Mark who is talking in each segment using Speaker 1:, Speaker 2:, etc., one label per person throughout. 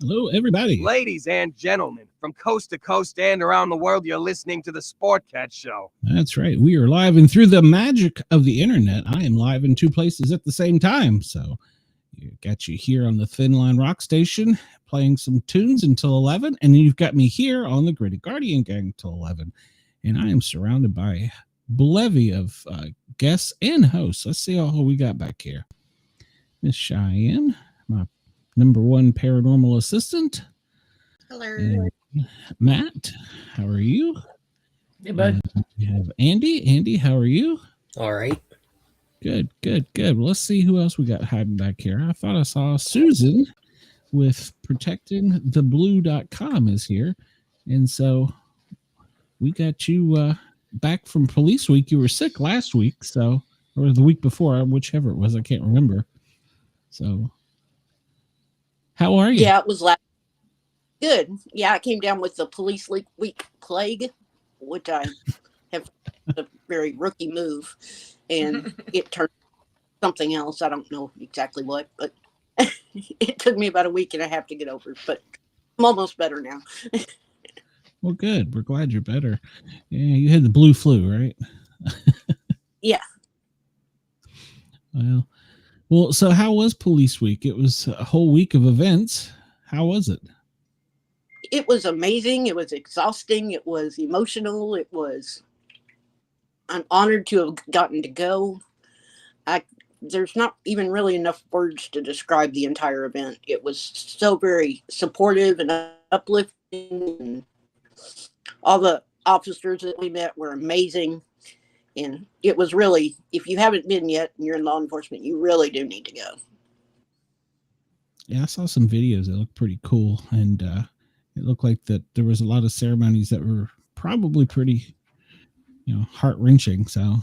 Speaker 1: Hello, everybody.
Speaker 2: Ladies and gentlemen, from coast to coast and around the world, you're listening to the Sport Cat Show.
Speaker 1: That's right. We are live, and through the magic of the internet, I am live in two places at the same time. So, got you here on the Thin Line Rock Station playing some tunes until 11, and then you've got me here on the Grin Guardian Gang till 11. And I am surrounded by a bevy of guests and hosts. Let's see who we got back here. Miss Cheyenne, my number one paranormal assistant.
Speaker 3: Hello.
Speaker 1: And Matt, how are you?
Speaker 4: Hey, bud.
Speaker 1: We have Andy. Andy, how are you?
Speaker 4: All right.
Speaker 1: Good. Well, let's see who else we got hiding back here. I thought I saw Susan with protectingtheblue.com is here. And so we got you back from police week. You were sick last week, or the week before, whichever it was. I can't remember. So how are you?
Speaker 3: Yeah, it was good. Yeah, I came down with the police week plague, which I have a very rookie move, and it turned something else. I don't know exactly what, but it took me about a week and a half to get over it, but I'm almost better now.
Speaker 1: Well, good. We're glad you're better. Yeah, you had the blue flu, right?
Speaker 3: Yeah.
Speaker 1: Well, so how was police week? It was a whole week of events. How was it?
Speaker 3: It was amazing. It was exhausting. It was emotional. I'm honored to have gotten to go. There's not even really enough words to describe the entire event. It was so very supportive and uplifting. And all the officers that we met were amazing. And it was really, if you haven't been yet and you're in law enforcement, you really do need to go.
Speaker 1: Yeah, I saw some videos that looked pretty cool. And it looked like that there was a lot of ceremonies that were probably pretty, heart-wrenching. So,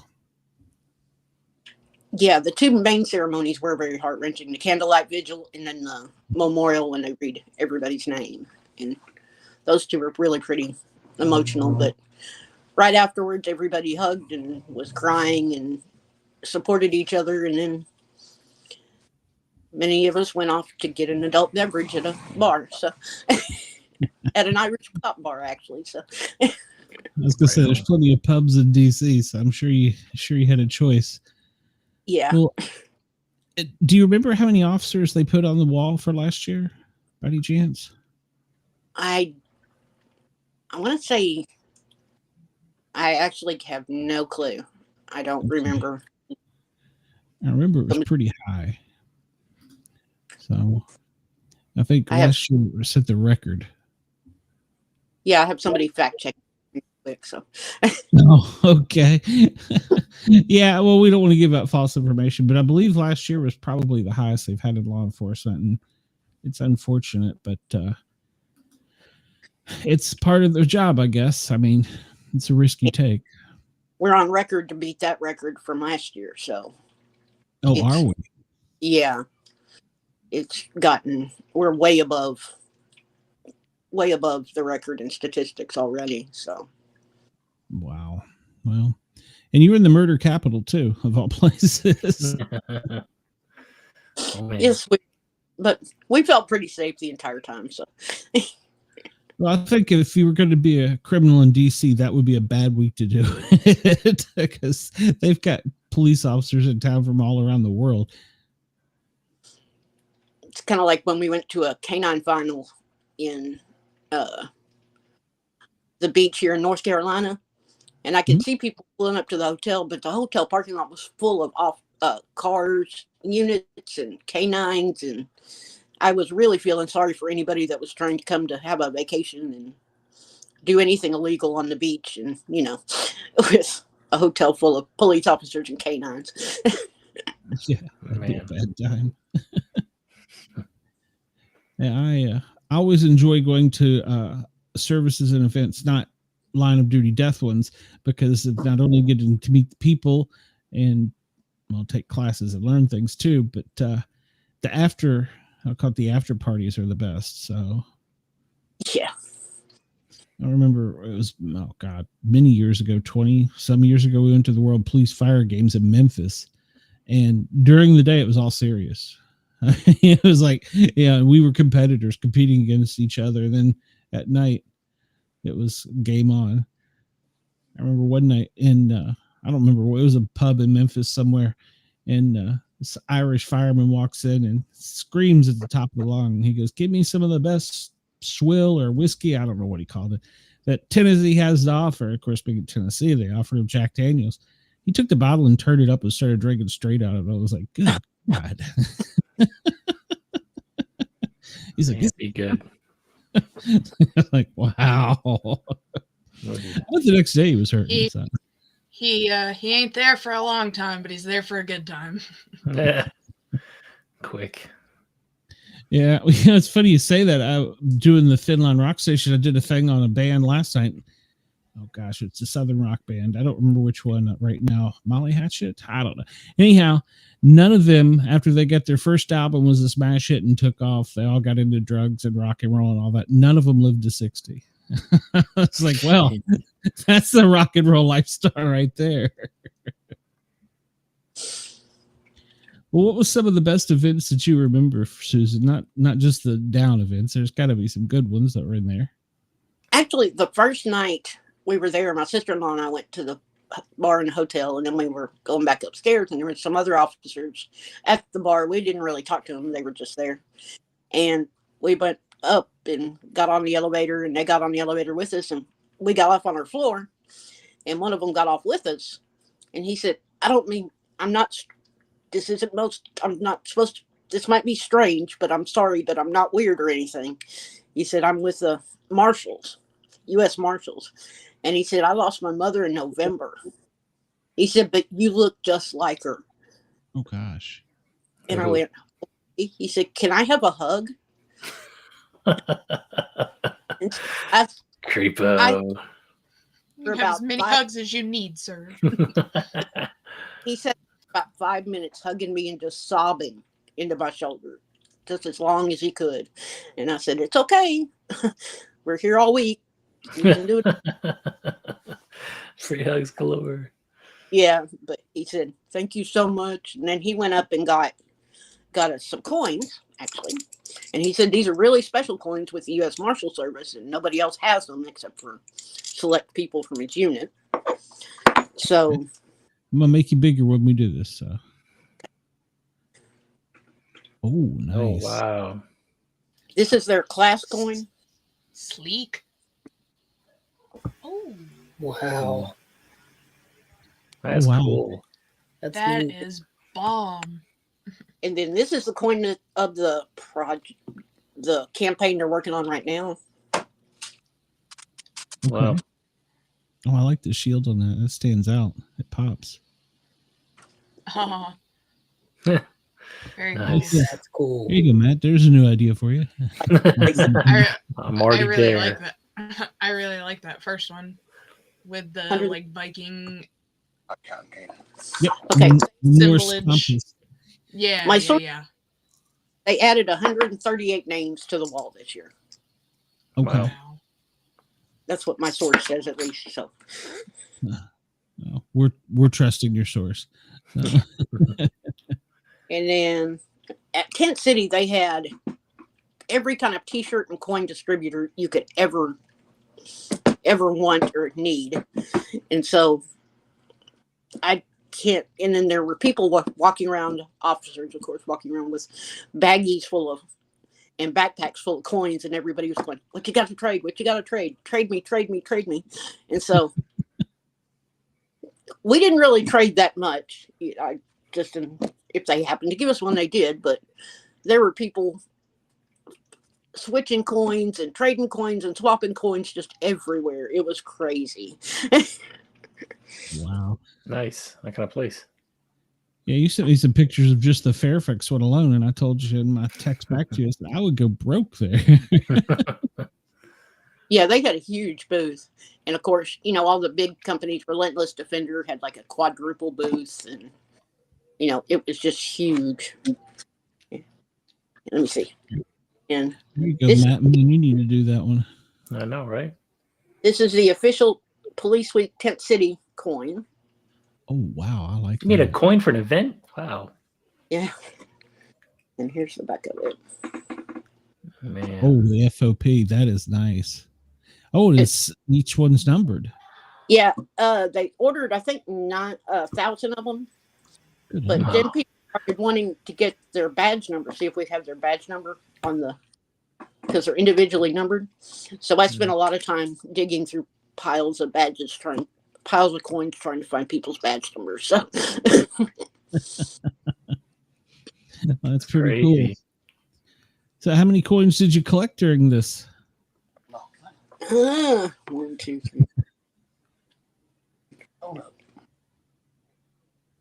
Speaker 3: yeah, the two main ceremonies were very heart-wrenching. The candlelight vigil and then the memorial when they read everybody's name. And those two were really pretty emotional. But right afterwards, everybody hugged and was crying and supported each other. And then many of us went off to get an adult beverage at a bar. So at an Irish pop bar, actually. So
Speaker 1: I was gonna say there's plenty of pubs in DC, so I'm sure you had a choice.
Speaker 3: Yeah.
Speaker 1: Well, do you remember how many officers they put on the wall for last year, by any chance?
Speaker 3: I want to say I actually have no clue. I don't remember.
Speaker 1: I remember it was pretty high. So I think last year set the record.
Speaker 3: Yeah, I have somebody fact check real quick. So.
Speaker 1: Oh, okay. Yeah, well, we don't want to give out false information, but I believe last year was probably the highest they've had in law enforcement, and it's unfortunate, but it's part of their job, I guess. I mean, it's a risk you take.
Speaker 3: We're on record to beat that record from last year, so.
Speaker 1: Oh, are we?
Speaker 3: Yeah. We're way above the record in statistics already, so.
Speaker 1: Wow. Well, and you were in the murder capital too, of all places.
Speaker 3: Yes, but we felt pretty safe the entire time, so.
Speaker 1: Well, I think if you were going to be a criminal in DC, that would be a bad week to do it because they've got police officers in town from all around the world.
Speaker 3: It's kind of like when we went to a canine final in the beach here in North Carolina, and I could see people pulling up to the hotel, but the hotel parking lot was full of cars, units, and canines, and I was really feeling sorry for anybody that was trying to come to have a vacation and do anything illegal on the beach, and with a hotel full of police officers and canines.
Speaker 1: Yeah, that'd be a bad time. Yeah, I always enjoy going to services and events, not line of duty death ones, because it's not only getting to meet the people and take classes and learn things too, but I'll call it the after parties are the best. So
Speaker 3: yeah,
Speaker 1: I remember it was many years ago, 20 some years ago, we went to the World Police Fire Games in Memphis, and during the day it was all serious. It was like, yeah, we were competitors competing against each other. Then at night, it was game on. I remember one night in, I don't remember, it was a pub in Memphis somewhere, and this Irish fireman walks in and screams at the top of the lung. He goes, "Give me some of the best swill or whiskey," I don't know what he called it, "that Tennessee has to offer." Of course, being in Tennessee, they offered him Jack Daniels. He took the bottle and turned it up and started drinking straight out of it. I was like, good God. He's like,
Speaker 5: "This be good."
Speaker 1: like, wow. But the next day he was hurting.
Speaker 6: He ain't there for a long time, but he's there for a good time.
Speaker 5: Yeah. Quick.
Speaker 1: Yeah, it's funny you say that. Doing the Finland Rock Station, I did a thing on a band last night. Oh gosh, it's a Southern rock band. I don't remember which one right now. Molly Hatchet? I don't know. Anyhow, none of them, after they got their first album, was a smash hit and took off. They all got into drugs and rock and roll and all that. None of them lived to 60. It's like, well, that's the rock and roll lifestyle right there. Well, what was some of the best events that you remember, Susan? Not just the down events. There's got to be some good ones that were in there.
Speaker 3: Actually, the first night we were there, my sister-in-law and I went to the bar in the hotel, and then we were going back upstairs, and there were some other officers at the bar. We didn't really talk to them. They were just there. And we went up and got on the elevator, and they got on the elevator with us, and we got off on our floor, and one of them got off with us. And he said, I'm not supposed to, this might be strange, but I'm sorry, but I'm not weird or anything. He said, I'm with the Marshals, U.S. Marshals. And he said, I lost my mother in November. He said, but you look just like her.
Speaker 1: Oh, gosh.
Speaker 3: And I went, he said, can I have a hug?
Speaker 5: Creepo.
Speaker 6: You have as many hugs as you need, sir.
Speaker 3: He said about 5 minutes hugging me and just sobbing into my shoulder, just as long as he could. And I said, it's okay. We're here all week. We can do it.
Speaker 5: Free hugs galore.
Speaker 3: Yeah, but he said, thank you so much. And then he went up and got us some coins, actually. And he said, these are really special coins with the U.S. Marshal Service, and nobody else has them except for select people from his unit. So
Speaker 1: I'm going to make you bigger when we do this. So. Oh, nice.
Speaker 5: Oh, wow.
Speaker 3: This is their class coin.
Speaker 6: Sleek. Oh.
Speaker 4: Wow.
Speaker 5: That's cool.
Speaker 6: That is bomb.
Speaker 3: And then this is the coin of the project, the campaign they're working on right now.
Speaker 5: Wow.
Speaker 1: Oh, I like the shield on that. That stands out. It pops.
Speaker 6: Oh. Very
Speaker 5: Nice.
Speaker 6: cool.
Speaker 4: That's cool.
Speaker 1: There you go, Matt. There's a new idea for you.
Speaker 5: I'm already
Speaker 6: really
Speaker 5: there.
Speaker 6: like that. I really like that first one with the like Viking.
Speaker 1: Yep.
Speaker 3: Okay.
Speaker 1: Norse
Speaker 6: Symbolage.
Speaker 1: compass.
Speaker 6: Yeah.
Speaker 3: My sword-
Speaker 6: yeah.
Speaker 3: They added 138 names to the wall this year.
Speaker 1: Okay.
Speaker 5: Wow.
Speaker 6: Wow.
Speaker 3: That's what my source says, at least. So
Speaker 1: No, we're trusting your source. No.
Speaker 3: And then at Tent City, they had every kind of T-shirt and coin distributor you could ever want or need. And so I can't. And then there were people walking around, officers, of course, walking around with baggies full of and backpacks full of coins, and everybody was going, "What you got to trade? What you got to trade? Trade me, trade me, trade me." And so we didn't really trade that much. I just, if they happened to give us one, they did. But there were people switching coins and trading coins and swapping coins just everywhere. It was crazy.
Speaker 1: Wow.
Speaker 5: Nice. That kind of place.
Speaker 1: Yeah, you sent me some pictures of just the Fairfax one alone, and I told you in my text back to you, I said, I would go broke there.
Speaker 3: Yeah, they had a huge booth. And of course, you know, all the big companies, Relentless Defender had like a quadruple booth, and you know, it was just huge. Let me see. And
Speaker 1: There you go, Matt. Man, you need to do that one.
Speaker 5: I know, right?
Speaker 3: this is the official Police Week Tent City coin.
Speaker 1: Oh, wow. I like
Speaker 5: You need a
Speaker 1: that.
Speaker 5: coin for an event? Wow.
Speaker 3: Yeah. And here's the back of it.
Speaker 5: Man.
Speaker 1: Oh, the FOP. That is nice. Oh, it's each one's numbered.
Speaker 3: Yeah, they ordered, I think, 9,000 of them.
Speaker 1: Good
Speaker 3: But
Speaker 1: Lord.
Speaker 3: then people started wanting to get their badge number, see if we have their badge number on the, because they're individually numbered. So I spent a lot of time digging through piles of badges, piles of coins, trying to find people's badge numbers. So
Speaker 1: That's pretty cool. So how many coins did you collect during this?
Speaker 3: 1, 2, 3.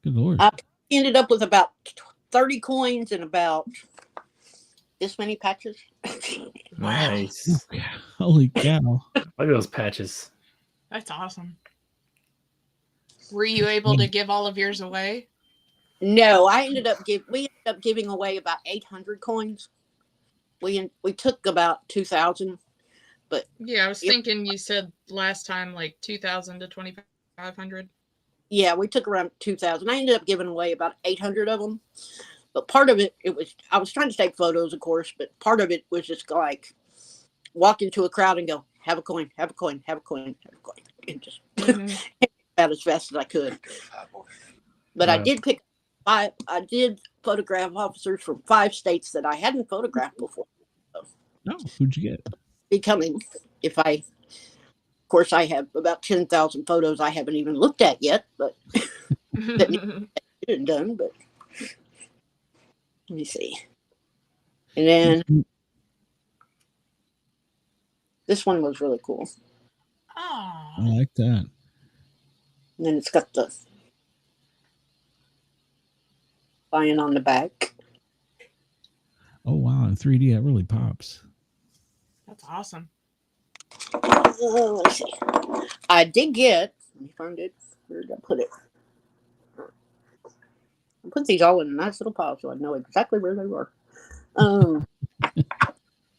Speaker 1: Good Lord.
Speaker 3: I ended up with about 30 coins and about this many patches.
Speaker 5: Nice.
Speaker 1: Holy cow.
Speaker 5: Look at those patches.
Speaker 6: That's awesome. Were you able to give all of yours away?
Speaker 3: No, we ended up giving away about 800 coins. We took about 2,000, but
Speaker 6: yeah, I was thinking you said last time like 2,000 to 2,500.
Speaker 3: Yeah, we took around 2,000. I ended up giving away about 800 of them. But part of it was, I was trying to take photos, of course, but part of it was just like walk into a crowd and go, have a coin, have a coin, have a coin, have a coin. And just out as fast as I could. But I did I did photograph officers from 5 states that I hadn't photographed before. So
Speaker 1: who'd you get?
Speaker 3: Becoming, of course, I have about 10,000 photos I haven't even looked at yet, but that needed done. But let me see. And then this one was really cool.
Speaker 6: Oh,
Speaker 1: I like that.
Speaker 3: And then it's got the lion on the back.
Speaker 1: Oh, wow. In 3D, that really pops.
Speaker 6: that's awesome.
Speaker 3: Let's see. I did get, let me find it. Where did I put it? I put these all in a nice little pile so I know exactly where they were.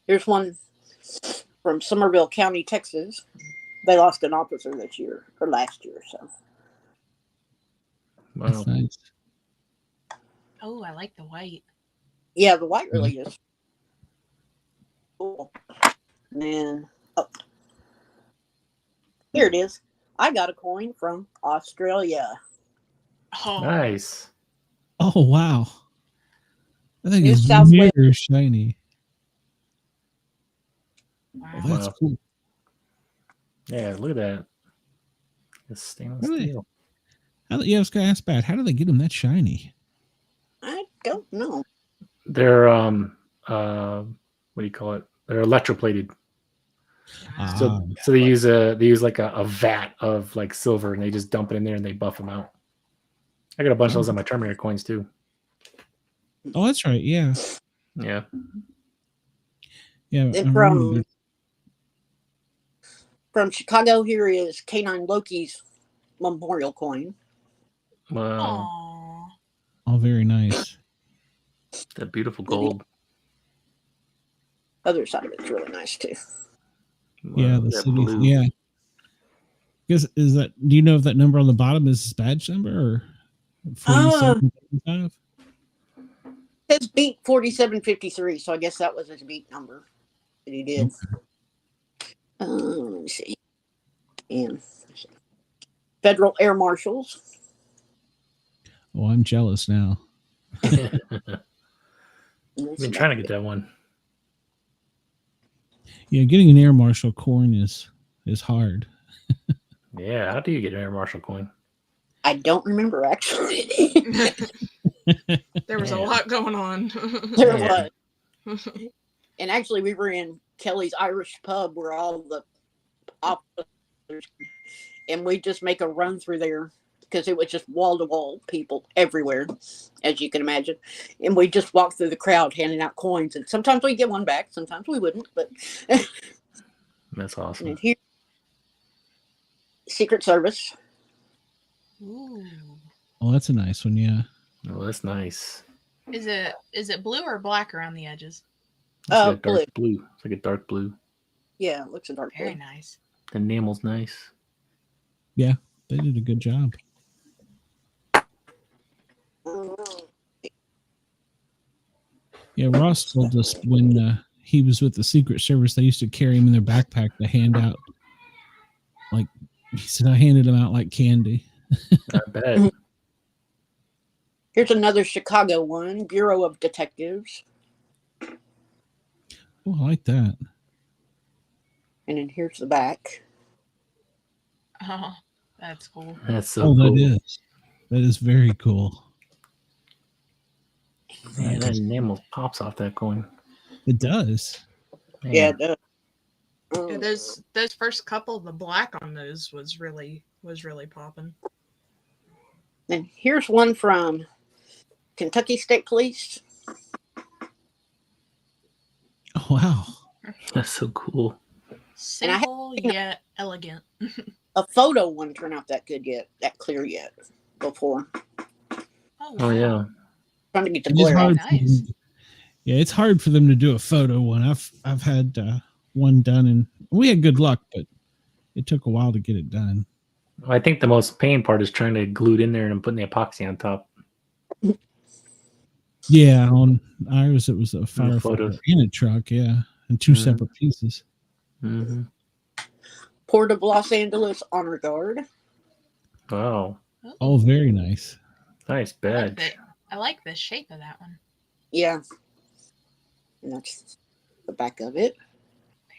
Speaker 3: Here's one from Somerville County, Texas. They lost an officer this year or last year. So
Speaker 1: That's nice.
Speaker 6: Oh, I like the white.
Speaker 3: yeah, the white really is cool. And then here it is. I got a coin from Australia.
Speaker 6: Oh,
Speaker 5: Nice.
Speaker 1: Oh, wow. I think
Speaker 3: New
Speaker 1: it's
Speaker 3: South Wales.
Speaker 1: very shiny.
Speaker 6: wow.
Speaker 1: Oh, that's cool.
Speaker 5: Yeah, look at that. It's stainless
Speaker 1: Really?
Speaker 5: steel.
Speaker 1: I was going to ask Pat, how do they get them that shiny?
Speaker 3: I don't know.
Speaker 5: They're what do you call it? They're electroplated. So they use like a vat of like silver and they just dump it in there and they buff them out. I got a bunch of those on my Terminator coins too.
Speaker 1: Oh, that's right. Yeah.
Speaker 5: Yeah.
Speaker 1: Yeah.
Speaker 3: And from Chicago, here is Canine Loki's memorial coin.
Speaker 5: Wow.
Speaker 6: Aww.
Speaker 1: Oh, very nice.
Speaker 5: That beautiful gold.
Speaker 3: Other side of it's really nice too.
Speaker 1: Yeah,
Speaker 5: Wow,
Speaker 1: the
Speaker 5: that
Speaker 1: city.
Speaker 5: blue.
Speaker 1: Yeah. Is that? Do you know if that number on the bottom is his badge number or 4755?
Speaker 3: It's beat 4753, so I guess that was his beat number that he did.
Speaker 1: Okay.
Speaker 3: Let me see. And Federal Air Marshals.
Speaker 1: Oh, I'm jealous now.
Speaker 5: I've been trying to get that one.
Speaker 1: Yeah, getting an air marshal coin is hard.
Speaker 5: Yeah, how do you get an air marshal coin?
Speaker 3: I don't remember actually.
Speaker 6: There was a lot going on.
Speaker 3: There
Speaker 5: Yeah.
Speaker 3: was. And actually, we were in Kelly's Irish pub where all the officers, and we just make a run through there because it was just wall to wall people everywhere, as you can imagine. And we just walked through the crowd handing out coins, and sometimes we get one back, sometimes we wouldn't. But
Speaker 5: That's awesome.
Speaker 3: and here, Secret Service.
Speaker 6: Ooh.
Speaker 1: Oh, that's a nice one. Yeah.
Speaker 5: Oh, that's nice.
Speaker 6: Is it blue or black around the edges?
Speaker 5: It's like a
Speaker 3: Blue.
Speaker 5: dark blue. It's like a dark blue.
Speaker 3: Yeah, it looks a dark
Speaker 6: Very
Speaker 3: blue.
Speaker 6: nice.
Speaker 5: The enamel's nice.
Speaker 1: Yeah, they did a good job. Yeah, Ross told us when he was with the Secret Service, they used to carry him in their backpack to hand out. Like he said, I handed them out like candy.
Speaker 5: I bet.
Speaker 3: Here's another Chicago one, Bureau of Detectives.
Speaker 1: Oh, I like that.
Speaker 3: And then here's the back.
Speaker 6: Oh, that's cool.
Speaker 5: That's so
Speaker 1: Oh,
Speaker 5: cool.
Speaker 1: that is very cool.
Speaker 5: Man, that enamel pops off that coin.
Speaker 1: It does.
Speaker 5: Man.
Speaker 3: Yeah, it does.
Speaker 6: Yeah, those first couple, the black on those was really popping.
Speaker 3: And here's one from Kentucky State Police.
Speaker 1: Oh, wow.
Speaker 5: That's so cool.
Speaker 6: Simple yet elegant.
Speaker 3: A photo one turned out that clear yet before.
Speaker 5: Oh yeah.
Speaker 3: Trying to get the
Speaker 1: It is
Speaker 3: glare out.
Speaker 1: hard. Yeah, it's hard for them to do a photo one. I've had one done, and we had good luck, but it took a while to get it done.
Speaker 5: I think the most pain part is trying to glue it in there and putting the epoxy on top.
Speaker 1: Yeah, on ours it was a firefighter
Speaker 5: photos.
Speaker 1: in a truck, yeah, and two separate pieces.
Speaker 5: Mm-hmm.
Speaker 3: Port of Los Angeles Honor Guard.
Speaker 5: Wow.
Speaker 1: Oh, very nice.
Speaker 5: Nice badge.
Speaker 6: I like the shape of that one.
Speaker 3: Yeah. And that's the back of it.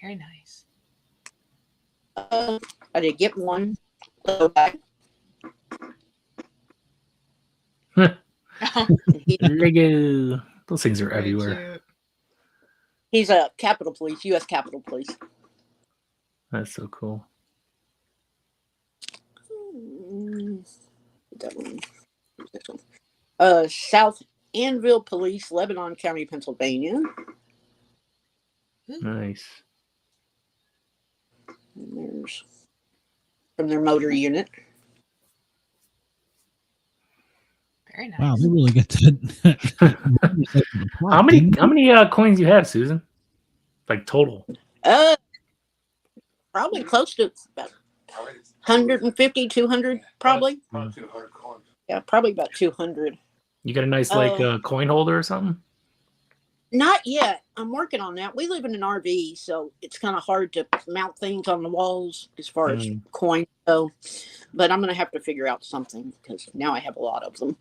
Speaker 6: Very nice.
Speaker 3: I did get one. Back.
Speaker 5: Lego. Those things are
Speaker 6: Very
Speaker 5: everywhere.
Speaker 6: cute.
Speaker 3: He's a Capitol Police, U.S. Capitol Police.
Speaker 5: That's so cool.
Speaker 3: That one. This one. South Anvil Police, Lebanon County, Pennsylvania.
Speaker 5: Nice.
Speaker 3: And there's from their motor unit.
Speaker 6: Very nice.
Speaker 1: Wow, they really get that.
Speaker 5: How many coins do you have, Susan? Like total?
Speaker 3: Probably close to about 150, 200, probably.
Speaker 7: About 200 coins.
Speaker 3: Yeah, probably about 200.
Speaker 5: You got a nice coin holder or something?
Speaker 3: Not yet. I'm working on that. We live in an RV, so it's kind of hard to mount things on the walls as far as coins go. But I'm going to have to figure out something because now I have a lot of them.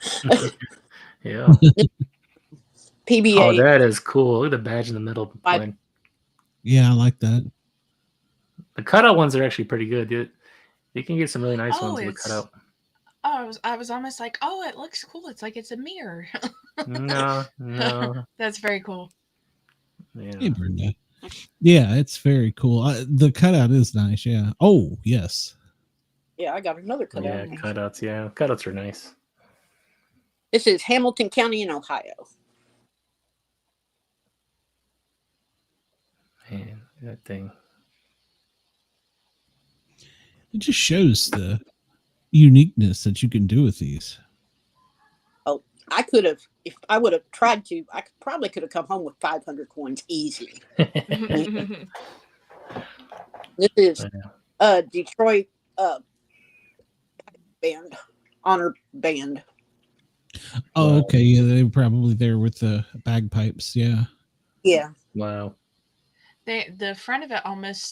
Speaker 5: Yeah.
Speaker 3: PBA.
Speaker 5: Oh, that is cool. Look at the badge in the middle.
Speaker 1: Yeah, I like that.
Speaker 5: The cutout ones are actually pretty good. You can get some really nice ones with cutout.
Speaker 6: Oh, I was almost like, oh, it looks cool. It's like it's a mirror.
Speaker 5: No.
Speaker 6: That's very cool.
Speaker 5: Yeah.
Speaker 1: Hey, Brenda. Yeah, it's very cool. The cutout is nice. Yeah. Oh, yes.
Speaker 3: Yeah, I got another cutout.
Speaker 5: Yeah, cutouts. Yeah, cutouts are nice.
Speaker 3: This is Hamilton County in Ohio.
Speaker 5: Man, that thing.
Speaker 1: It just shows the uniqueness that you can do with these.
Speaker 3: Oh, I could have, if I would have tried to, I probably could have come home with 500 coins easy. This is Detroit band, honor band.
Speaker 1: Oh, okay. Yeah, they were probably there with the bagpipes. Yeah.
Speaker 3: Yeah.
Speaker 5: Wow.
Speaker 6: The front of it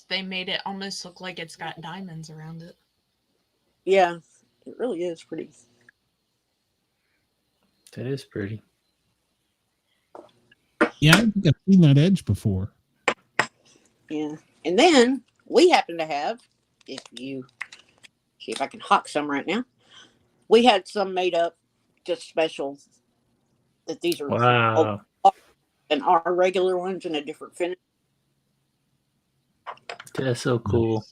Speaker 6: they made it almost look like it's got diamonds around it.
Speaker 3: Yeah, it really is pretty.
Speaker 5: That is pretty.
Speaker 1: Yeah, I think I've seen that edge before.
Speaker 3: Yeah. And then we happen to have, if you see if I can hawk some right now, we had some made up just special that these are
Speaker 5: wow.
Speaker 3: and our regular ones in a different finish.
Speaker 5: That's so cool.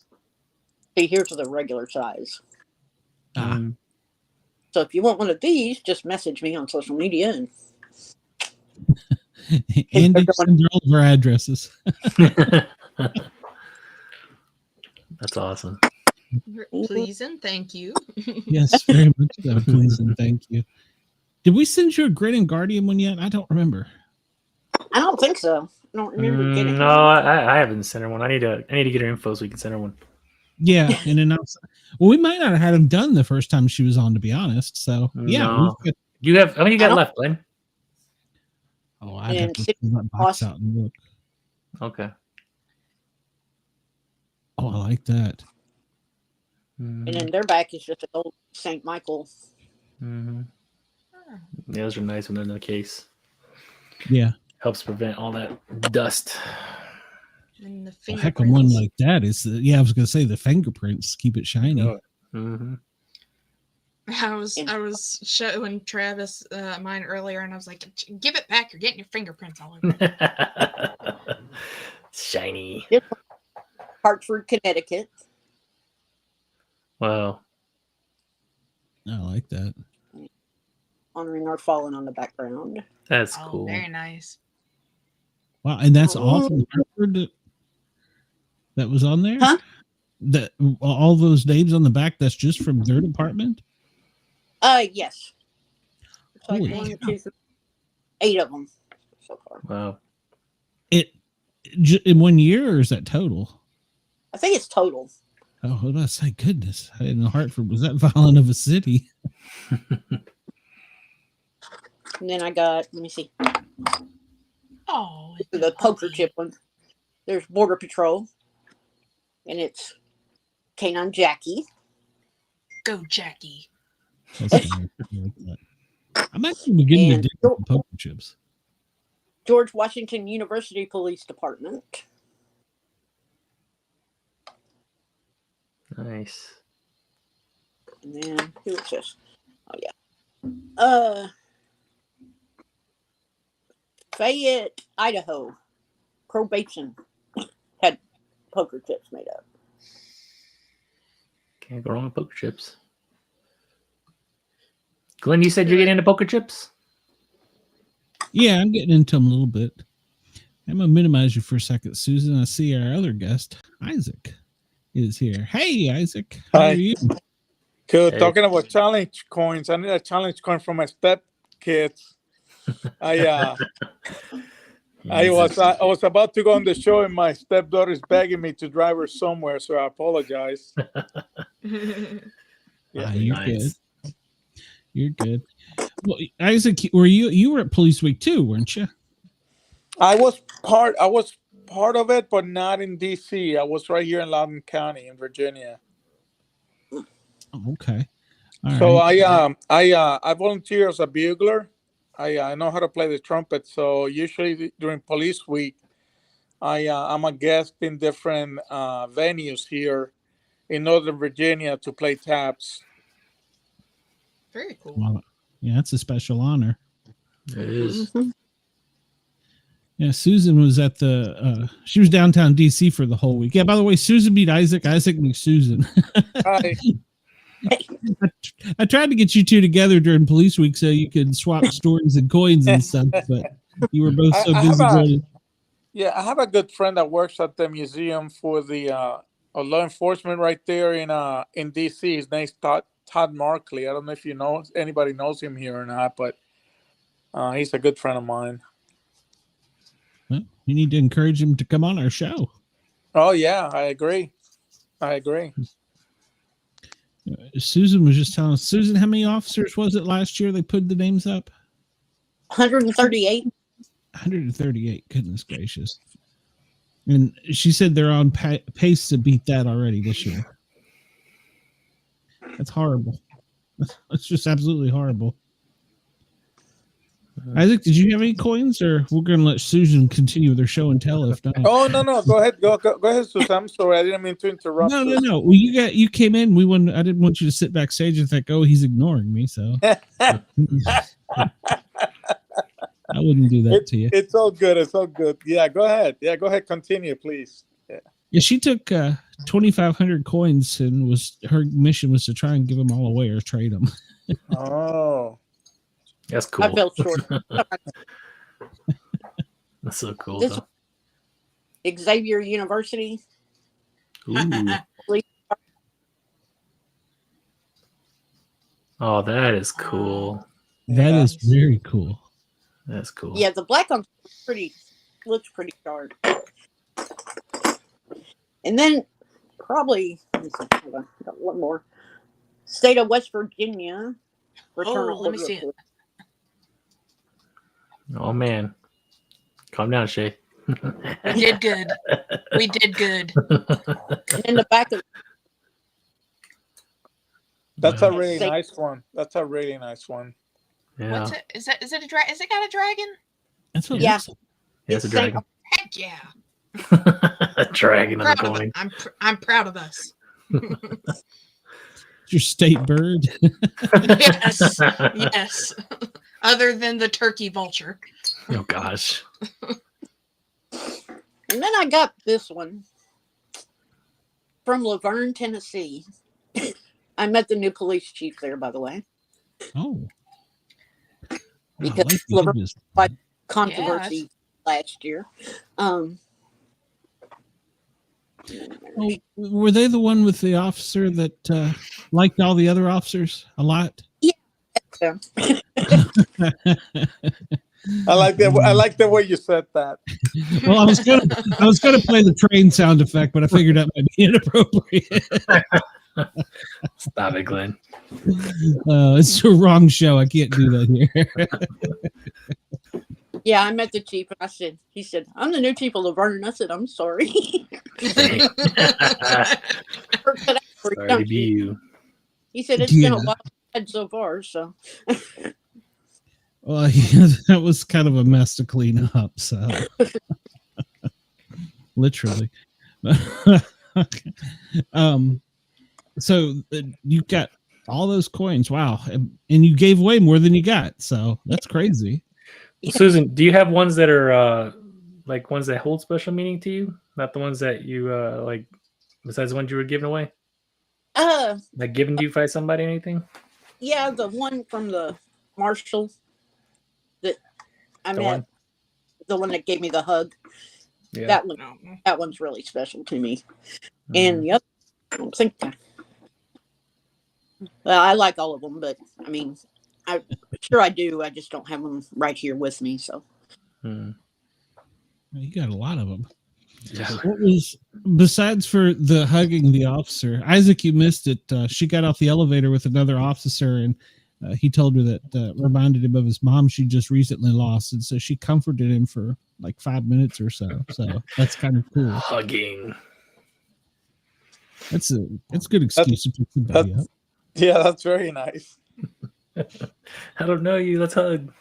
Speaker 3: See, here's the regular size.
Speaker 1: Ah.
Speaker 3: So if you want one of these, just message me on social media and
Speaker 1: Andy sends all of our addresses.
Speaker 5: That's awesome.
Speaker 6: Please and thank you.
Speaker 1: Yes, very much so. Please and thank you. Did we send you a Grin Guardian one yet? I don't remember.
Speaker 3: I don't think so. I don't remember getting
Speaker 5: No,
Speaker 3: one.
Speaker 5: I haven't sent her one. I need to get her info so we can send her one.
Speaker 1: Yeah, and then well, we might not have had him done the first time she was on, to be honest. So yeah,
Speaker 5: No. You have how many you got left, Glenn?
Speaker 1: Oh, I have
Speaker 3: And
Speaker 1: to
Speaker 3: six
Speaker 1: pull that box
Speaker 3: awesome.
Speaker 1: out and look.
Speaker 5: Okay.
Speaker 1: Oh, I like that.
Speaker 3: And then their back is just an old St. Michael.
Speaker 5: Mm-hmm. Yeah, those are nice when they're in the case.
Speaker 1: Yeah.
Speaker 5: Helps prevent all that dust.
Speaker 6: And the
Speaker 1: Well, heck, of one
Speaker 6: fingerprints.
Speaker 1: like that is, I was going to say the fingerprints keep it shiny.
Speaker 5: Mm-hmm.
Speaker 6: I was showing Travis mine earlier, and I was like, "Give it back! You're getting your fingerprints all over."
Speaker 5: Shiny.
Speaker 3: Hartford, Connecticut.
Speaker 5: Wow.
Speaker 1: I like that.
Speaker 3: Honoring our fallen on the background.
Speaker 5: That's
Speaker 6: Oh,
Speaker 5: cool.
Speaker 6: very nice.
Speaker 1: Wow, and that's all from Hartford that was on there?
Speaker 3: Huh?
Speaker 1: That all those names on the back, that's just from their department?
Speaker 3: Yes. It's like
Speaker 1: Holy
Speaker 3: 1,
Speaker 1: cow.
Speaker 3: 2, 3, 8 of them so far.
Speaker 5: Wow.
Speaker 1: It in 1 year, or is that total?
Speaker 3: I think it's total.
Speaker 1: Oh, I was about to say, goodness, I didn't know Hartford was that violent of a city.
Speaker 3: And then I got, let me see,
Speaker 6: Oh,
Speaker 3: the poker chip one. There's Border Patrol. And it's Canine Jackie.
Speaker 6: Go, Jackie.
Speaker 1: That's nice. I like that. I'm actually beginning to
Speaker 3: And
Speaker 1: dig the poker chips.
Speaker 3: George Washington University Police Department.
Speaker 5: Nice.
Speaker 3: And then who is this? Oh yeah. Fayette, Idaho. Probation had poker chips made up.
Speaker 5: Can't go wrong with poker chips. Glenn, you said you're getting into poker chips?
Speaker 1: Yeah, I'm getting into them a little bit. I'm going to minimize you for a second, Susan. I see our other guest, Isaac, is here. Hey, Isaac. How
Speaker 7: Hi.
Speaker 1: are you?
Speaker 7: Good.
Speaker 5: Hey.
Speaker 7: Talking about challenge coins. I need a challenge coin for my step kids. I was about to go on the show, and my stepdaughter's begging me to drive her somewhere, so I apologize. Yeah.
Speaker 1: You're
Speaker 5: Nice.
Speaker 1: good. You're good. Well, Isaac, you were at Police Week too, weren't you?
Speaker 7: I was part of it, but not in DC. I was right here in Loudoun County in Virginia.
Speaker 1: Oh, okay. All
Speaker 7: So
Speaker 1: right.
Speaker 7: I volunteer as a bugler. I know how to play the trumpet. So usually during Police Week, I'm a guest in different venues here in Northern Virginia to play taps.
Speaker 6: Very cool.
Speaker 1: Well, yeah, that's a special honor.
Speaker 5: It is.
Speaker 3: Mhm.
Speaker 1: Yeah, Susan was at she was downtown DC for the whole week. Yeah, by the way, Susan beat Isaac. Isaac beat Susan.
Speaker 7: Hi.
Speaker 1: I tried to get you two together during Police Week so you could swap stories and coins and stuff, but you were both so busy going.
Speaker 7: I have a good friend that works at the museum for the law enforcement right there in DC. His name's Todd Markley. I don't know if anybody knows him here or not, but he's a good friend of mine.
Speaker 1: Well, you need to encourage him to come on our show.
Speaker 7: Oh yeah, I agree.
Speaker 1: Susan was just telling us. Susan, how many officers was it last year they put the names up?
Speaker 3: 138.
Speaker 1: 138. Goodness gracious. And she said they're on pace to beat that already this year. That's horrible. That's just absolutely horrible. Isaac, did you have any coins, or we're going to let Susan continue with her show and tell if not?
Speaker 7: Oh no, go ahead, go ahead, Susan. I'm sorry, I didn't mean to interrupt.
Speaker 1: No. Well, you came in. I didn't want you to sit backstage and think, oh, he's ignoring me. So I wouldn't do that to you.
Speaker 7: It's all good. It's all good. Yeah, go ahead. Continue, please.
Speaker 1: Yeah, she took 2,500 coins, and her mission was to try and give them all away or trade them.
Speaker 7: Oh,
Speaker 5: That's cool.
Speaker 3: I fell short.
Speaker 5: That's so cool.
Speaker 3: This Xavier University.
Speaker 5: Ooh. Oh, that is cool.
Speaker 1: That is very cool.
Speaker 5: That's cool.
Speaker 3: Yeah, the black one looks pretty sharp. And then probably hold on, got one more. State of West Virginia.
Speaker 6: Oh, let me see it.
Speaker 5: Oh man. Calm down, Shay.
Speaker 6: We did good. We did good.
Speaker 3: And in the back of
Speaker 7: That's a really
Speaker 3: Say-
Speaker 7: nice one. That's a really nice one.
Speaker 5: Yeah.
Speaker 6: What's it? Is it a dragon? Is it got a dragon?
Speaker 1: That's what
Speaker 3: Yeah.
Speaker 1: it looks like.
Speaker 5: Yeah, it's a
Speaker 3: it's Saint-
Speaker 5: dragon.
Speaker 6: Heck yeah!
Speaker 5: A dragon on a
Speaker 6: Proud of
Speaker 5: coin.
Speaker 6: it. I'm proud of us.
Speaker 1: It's your state bird.
Speaker 6: Yes, yes. Other than the turkey vulture.
Speaker 5: Oh gosh.
Speaker 3: And then I got this one from Laverne, Tennessee. I met the new police chief there, by the way.
Speaker 1: Oh.
Speaker 3: Because
Speaker 1: I like the
Speaker 3: Laverne-
Speaker 1: images.
Speaker 3: Controversy last year.
Speaker 1: Oh, were they the one with the officer that liked all the other officers a lot?
Speaker 3: Yeah.
Speaker 7: I like the way you said that.
Speaker 1: Well, I was gonna play the train sound effect, but I figured that might be inappropriate.
Speaker 5: Stop it, Glenn.
Speaker 1: It's the wrong show. I can't do that here.
Speaker 3: Yeah, I met the chief and he said, I'm the new chief of Laverne. And I said, I'm sorry.
Speaker 5: Sorry to be you.
Speaker 3: He said, it's been
Speaker 1: Yeah.
Speaker 3: a while so far, so.
Speaker 1: Well, yeah, that was kind of a mess to clean up. So, literally. Okay. So you got all those coins. Wow, and you gave away more than you got. So that's crazy.
Speaker 5: Susan, do you have ones that are like ones that hold special meaning to you? Not the ones that you like, besides the ones you were giving away? Like given to you by somebody or anything?
Speaker 3: Yeah, the one from the marshal that I
Speaker 5: The
Speaker 3: met,
Speaker 5: one?
Speaker 3: the one that gave me the hug.
Speaker 5: Yeah.
Speaker 3: That one's really special to me.
Speaker 5: Mhm.
Speaker 3: And the other, I don't think. Well, I like all of them, but I mean, I'm sure I do. I just don't have them right here with me. So.
Speaker 5: Hmm.
Speaker 1: You got a lot of them.
Speaker 5: Yeah.
Speaker 1: What was besides for the hugging the officer, Isaac? You missed it. She got off the elevator with another officer, and he told her that reminded him of his mom she just recently lost, and so she comforted him for like 5 minutes or so. So that's kind of cool.
Speaker 5: Hugging.
Speaker 1: That's a good excuse to pick somebody up.
Speaker 7: Yeah, that's very nice.
Speaker 5: I don't know you. Let's hug.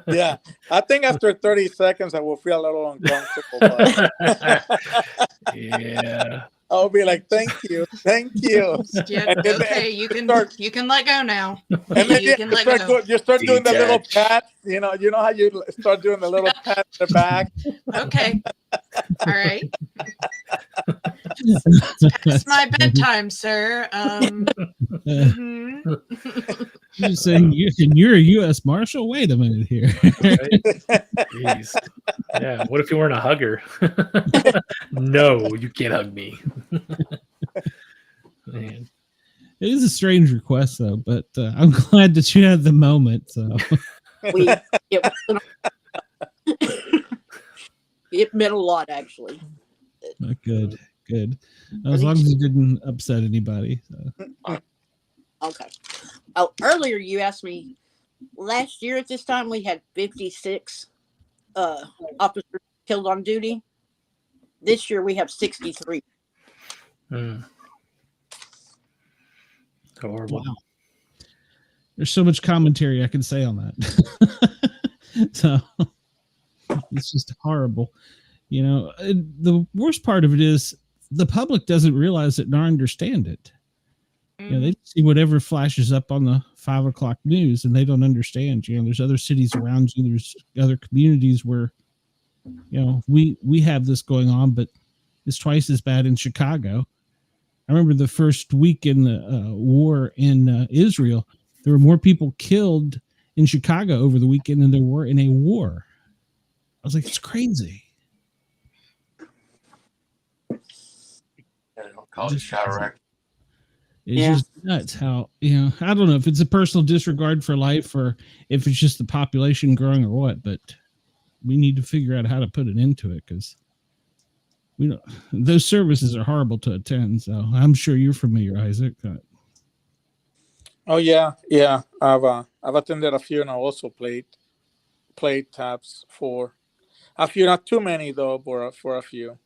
Speaker 7: Yeah. I think after 30 seconds, I will feel a little uncomfortable. But
Speaker 5: Yeah.
Speaker 7: I'll be like, "Thank you."
Speaker 6: Yeah,
Speaker 7: And then
Speaker 6: okay, you can let go now.
Speaker 7: And then
Speaker 6: You can let go.
Speaker 7: you start doing the little
Speaker 5: Detach.
Speaker 7: pat. You know how you start doing the little pat in the back.
Speaker 6: Okay. All right. It's my bedtime, sir. Mhm.
Speaker 1: You're saying you're a U.S. Marshal? Wait a minute here.
Speaker 5: Jeez. Yeah. What if you weren't a hugger? No, you can't hug me. Man.
Speaker 1: It is a strange request, though, but I'm glad that you had the moment. So
Speaker 3: It meant a lot, actually.
Speaker 1: good. As long as you didn't upset anybody. So.
Speaker 3: Okay. Oh, earlier you asked me. Last year at this time we had 56 officers killed on duty. This year we have 63.
Speaker 5: Horrible.
Speaker 1: Wow. There's so much commentary I can say on that. So it's just horrible. You know, the worst part of it is the public doesn't realize it nor understand it. You know, they see whatever flashes up on the 5 o'clock news and they don't understand. You know, there's other cities around you, there's other communities where, you know, we have this going on, but it's twice as bad in Chicago. I remember the first week in the war in Israel, there were more people killed in Chicago over the weekend than there were in a war. I was like, it's crazy.
Speaker 8: Cause it's cataract.
Speaker 1: It's just nuts how, you know, I don't know if it's a personal disregard for life or if it's just the population growing or what, but we need to figure out how to put an end to it because we don't, those services are horrible to attend. So I'm sure you're familiar, Isaac.
Speaker 7: Oh yeah. I've attended a few and I also played. play taps for a few, not too many though, but for a few.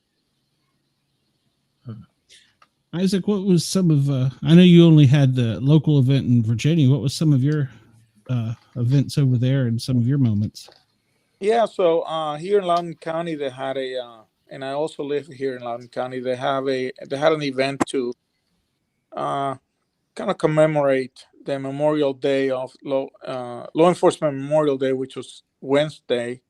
Speaker 1: Isaac, what was some of? I know you only had the local event in Virginia. What was some of your events over there and some of your moments?
Speaker 7: Yeah, so here in Loudoun County, they had and I also live here in Loudoun County. They had an event to kind of commemorate the Memorial Day of Law Enforcement Memorial Day, which was Wednesday.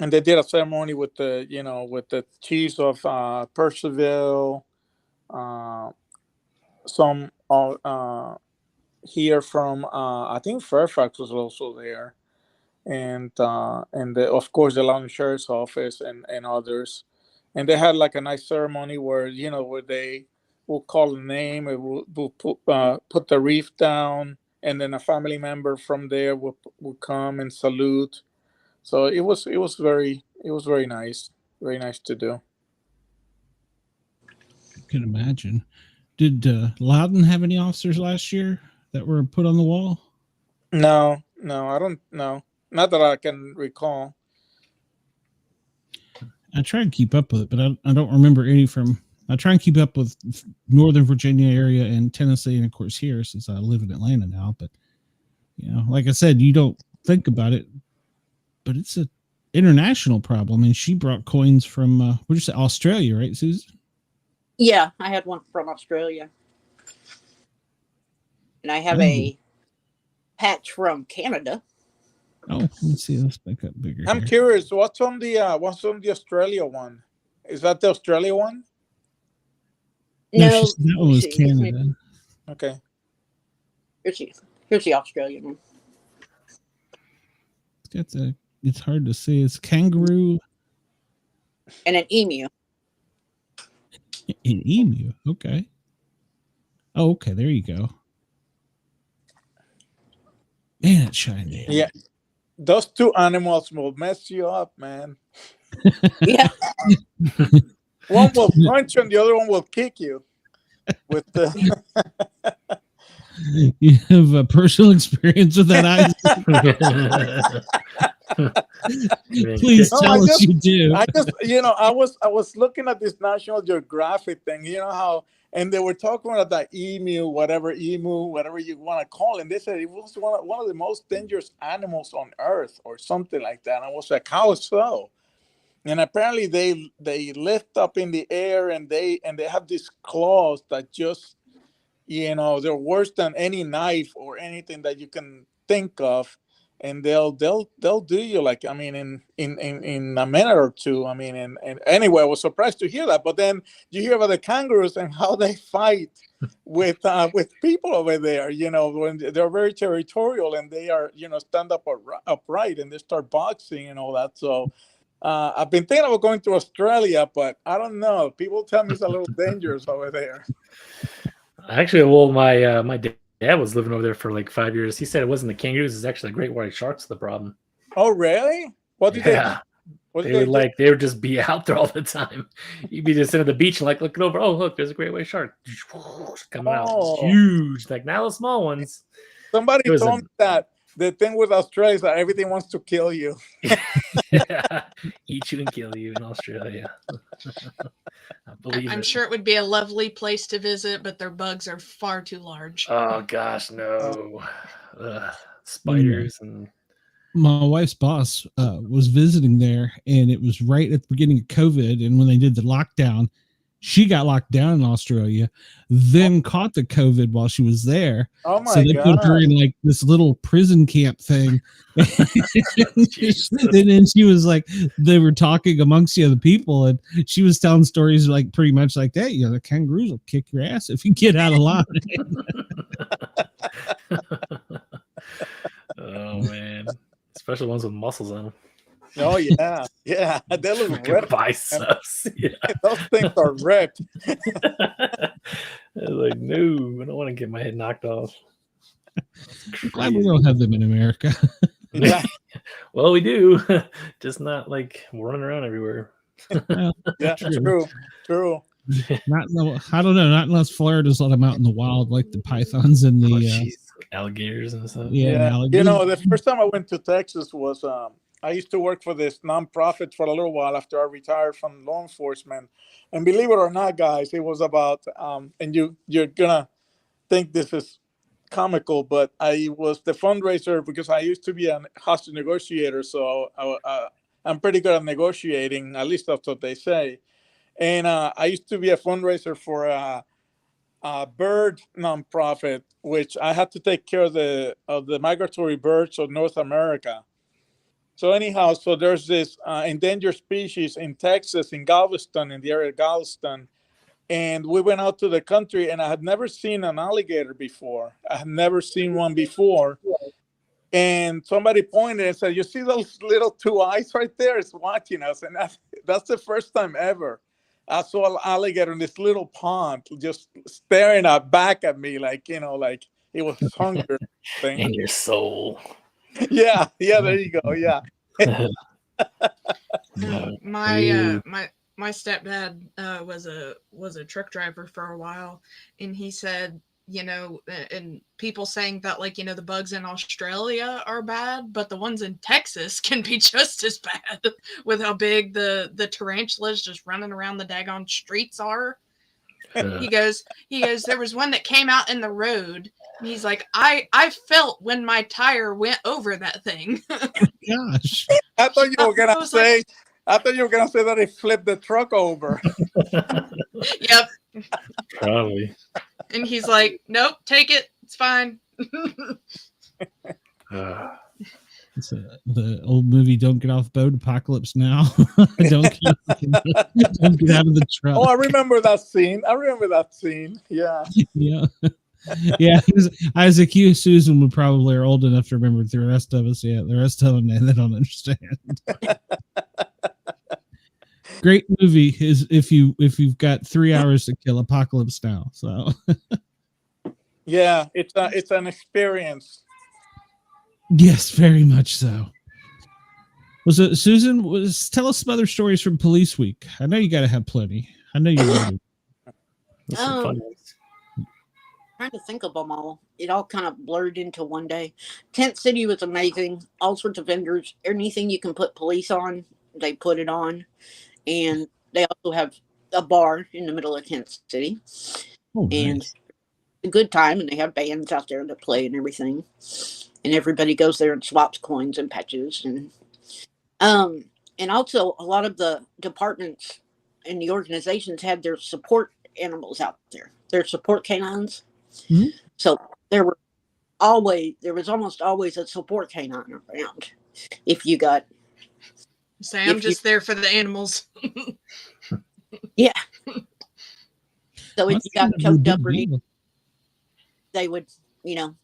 Speaker 7: And they did a ceremony with the chiefs of Purcellville, some here from I think Fairfax was also there, and of course the Loudoun Sheriff's Office and others, and they had like a nice ceremony where they will call a name, and will put the wreath down, and then a family member from there will come and salute. So it was very nice, very nice to do.
Speaker 1: I can imagine. Did Loudoun have any officers last year that were put on the wall?
Speaker 7: No, I don't know. Not that I can recall.
Speaker 1: I try and keep up with it, but I don't remember any from. I try and keep up with Northern Virginia area and Tennessee, and of course here, since I live in Atlanta now. But like I said, you don't think about it, but it's an international problem. And she brought coins from what did you say, Australia, right, Susan?
Speaker 3: Yeah, I had one from Australia. And I have a patch from Canada.
Speaker 1: Oh, let me see. Let's make that bigger.
Speaker 7: I'm curious. What's on the Australia one? Is that the Australia one?
Speaker 3: No,
Speaker 1: that one was Canada.
Speaker 7: Okay.
Speaker 3: Here's the Australian one.
Speaker 1: It's hard to see. It's kangaroo
Speaker 3: and an emu.
Speaker 1: An emu. Okay. Oh, okay. There you go. Man, it's shiny.
Speaker 7: Yeah. Those two animals will mess you up, man.
Speaker 3: Yeah.
Speaker 7: One will punch you and the other one will kick you. With the
Speaker 1: You have a personal experience with that, Please tell us you do.
Speaker 7: I just, I was looking at this National Geographic thing, how, and they were talking about that emu, whatever you want to call it. And they said it was one of the most dangerous animals on Earth or something like that. And I was like, how so? And apparently they lift up in the air and they have these claws that just, they're worse than any knife or anything that you can think of. And they'll do you like, I mean, in a minute or two. I mean, and anyway, I was surprised to hear that. But then you hear about the kangaroos and how they fight with people over there. When they're very territorial and they are, stand up upright and they start boxing and all that. So I've been thinking about going to Australia, but I don't know. People tell me it's a little dangerous over there.
Speaker 5: Actually, well, my dad was living over there for like 5 years. He said it wasn't the kangaroos; it's actually the great white sharks. The problem.
Speaker 7: Oh, really? What did
Speaker 5: they would just be out there all the time. You'd be just sitting at the beach and like looking over. Oh, look, there's a great white shark coming out. It's huge, like not the small ones.
Speaker 7: Somebody told me that the thing with Australia is that everything wants to kill you.
Speaker 5: Eat you and kill you in Australia.
Speaker 6: I'm sure it would be a lovely place to visit, but their bugs are far too large.
Speaker 5: Oh gosh, no. Spiders and
Speaker 1: my wife's boss was visiting there, and it was right at the beginning of COVID. And when they did the lockdown, she got locked down in Australia, then caught the COVID while she was there.
Speaker 7: Oh my
Speaker 1: So they
Speaker 7: God.
Speaker 1: put her in like this little prison camp thing. And then she was like, they were talking amongst the other people, and she was telling stories like pretty much like that. The kangaroos will kick your ass if you get out of line.
Speaker 5: Oh man. Especially ones with muscles on them.
Speaker 7: Oh yeah, yeah. They look ripped.
Speaker 5: Biceps. Yeah.
Speaker 7: Those things are ripped.
Speaker 5: I was like, no, I don't want to get my head knocked off.
Speaker 1: Glad we don't have them in America.
Speaker 7: Yeah.
Speaker 5: Well, we do, just not like running around everywhere.
Speaker 7: Yeah, true.
Speaker 1: I don't know. Not unless Florida's let them out in the wild, like the pythons and the
Speaker 5: alligators and stuff.
Speaker 1: Yeah,
Speaker 7: You know, the first time I went to Texas was I used to work for this nonprofit for a little while after I retired from law enforcement, and believe it or not, guys, it was about and you're gonna think this is comical, but I was the fundraiser because I used to be a hostage negotiator, so I'm pretty good at negotiating, at least that's what they say. And I used to be a fundraiser for a bird nonprofit, which I had to take care of the migratory birds of North America. So anyhow, so there's this endangered species in Texas, in Galveston, in the area of Galveston, and we went out to the country, and I had never seen an alligator before. I had never seen one before. And somebody pointed and said, "You see those little two eyes right there? It's watching us." And that's the first time ever I saw an alligator in this little pond just staring back at me like, you know, like it was hunger.
Speaker 5: In your soul.
Speaker 7: Yeah, there you go. Yeah.
Speaker 6: My stepdad was a truck driver for a while, and he said, you know, and people saying that, like, you know, the bugs in Australia are bad, but the ones in Texas can be just as bad with how big the tarantulas just running around the daggone streets are. He goes, there was one that came out in the road, and he's like, I felt when my tire went over that thing.
Speaker 1: Gosh.
Speaker 7: I thought you were gonna say that it flipped the truck over.
Speaker 6: Yep.
Speaker 5: Probably.
Speaker 6: And he's like, "Nope, take it. It's fine."
Speaker 1: It's the old movie "Don't Get Off the Boat," Apocalypse Now. don't get out of the truck.
Speaker 7: Oh, I remember that scene. Yeah.
Speaker 1: Yeah. Isaac, you, Susan would probably are old enough to remember. The rest of us, the rest of them, they don't understand. Great movie is if you've got 3 hours to kill. Apocalypse Now. So
Speaker 7: yeah, it's an experience.
Speaker 1: Yes, very much so. Was it Susan? Tell us some other stories from Police Week. I know you got to have plenty. I know you're
Speaker 3: trying to think of them all. It all kind of blurred into one day. Tent City was amazing. All sorts of vendors. Anything you can put police on, they put it on. And they also have a bar in the middle of Tent City.
Speaker 1: Oh,
Speaker 3: and
Speaker 1: nice.
Speaker 3: A good time, and they have bands out there that play and everything. And everybody goes there and swaps coins and patches. And also a lot of the departments and the organizations had their support animals out there. Their support canines.
Speaker 1: Mm-hmm.
Speaker 3: So there was almost always a support canine around. If you got
Speaker 6: Say, I'm just there for the animals.
Speaker 3: Yeah. So if you got choked up or they would, you know,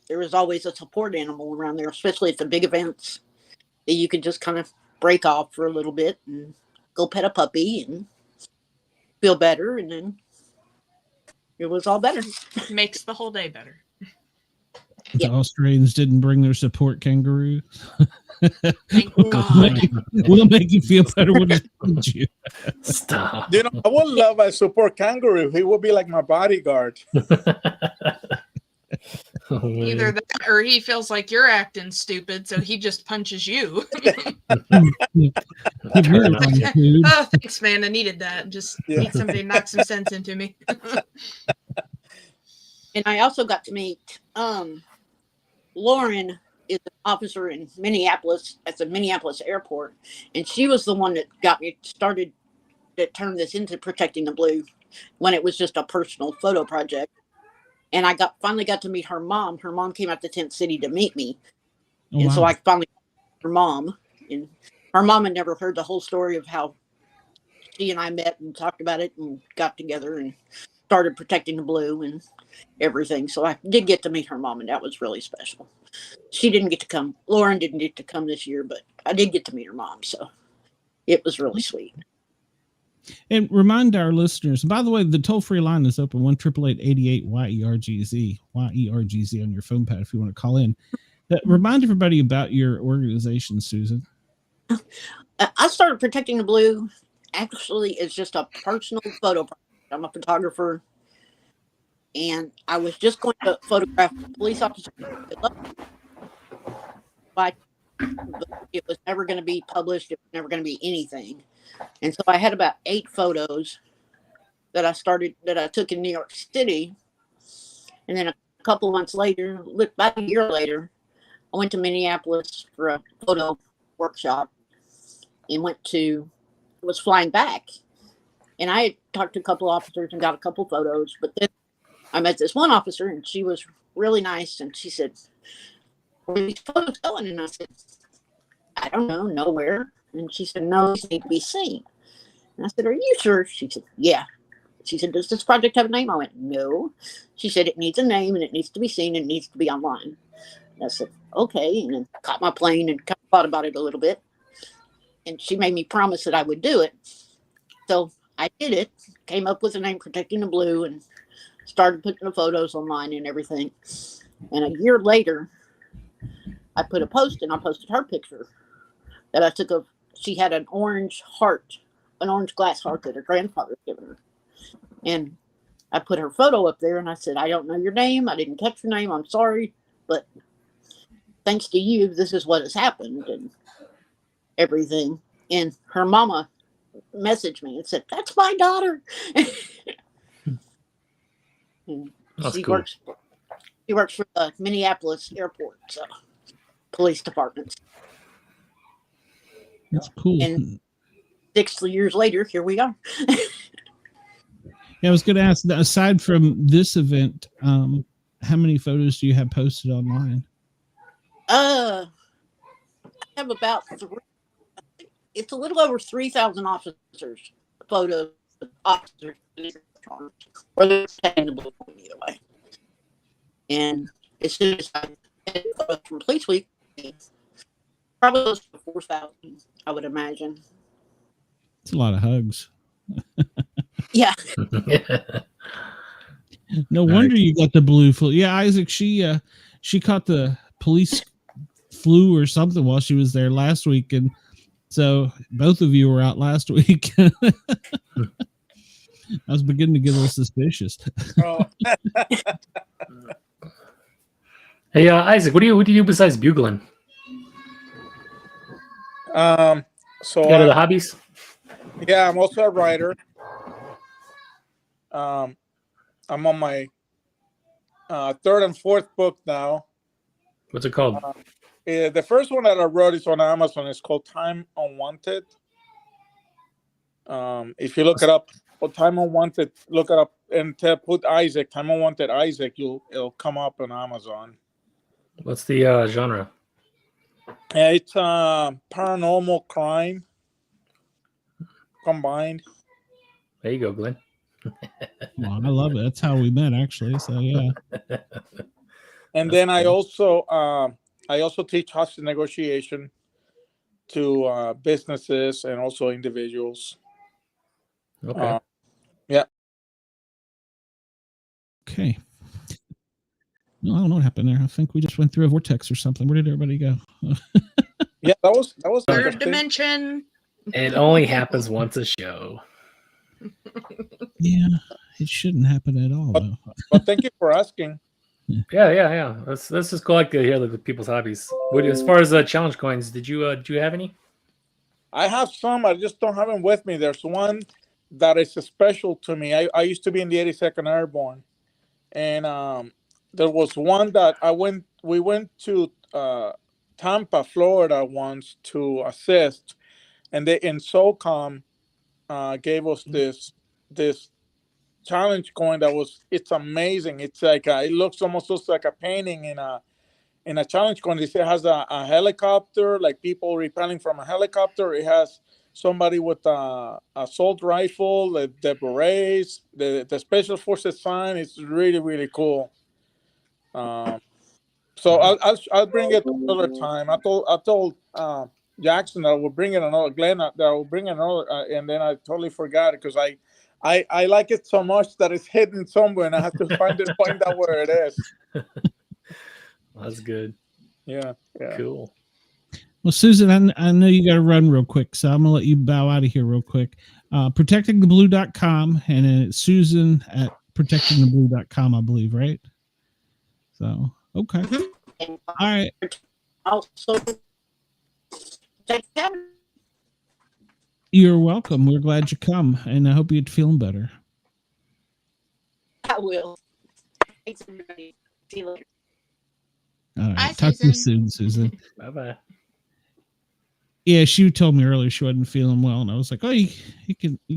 Speaker 3: there was always a support animal around there, especially at the big events that you could just kind of break off for a little bit and go pet a puppy and feel better. And then it was all better.
Speaker 6: Makes the whole day better.
Speaker 1: The Australians didn't bring their support kangaroo.
Speaker 6: Thank God.
Speaker 1: We'll make you feel better when it comes you.
Speaker 5: Stop.
Speaker 7: You know, I would love a support kangaroo. He would be like my bodyguard.
Speaker 6: Either that or he feels like you're acting stupid, so he just punches you. Oh, thanks, man. I needed that. Just need somebody to knock some sense into me.
Speaker 3: And I also got to meet Lauren is an officer in Minneapolis at the Minneapolis airport, and she was the one that got me started that turned this into Protecting the Blue when it was just a personal photo project. And I finally got to meet her mom. Her mom came out to Tent City to meet me.
Speaker 1: Oh,
Speaker 3: and so I finally met her mom. And her mom had never heard the whole story of how she and I met and talked about it and got together and started Protecting the Blue and everything. So I did get to meet her mom, and that was really special. She didn't get to come. Lauren didn't get to come this year, but I did get to meet her mom. So it was really sweet.
Speaker 1: And remind our listeners, by the way, the toll-free line is open, 1-888-YERGZ, YERGZ on your phone pad if you want to call in. Remind everybody about your organization, Susan.
Speaker 3: I started Protecting the Blue. Actually, it's just a personal photo project. I'm a photographer. and I was just going to photograph a police officer. But it was never going to be published. It was never going to be anything. And so I had about 8 photos that I took in New York City. And then a couple of months later, about a year later, I went to Minneapolis for a photo workshop and was flying back. And I had talked to a couple of officers and got a couple of photos, but then I met this one officer and she was really nice. And she said, "Where are these photos going?" And I said, "I don't know, nowhere." And she said, "No, these need to be seen." And I said, "Are you sure?" She said, "Yeah." She said, "Does this project have a name?" I went, "No." She said, "It needs a name and it needs to be seen and it needs to be online." And I said, "Okay." And then caught my plane and thought about it a little bit. And she made me promise that I would do it. So I did it, came up with the name Protecting the Blue and started putting the photos online and everything. And a year later, I put a post and I posted her picture that I took of, she had an orange glass heart that her grandfather had given her. And I put her photo up there and I said, "I don't know your name. I didn't catch your name. I'm sorry. But thanks to you, this is what has happened," and everything. And her mama messaged me and said, "That's my daughter." And
Speaker 5: That's
Speaker 3: she
Speaker 5: cool.
Speaker 3: works for the Minneapolis Airport police department.
Speaker 1: That's cool.
Speaker 3: And 6 years later, here we are.
Speaker 1: Yeah, I was going to ask, aside from this event, how many photos do you have posted online?
Speaker 3: I have about it's a little over 3,000 officers photos. Officers, or they're taking the blue point either way. And as soon as I get photos from Police Week, probably close to 4,000, I would imagine.
Speaker 1: It's a lot of hugs.
Speaker 3: Yeah.
Speaker 1: No wonder you got the blue flu. Yeah, Isaac, she caught the police flu or something while she was there last week, and so both of you were out last week. I was beginning to get a little suspicious.
Speaker 7: Oh.
Speaker 5: Hey, Isaac, what do you do besides bugling?
Speaker 7: So
Speaker 5: You got other hobbies?
Speaker 7: yeah, I'm also a writer. I'm on my 3rd and 4th book now.
Speaker 5: What's it called?
Speaker 7: The first one that I wrote is on Amazon. It's called Time Unwanted. If you look it up, Time Unwanted, look it up and put Isaac, Time Unwanted Isaac, it'll come up on Amazon.
Speaker 5: What's the genre?
Speaker 7: It's paranormal crime combined.
Speaker 5: There you go, Glenn.
Speaker 1: Well, I love it. That's how we met, actually. So yeah.
Speaker 7: And then I also teach hostage negotiation to businesses and also individuals.
Speaker 5: Okay.
Speaker 7: Yeah.
Speaker 1: Okay. No, I don't know what happened there. I think we just went through a vortex or something. Where did everybody go?
Speaker 7: Yeah, that was
Speaker 6: Third
Speaker 7: interesting.
Speaker 6: dimension.
Speaker 5: It only happens once a show.
Speaker 1: Yeah, it shouldn't happen at all, though.
Speaker 7: But thank you for asking.
Speaker 5: Yeah. This is cool. I like to hear the people's hobbies. As far as challenge coins, do you have any?
Speaker 7: I have some. I just don't have them with me. There's one that is special to me. I used to be in the 82nd Airborne, and there was one that we went to Tampa, Florida once to assist, and they in SOCOM gave us this challenge coin it's amazing. It's like it looks almost like a painting in a challenge coin. It has a helicopter, like people repelling from a helicopter. It has somebody with a assault rifle, the berets, the special forces sign. It's really, really cool. So I'll bring it another time. I told Jackson that I will bring it another, Glenn that I will bring another, and then I totally forgot it because I like it so much that it's hidden somewhere, and I have to find out where it is.
Speaker 5: That's good.
Speaker 7: Yeah.
Speaker 5: Cool.
Speaker 1: Well, Susan, I know you got to run real quick, so I'm going to let you bow out of here real quick. Protectingtheblue.com, and then it's Susan at protectingtheblue.com, I believe, right? So, okay.
Speaker 3: And
Speaker 1: All right.
Speaker 3: also, thanks for having me.
Speaker 1: You're welcome. We're glad you come, and I hope you're feeling better.
Speaker 3: I will. Thanks, everybody. See you later.
Speaker 1: All right.
Speaker 6: Bye,
Speaker 1: Talk to you
Speaker 6: Susan.
Speaker 1: soon, Susan.
Speaker 5: Bye-bye.
Speaker 1: Yeah, she told me earlier she wasn't feeling well, and I was like, "Oh, you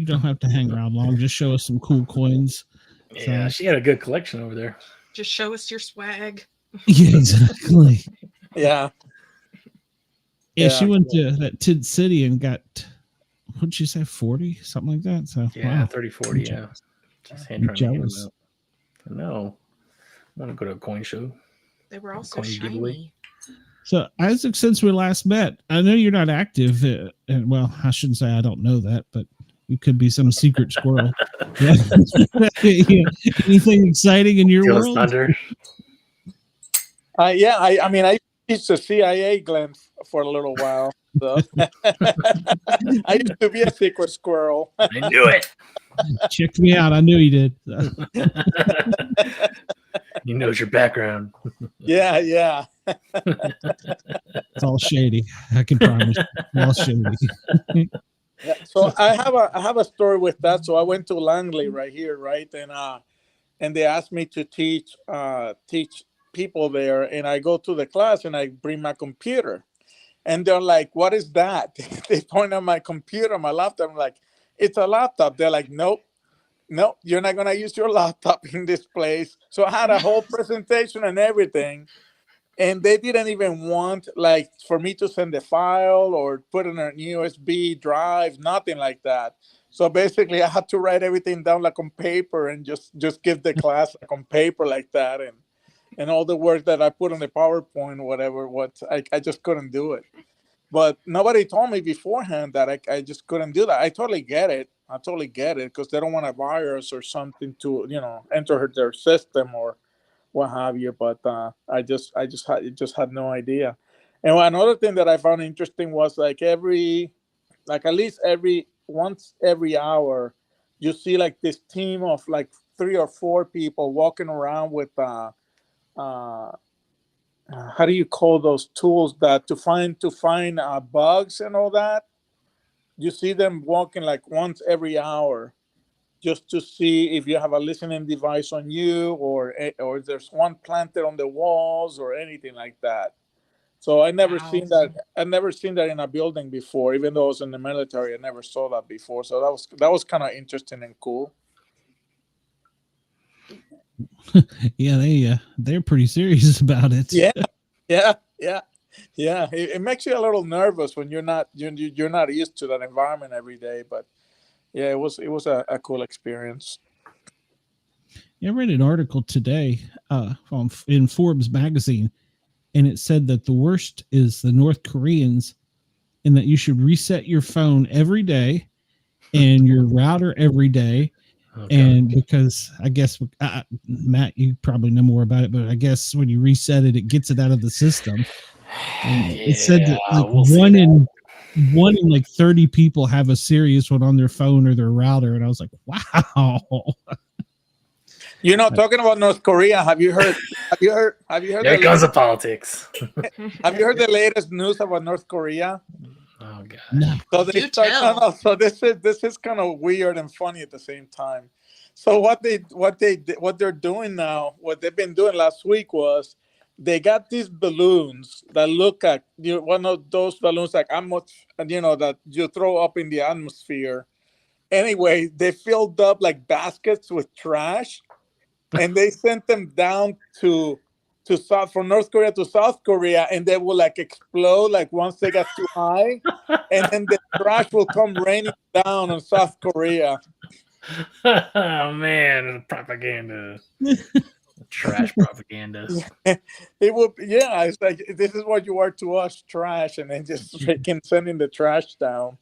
Speaker 1: don't have to hang around long. Just show us some cool coins."
Speaker 5: Yeah,
Speaker 1: So,
Speaker 5: she had a good collection over there.
Speaker 6: Just show us your swag.
Speaker 1: yeah, exactly.
Speaker 7: Yeah.
Speaker 1: Yeah, she
Speaker 7: Yeah.
Speaker 1: went to that Tid City and got, what'd you say, 40, something like that. So
Speaker 5: Yeah,
Speaker 1: wow.
Speaker 5: 30, 40, yeah. Just trying to hand
Speaker 1: Jealous.
Speaker 5: them out. No, I want to go to a coin show.
Speaker 6: They were also
Speaker 5: Coin giveaway.
Speaker 6: shiny.
Speaker 1: So Isaac, since we last met, I know you're not active, and well, I shouldn't say I don't know that, but you could be some secret squirrel. Yeah. Yeah. Anything exciting in your
Speaker 5: Steel's
Speaker 1: world?
Speaker 5: Thunder.
Speaker 7: Yeah. I mean, I used to CIA, Glenn, for a little while. So. I used to be a secret squirrel.
Speaker 5: I knew it.
Speaker 1: Checked me out. I knew you did.
Speaker 5: He knows your background.
Speaker 7: Yeah, yeah.
Speaker 1: It's all shady. I can promise. All shady.
Speaker 7: Yeah. So I have a story with that. So I went to Langley right here, right, and they asked me to teach people there, and I go to the class and I bring my computer, and they're like, "What is that?" They point at my computer, my laptop. I'm like, "It's a laptop." They're like, "Nope. No, you're not going to use your laptop in this place." So I had a whole presentation and everything. And they didn't even want like for me to send a file or put in an USB drive, nothing like that. So basically I had to write everything down like on paper and just give the class like on paper like that. And all the work that I put on the PowerPoint, whatever, I just couldn't do it. But nobody told me beforehand that I just couldn't do that. I totally get it. Because they don't want a virus or something to, enter their system or what have you. But I just had no idea. And another thing that I found interesting was like at least once every hour, you see like this team of like 3 or 4 people walking around with how do you call those tools that to find bugs and all that? You see them walking like once every hour, just to see if you have a listening device on you, or if there's one planted on the walls or anything like that. So I never
Speaker 6: Wow.
Speaker 7: seen that. I never seen that in a building before, even though I was in the military. I never saw that before. So that was kind of interesting and cool.
Speaker 1: Yeah, they're pretty serious about it.
Speaker 7: Yeah. It makes you a little nervous when you're not used to that environment every day. But yeah, it was a cool experience.
Speaker 1: Yeah, I read an article today in Forbes magazine, and it said that the worst is the North Koreans, and that you should reset your phone every day and your router every day. Okay. And because I guess, Matt, you probably know more about it, but I guess when you reset it, it gets it out of the system. And it said that like one in like 30 people have a serious one on their phone or their router. And I was like, wow.
Speaker 7: Talking about North Korea, have you heard?
Speaker 5: There comes the politics.
Speaker 7: Have you heard the latest news about North Korea?
Speaker 5: Oh God!
Speaker 1: No.
Speaker 7: So this is kind of weird and funny at the same time. So what they're doing now, what they've been doing last week was they got these balloons that look like one of those balloons like that you throw up in the atmosphere. Anyway, they filled up like baskets with trash, and they sent them down from North Korea to South Korea, and they will like explode like once they get too high, and then the trash will come raining down on South Korea.
Speaker 5: Oh man, propaganda. Trash propaganda.
Speaker 7: It would, yeah. It's like this is what you are to us, trash, and then just freaking sending the trash down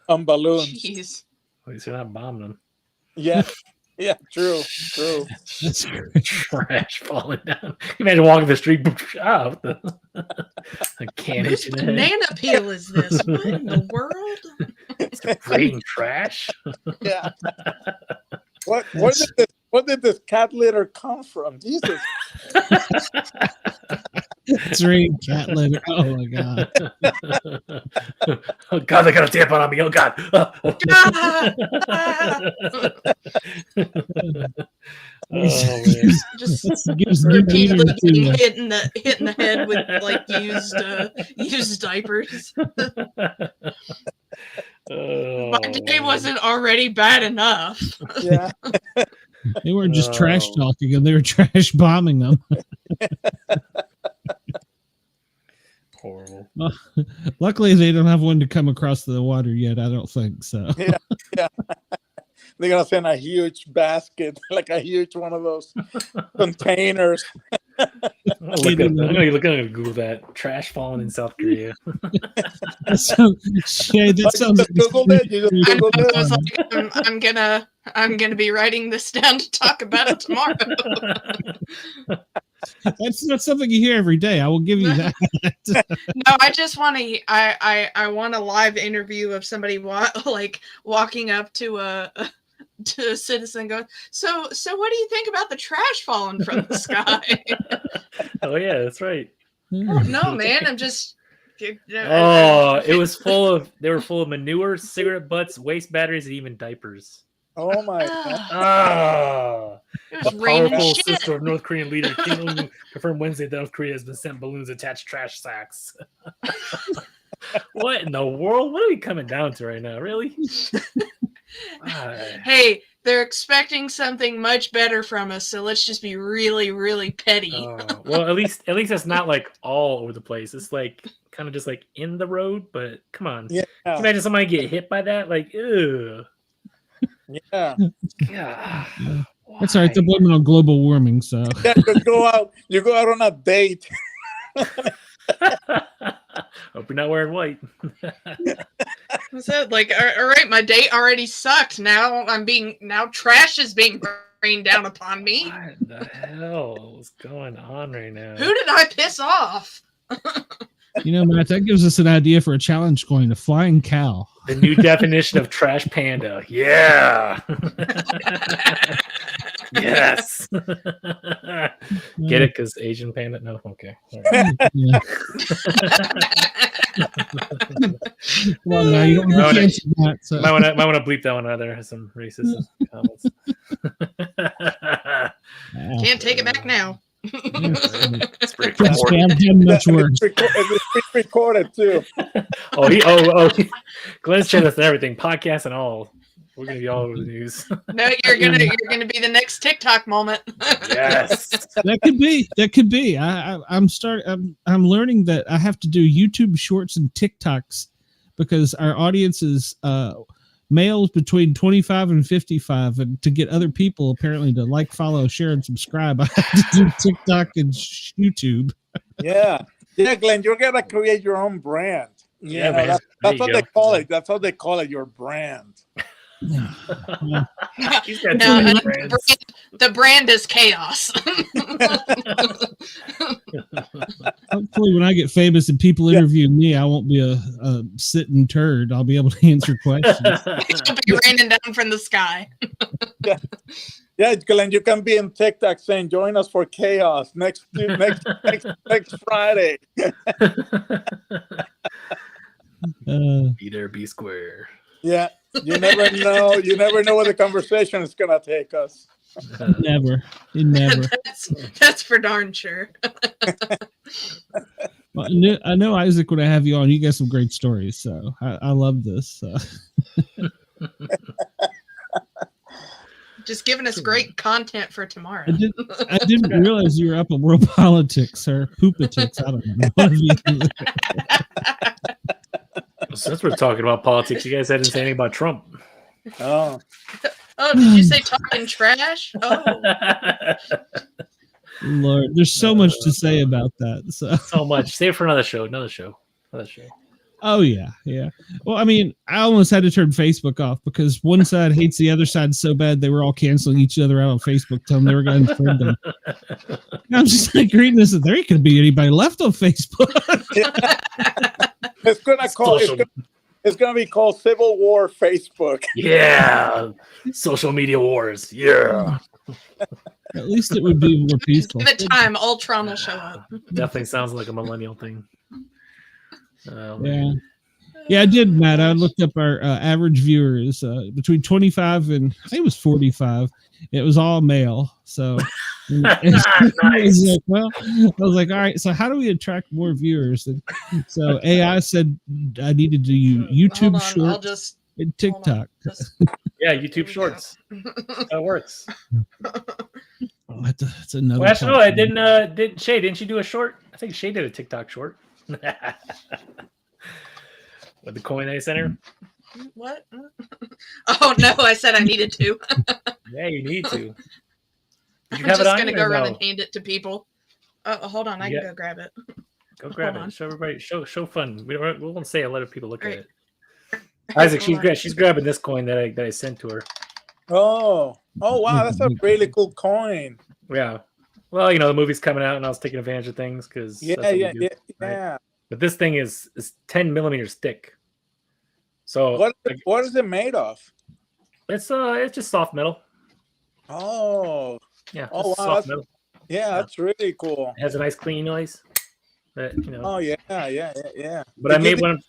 Speaker 7: on balloons.
Speaker 6: Jeez.
Speaker 5: At least you're not bombing them.
Speaker 7: Yeah, true.
Speaker 1: That's
Speaker 5: trash falling down. Imagine walking the street. What the can
Speaker 6: Whose banana peel is this? What in the world?
Speaker 5: It's raining trash.
Speaker 7: Yeah. Where did this cat litter come from? Jesus.
Speaker 1: It's raining cat litter. Oh my god.
Speaker 5: Oh god, they got a tampon on me. Oh god. Oh, man.
Speaker 6: Just
Speaker 1: Gives new
Speaker 6: repeatedly
Speaker 1: meaning
Speaker 6: getting
Speaker 1: to,
Speaker 6: hit in the head with like used diapers. My day wasn't already bad enough.
Speaker 7: Yeah.
Speaker 1: they weren't just trash talking them, they were trash bombing them.
Speaker 5: Horrible.
Speaker 1: Luckily, they don't have one to come across the water yet. I don't think so.
Speaker 7: Yeah. They're gonna send a huge basket, like a huge one of those containers.
Speaker 5: I'm gonna Google that. Trash falling in South Korea.
Speaker 1: That sounds like
Speaker 7: Google it. You just
Speaker 6: I
Speaker 7: Google
Speaker 6: was
Speaker 7: it.
Speaker 6: like, I'm gonna be writing this down to talk about it tomorrow.
Speaker 1: that's not something you hear every day. I will give you that.
Speaker 6: No, I just want to. I want a live interview of somebody walking up to a citizen, going, So what do you think about the trash falling from the sky?
Speaker 5: Oh yeah, that's right.
Speaker 6: No, man, I'm just.
Speaker 5: Oh, it was full of. They were full of manure, cigarette butts, waste batteries, and even diapers.
Speaker 7: Oh my god.
Speaker 5: Ah.
Speaker 6: It
Speaker 5: The
Speaker 6: was raining
Speaker 5: powerful
Speaker 6: shit.
Speaker 5: sister of North Korean leader Kim Jong-un confirmed Wednesday that North Korea has been sent balloons attached trash sacks. What in the world? What are we coming down to right now? Really?
Speaker 6: Hey, they're expecting something much better from us, so let's just be really, really petty.
Speaker 5: Well, at least that's not like all over the place. It's like kind of just like in the road. But come on,
Speaker 7: Yeah.
Speaker 5: Can you imagine somebody get hit by that? Like, ew.
Speaker 7: Yeah.
Speaker 5: Yeah.
Speaker 1: That's all right. They're blaming on global warming. So
Speaker 7: Yeah, you go out on a date.
Speaker 5: Hope you're not wearing white.
Speaker 6: What's that? Like, all right, my date already sucked. Now trash is being rained down upon me.
Speaker 5: What the hell is going on right now?
Speaker 6: Who did I piss off?
Speaker 1: Matt, that gives us an idea for a challenge coin: a flying cow.
Speaker 5: The new definition of trash panda. Yeah. Yes. Get it? Because Asian panda? No? Okay. All right.
Speaker 1: Yeah. Well, now you don't have to answer that. So.
Speaker 5: Might want to bleep that one out. There has some racist comments.
Speaker 6: Can't take it back now.
Speaker 5: It's pretty
Speaker 1: Trust
Speaker 5: cool.
Speaker 1: me, I've done much worse.
Speaker 7: It's recorded too.
Speaker 5: Glenn's channel and everything, podcast and all. We're gonna be all over the news.
Speaker 6: No, you're gonna be the next TikTok moment.
Speaker 5: Yes,
Speaker 1: that could be. I'm learning that I have to do YouTube Shorts and TikToks because our audience is males between 25 and 55, and to get other people apparently to like, follow, share, and subscribe, I have to do TikTok and YouTube.
Speaker 7: Yeah, Glenn, you're gonna create your own brand.
Speaker 5: Yeah, man.
Speaker 7: That's what they call it. That's how they call it, your brand.
Speaker 5: He's got too many brands.
Speaker 6: The brand is chaos.
Speaker 1: Hopefully, when I get famous and people interview me, I won't be a sitting turd. I'll be able to answer questions.
Speaker 6: It'll be raining down from the sky.
Speaker 7: Yeah, Glenn, you can be in TikTok saying, "Join us for chaos next Friday."
Speaker 5: Be there, be square.
Speaker 7: Yeah, you never know. You never know where the conversation is gonna take us.
Speaker 1: Never.
Speaker 6: That's for darn sure.
Speaker 1: Well, I know, Isaac, when I have you on, you got some great stories. So I love this.
Speaker 6: Just giving us great content for tomorrow.
Speaker 1: I didn't realize you were up on world politics or poopatics. I don't know.
Speaker 5: Since we're talking about politics, you guys hadn't said anything about Trump.
Speaker 7: Oh,
Speaker 6: did you say talking trash? Oh,
Speaker 1: Lord, there's so much to say about that.
Speaker 5: So much. Save it for another show.
Speaker 1: Oh yeah. Well, I mean, I almost had to turn Facebook off because one side hates the other side so bad they were all canceling each other out on Facebook, telling they were going to unfriend them. And I'm just like reading this, and there ain't going to be anybody left on Facebook.
Speaker 7: it's gonna It's gonna be called Civil War Facebook.
Speaker 5: Yeah, social media wars. Yeah,
Speaker 1: At least it would be more peaceful.
Speaker 6: Give it time, Ultron will show up.
Speaker 5: definitely sounds like a millennial thing.
Speaker 1: Yeah. Yeah, I did, Matt. I looked up our average viewers between 25 and I think it was 45. It was all male. So I was like, all right, so how do we attract more viewers? And so AI said I needed to do YouTube Shorts and TikTok.
Speaker 5: Yeah, YouTube Shorts. That works.
Speaker 1: That's another.
Speaker 5: Well, actually, no, I didn't. Didn't Shay? Didn't you do a short? I think Shay did a TikTok short. With the coin I sent her.
Speaker 6: What? Oh no! I said I needed to.
Speaker 5: Yeah, you need to.
Speaker 6: I'm just gonna go around and hand it to people. Hold on, I can go grab it.
Speaker 5: Go grab it. Show everybody. Show fun. We won't say a lot of people look at it. Isaac, she's grabbing this coin that I sent to her.
Speaker 7: Oh wow, that's a really cool coin.
Speaker 5: Yeah. Well, the movie's coming out, and I was taking advantage of things because
Speaker 7: Yeah.
Speaker 5: But this thing is 10 millimeters thick. So
Speaker 7: what is it made of?
Speaker 5: It's just soft metal.
Speaker 7: Oh.
Speaker 5: Yeah.
Speaker 7: Oh wow.
Speaker 5: Soft metal.
Speaker 7: Yeah, that's really cool.
Speaker 5: It has a nice clean noise. But,
Speaker 7: Oh yeah.
Speaker 5: But I made one.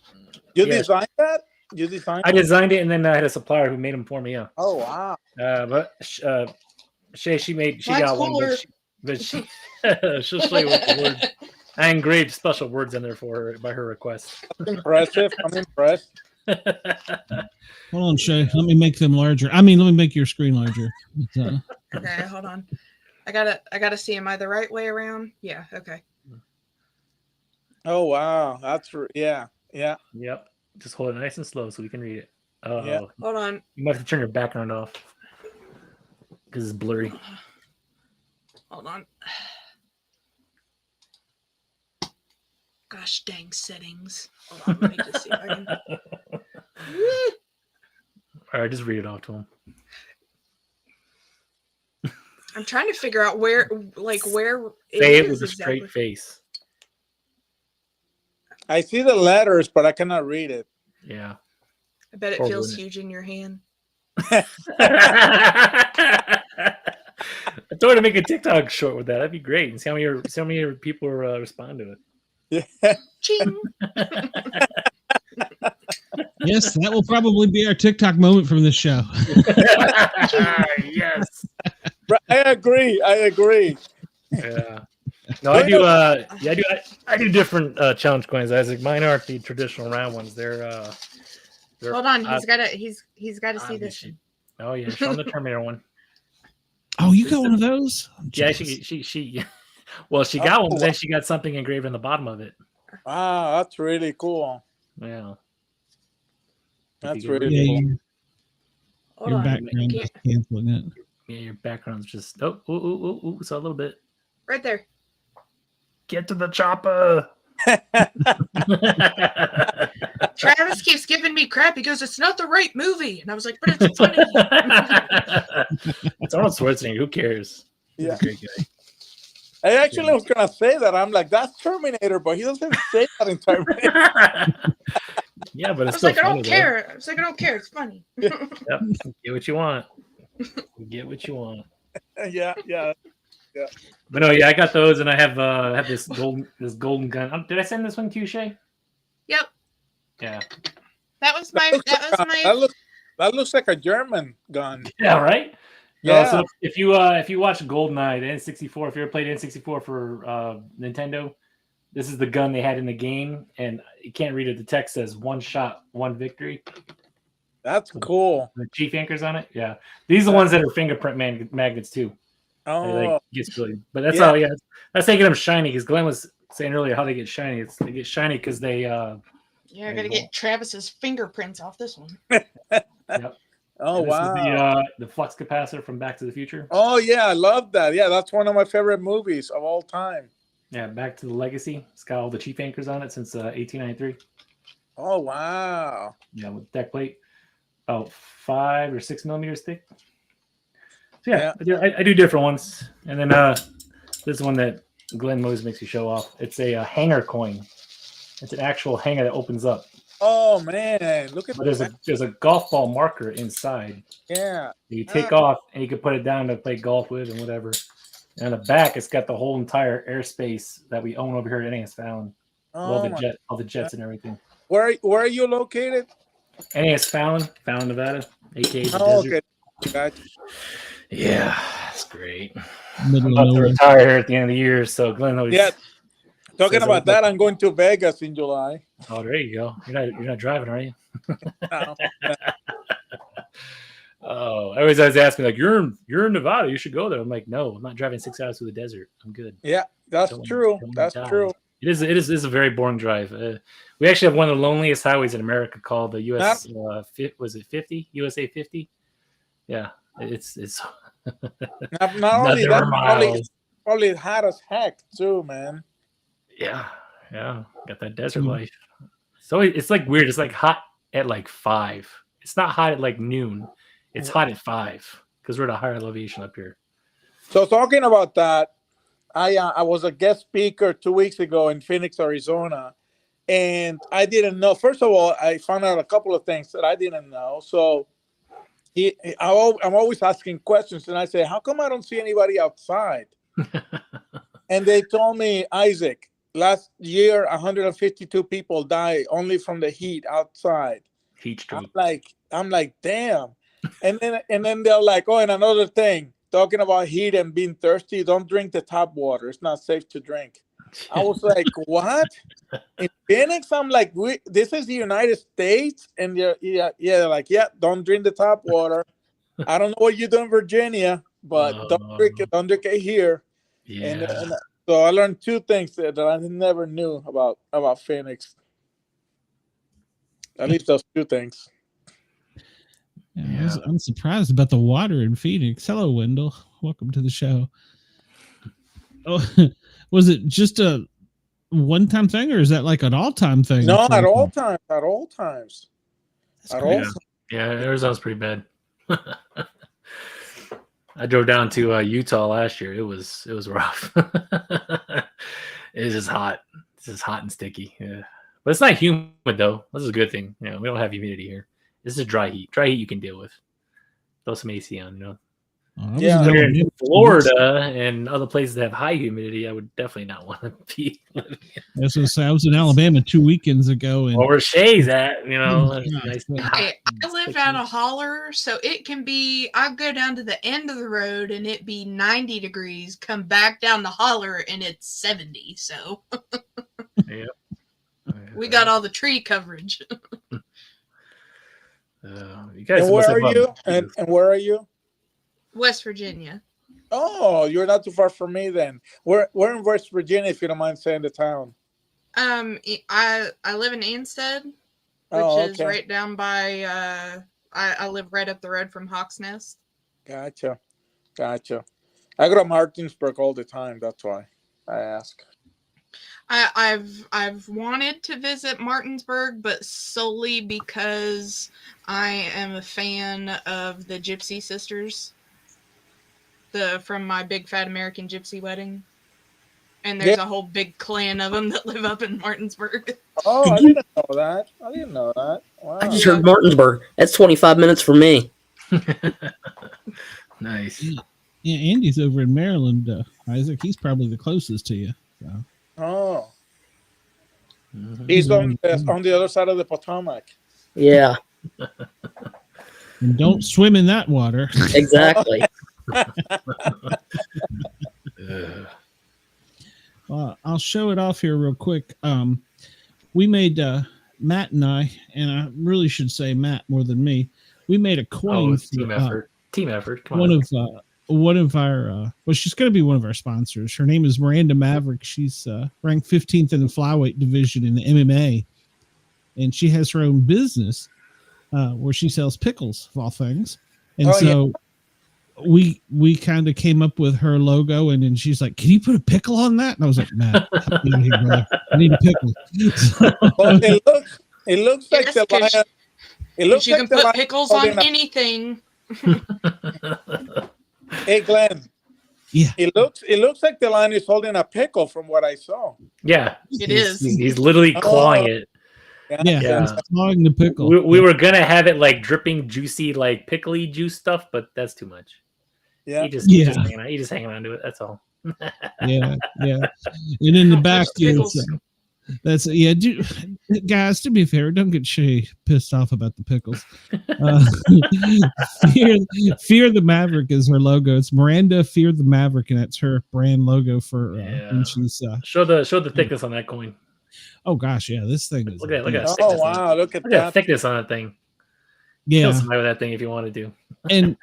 Speaker 7: You designed that? You designed?
Speaker 5: I designed it, and then I had a supplier who made them for me. Yeah.
Speaker 7: Oh wow.
Speaker 5: But Shay, she got one, but she'll show you what the word. I engraved special words in there for her by her request.
Speaker 7: That's impressive. I'm impressed.
Speaker 1: Hold on, Shay. Let me make them larger. Let me make your screen larger.
Speaker 6: Okay, hold on. I gotta see. Am I the right way around? Yeah. Okay.
Speaker 7: Oh wow, that's yeah.
Speaker 5: Yep. Just hold it nice and slow so we can read it.
Speaker 7: Yeah.
Speaker 6: Hold on.
Speaker 5: You might have to turn your background off because it's blurry.
Speaker 6: Hold on. Gosh dang settings. Hold on, let me just see if I can.
Speaker 5: All right, just read it off to him.
Speaker 6: I'm trying to figure out where.
Speaker 5: Say it with a straight face.
Speaker 7: I see the letters, but I cannot read it.
Speaker 5: Yeah.
Speaker 6: I bet it feels huge in your hand.
Speaker 5: I thought to make a TikTok short with that. That'd be great. And see how many people respond to it.
Speaker 7: Yeah.
Speaker 6: Ching.
Speaker 1: Yes, that will probably be our TikTok moment from this show.
Speaker 5: Yes.
Speaker 7: I agree.
Speaker 5: Yeah. No, I do. I do different challenge coins. Isaac, mine aren't the traditional round ones. They're
Speaker 6: Hold on, he's got to see this.
Speaker 5: Oh yeah, show him the Terminator one.
Speaker 1: Oh, you got one of those?
Speaker 5: Yeah, she well, she got one, but then she got something engraved on the bottom of it.
Speaker 7: Wow, that's really cool.
Speaker 5: Yeah.
Speaker 7: That's really cool.
Speaker 1: Your background is canceling it.
Speaker 5: Yeah, your background's just ooh, so a little bit.
Speaker 6: Right there.
Speaker 5: Get to the chopper.
Speaker 6: Travis keeps giving me crap. He goes, "It's not the right movie," and I was like, "But it's funny."
Speaker 5: It's Arnold Schwarzenegger. Who cares? He's a great guy.
Speaker 7: I actually was gonna say that. I'm like, that's Terminator, but he doesn't say that in Terminator.
Speaker 5: Yeah, but it's
Speaker 6: I was like,
Speaker 5: funny,
Speaker 6: I don't care. I was like, I don't care. It's funny.
Speaker 5: Yep. Get what you want. Get what you want.
Speaker 7: Yeah.
Speaker 5: But no, yeah, I got those, and I have this golden gun. Did I send this one to you, Shay?
Speaker 6: Yep.
Speaker 5: Yeah.
Speaker 6: That was my.
Speaker 7: That looks like a German gun.
Speaker 5: Yeah. Right.
Speaker 7: Yeah.
Speaker 5: So if you watch GoldenEye, the N64, if you ever played N64 for Nintendo, this is the gun they had in the game, and you can't read it. The text says "one shot, one victory."
Speaker 7: That's cool.
Speaker 5: The chief anchors on it. Yeah, these are the ones that are fingerprint magnets too.
Speaker 7: Oh,
Speaker 5: Gets really, but that's how. Yeah, that's how they get them shiny. Because Glenn was saying earlier how they get shiny. They get shiny because they.
Speaker 6: Yeah, I gotta get Travis's fingerprints off this one.
Speaker 5: Yep.
Speaker 7: Oh wow!
Speaker 5: Is the flux capacitor from Back to the Future.
Speaker 7: Oh yeah, I love that. Yeah, that's one of my favorite movies of all time.
Speaker 5: Yeah, Back to the Legacy. It's got all the chief anchors on it since 1893.
Speaker 7: Oh wow!
Speaker 5: Yeah, with deck plate, about 5 or 6 millimeters thick. So yeah. I do different ones, and then this one that Glenn always makes you show off. It's a hanger coin. It's an actual hanger that opens up.
Speaker 7: Oh man, look at
Speaker 5: But
Speaker 7: that.
Speaker 5: there's a golf ball marker inside.
Speaker 7: Yeah.
Speaker 5: You take off and you can put it down to play golf with and whatever. And on the back, it's got the whole entire airspace that we own over here at NAS Fallon. All the jets and everything.
Speaker 7: Where are you located?
Speaker 5: NAS Fallon, Nevada, aka the
Speaker 7: Oh,
Speaker 5: desert.
Speaker 7: okay. Gotcha.
Speaker 5: Yeah, that's great.
Speaker 1: Middle
Speaker 5: I'm
Speaker 1: of
Speaker 5: about to
Speaker 1: nowhere.
Speaker 5: retire here at the end of the year, so Glenn always.
Speaker 7: Yeah. Talking
Speaker 5: says
Speaker 7: about that, I'm going to Vegas in July.
Speaker 5: Oh, there you go. You're not driving, are you?
Speaker 7: No.
Speaker 5: Oh, I always ask me like, you're in Nevada, you should go there. I'm like, no, I'm not driving 6 hours through the desert. I'm good.
Speaker 7: Yeah, that's true. That's true.
Speaker 5: It is a very boring drive. We actually have one of the loneliest highways in America called the US. Was it 50? USA 50? Yeah, it's
Speaker 7: not only that, probably hot as heck too, man.
Speaker 5: Yeah, got that desert life. So it's like weird. It's like hot at like 5. It's not hot at like noon. It's hot at 5 because we're at a higher elevation up here.
Speaker 7: So talking about that, I was a guest speaker 2 weeks ago in Phoenix, Arizona, and I didn't know. First of all, I found out a couple of things that I didn't know. So I'm always asking questions, and I say, "How come I don't see anybody outside?" And they told me, Isaac, last year 152 people died only from the heat outside.
Speaker 5: Heat stroke.
Speaker 7: I'm like, damn. And then they're like, oh, and another thing, talking about heat and being thirsty, don't drink the tap water. It's not safe to drink. I was like, what? In Phoenix, I'm like, this is the United States? And they're like, yeah, don't drink the tap water. I don't know what you do in Virginia, but don't drink it here.
Speaker 5: Yeah.
Speaker 7: And so I learned 2 things that I never knew about Phoenix. At least those 2 things.
Speaker 1: Yeah, I'm surprised about the water in Phoenix. Hello, Wendell. Welcome to the show. Oh, was it just a one-time thing, or is that like an all-time thing?
Speaker 7: No, at all times. At all times.
Speaker 5: Yeah, Arizona's pretty bad. I drove down to Utah last year. It was rough. It's just hot. It's just hot and sticky. Yeah, but it's not humid though. This is a good thing. You know, we don't have humidity here. This is dry heat. Dry heat you can deal with. Throw some AC on, you know.
Speaker 7: Yeah,
Speaker 5: In Florida and other places that have high humidity, I would definitely not want to be living in.
Speaker 1: I was gonna say, I was in Alabama 2 weekends ago, and
Speaker 5: where Shay's at, you know. Nice
Speaker 6: I live out of holler, so it can be. I go down to the end of the road and it be 90 degrees. Come back down the holler and it's 70. So
Speaker 5: yeah,
Speaker 6: we got all the tree coverage.
Speaker 5: You guys,
Speaker 7: and where are you? And where are you?
Speaker 6: West Virginia.
Speaker 7: Oh, you're not too far from me then. We're in West Virginia, if you don't mind saying the town.
Speaker 6: I live in Anstead, which is right down by. I live right up the road from Hawks Nest.
Speaker 7: Gotcha. I go to Martinsburg all the time. That's why I ask.
Speaker 6: I've wanted to visit Martinsburg, but solely because I am a fan of the Gypsy Sisters. From my Big Fat American Gypsy Wedding. And there's a whole big clan of them that live up in Martinsburg.
Speaker 7: Oh, I didn't know that. Wow.
Speaker 4: I just heard Martinsburg. That's 25 minutes for me.
Speaker 5: Nice.
Speaker 1: Yeah, Andy's over in Maryland, Isaac. He's probably the closest to you. So.
Speaker 7: Oh. He's on the other side of the Potomac.
Speaker 4: Yeah.
Speaker 1: And don't swim in that water.
Speaker 4: Exactly.
Speaker 1: Well, I'll show it off here real quick. We made Matt and I really should say Matt more than me. We made a coin.
Speaker 5: Team effort. Team effort. Come
Speaker 1: on. One of our she's going to be one of our sponsors. Her name is Miranda Maverick. She's ranked 15th in the flyweight division in the MMA, and she has her own business where she sells pickles of all things. And we kind of came up with her logo, and then she's like, "Can you put a pickle on that?" And I was like, "Matt, I need a pickle."
Speaker 7: Well, it looks like the lion. It looks
Speaker 6: you
Speaker 7: like
Speaker 6: can put pickles on anything.
Speaker 7: Hey, Glenn.
Speaker 1: Yeah.
Speaker 7: It looks like the lion is holding a pickle from what I saw.
Speaker 5: Yeah,
Speaker 6: He's
Speaker 5: literally clawing it.
Speaker 1: Yeah. Sawing the pickle.
Speaker 5: We were gonna have it like dripping, juicy, like pickly juice stuff, but that's too much.
Speaker 7: Yeah.
Speaker 5: You just hanging on to it. That's all.
Speaker 1: Yeah. And in the back is that's guys, to be fair, don't get Shay pissed off about the pickles. Fear the Maverick is her logo. It's Miranda Fear the Maverick, and that's her brand logo for when she's
Speaker 5: show the thickness on that coin.
Speaker 1: Oh gosh, yeah, this thing is
Speaker 5: look at
Speaker 7: oh wow, look at that
Speaker 5: thickness on that thing. Kill somebody with that thing if you wanted to.
Speaker 1: And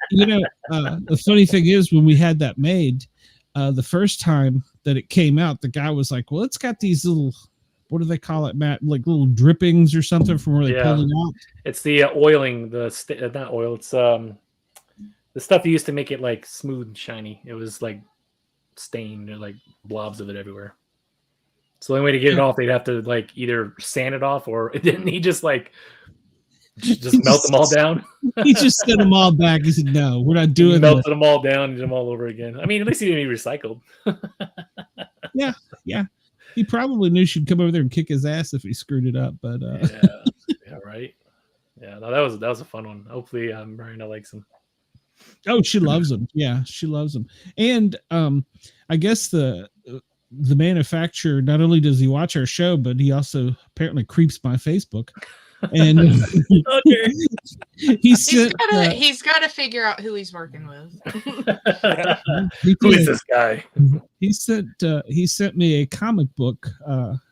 Speaker 1: the funny thing is, when we had that made, the first time that it came out, the guy was like, well, it's got these little, what do they call it, Matt? Like little drippings or something from where they pulled it out.
Speaker 5: It's the oiling, not oil. It's the stuff you used to make it like smooth and shiny. It was like stained or like blobs of it everywhere. So the only way to get it off, they'd have to like either sand it off, or didn't he just like just melt them all down?
Speaker 1: He just sent them all back. He said, "No, we're not doing that."
Speaker 5: Melted them all down and did them all over again. I mean, at least he didn't be recycled.
Speaker 1: Yeah. He probably knew she'd come over there and kick his ass if he screwed it up. But
Speaker 5: yeah, right. Yeah, no, that was a fun one. Hopefully, Miranda likes them.
Speaker 1: Oh, she loves them. Yeah, she loves them. And I guess the manufacturer, not only does he watch our show, but he also apparently creeps my Facebook. And he's
Speaker 6: got to figure out who he's working with.
Speaker 5: Who is this guy?
Speaker 1: He sent me a comic book.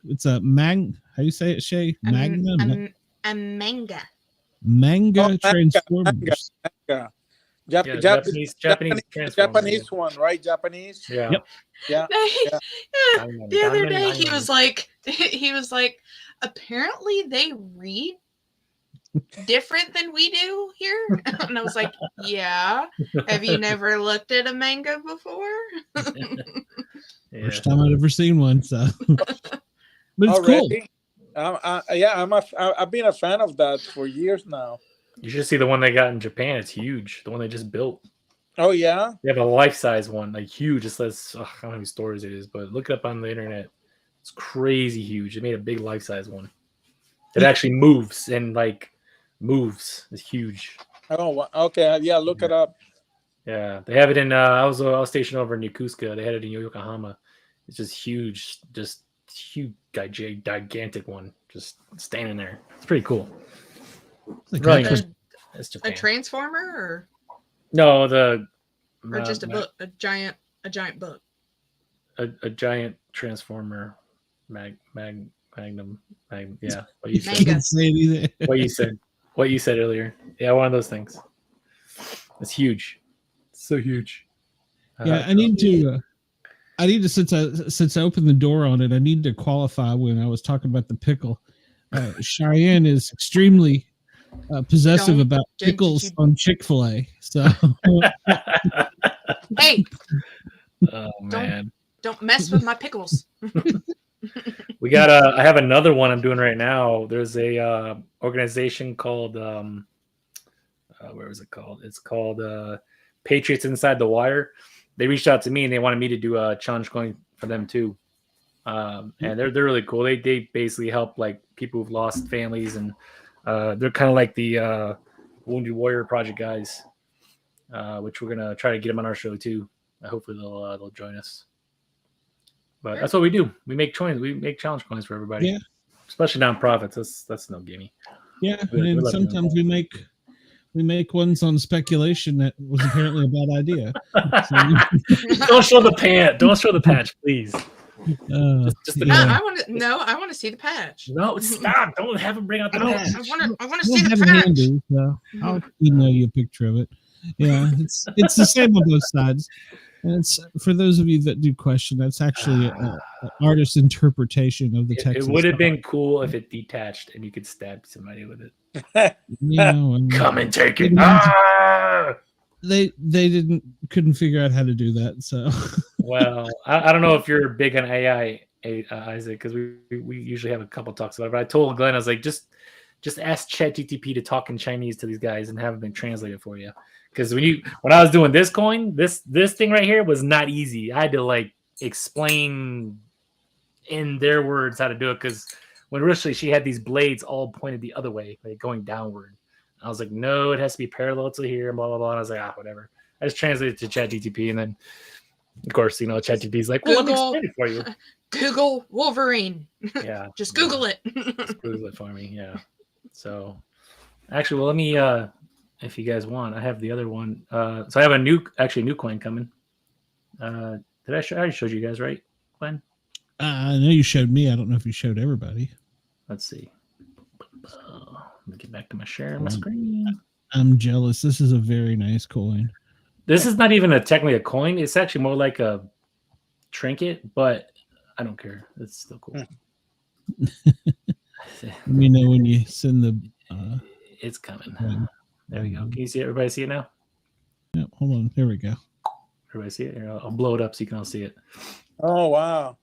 Speaker 1: It's a how do you say it, Shay?
Speaker 6: A
Speaker 1: manga Transformers.
Speaker 7: Japanese one, right? Japanese.
Speaker 5: Yeah.
Speaker 1: Yep.
Speaker 7: Yeah.
Speaker 6: The other day he was like, apparently they read different than we do here. And I was like, yeah. Have you never looked at a manga before?
Speaker 1: First time I've ever seen one. So, but it's cool.
Speaker 7: I've been a fan of that for years now.
Speaker 5: You should see the one they got in Japan. It's huge. The one they just built.
Speaker 7: Oh yeah.
Speaker 5: They have a life-size one, like huge. It says, I don't know how many stories it is, but look it up on the internet. It's crazy huge. They made a big life-size one. It actually moves and like moves. It's huge.
Speaker 7: Oh, okay. Yeah, look it up.
Speaker 5: Yeah, they have it in. I was stationed over in Yokosuka. They had it in Yokohama. It's just huge, gigantic one, just standing there. It's pretty cool.
Speaker 6: Like a transformer, or
Speaker 5: no,
Speaker 6: or just a book, a giant book,
Speaker 5: a giant transformer, magnum. Yeah, what you said earlier. Yeah, one of those things. It's huge, so huge.
Speaker 1: Yeah, I need to since I opened the door on it, I need to qualify when I was talking about the pickle. Cheyenne is extremely possessive about pickles on Chick-fil-A. So,
Speaker 6: hey,
Speaker 5: oh man,
Speaker 6: don't mess with my pickles.
Speaker 5: We got I have another one I'm doing right now. There's a organization called where is it called? It's called Patriots Inside the Wire. They reached out to me and they wanted me to do a challenge coin for them too. And they're really cool. They basically help like people who've lost families, and they're kind of like the Wounded Warrior Project guys, which we're gonna try to get them on our show too. Hopefully they'll join us. But that's what we do. We make coins. We make challenge coins for everybody.
Speaker 1: Yeah,
Speaker 5: especially nonprofits. That's no gimme.
Speaker 1: Yeah, and then sometimes we make ones on speculation that was apparently a bad idea. So,
Speaker 5: don't show the patch. Don't show the patch, please.
Speaker 6: Just the I want to see the patch.
Speaker 5: No, stop! Don't have him bring out the patch.
Speaker 6: I want to see the patch.
Speaker 1: Handy, so I'll email you a picture of it. Yeah, it's the same on both sides. And it's for those of you that do question, that's actually an artist's interpretation of the text.
Speaker 5: It would have been cool if it detached and you could stab somebody with it. Come and take it.
Speaker 1: They couldn't figure out how to do that. So,
Speaker 5: well, I don't know if you're big on AI, Isaac, because we usually have a couple talks about it. But I told Glenn, I was like, just ask ChatGPT to talk in Chinese to these guys and have them translate it for you. Because when I was doing this coin, this thing right here was not easy. I had to like explain in their words how to do it, because when originally she had these blades all pointed the other way, like going downward. I was like, no, it has to be parallel to here, blah blah blah. And I was like, whatever. I just translated it to ChatGPT, and then of course, ChatGPT is like, well, let me explain it for you.
Speaker 6: Google Wolverine.
Speaker 5: Yeah.
Speaker 6: Just Google it.
Speaker 5: Just Google it for me. Yeah. So actually, well, let me if you guys want, I have the other one. So I have a new coin coming. Did I already showed you guys, right, Glenn?
Speaker 1: I know you showed me. I don't know if you showed everybody.
Speaker 5: Let's see. Let me get back to my sharing my screen.
Speaker 1: I'm jealous. This is a very nice coin.
Speaker 5: This is not even technically a coin. It's actually more like a trinket, but I don't care. It's still cool.
Speaker 1: Let me know when you send the.
Speaker 5: It's coming. There we go. Can you see it? Everybody see it now?
Speaker 1: Yeah, hold on. There we go.
Speaker 5: Everybody see it? Here, I'll blow it up so you can all see it.
Speaker 7: Oh wow!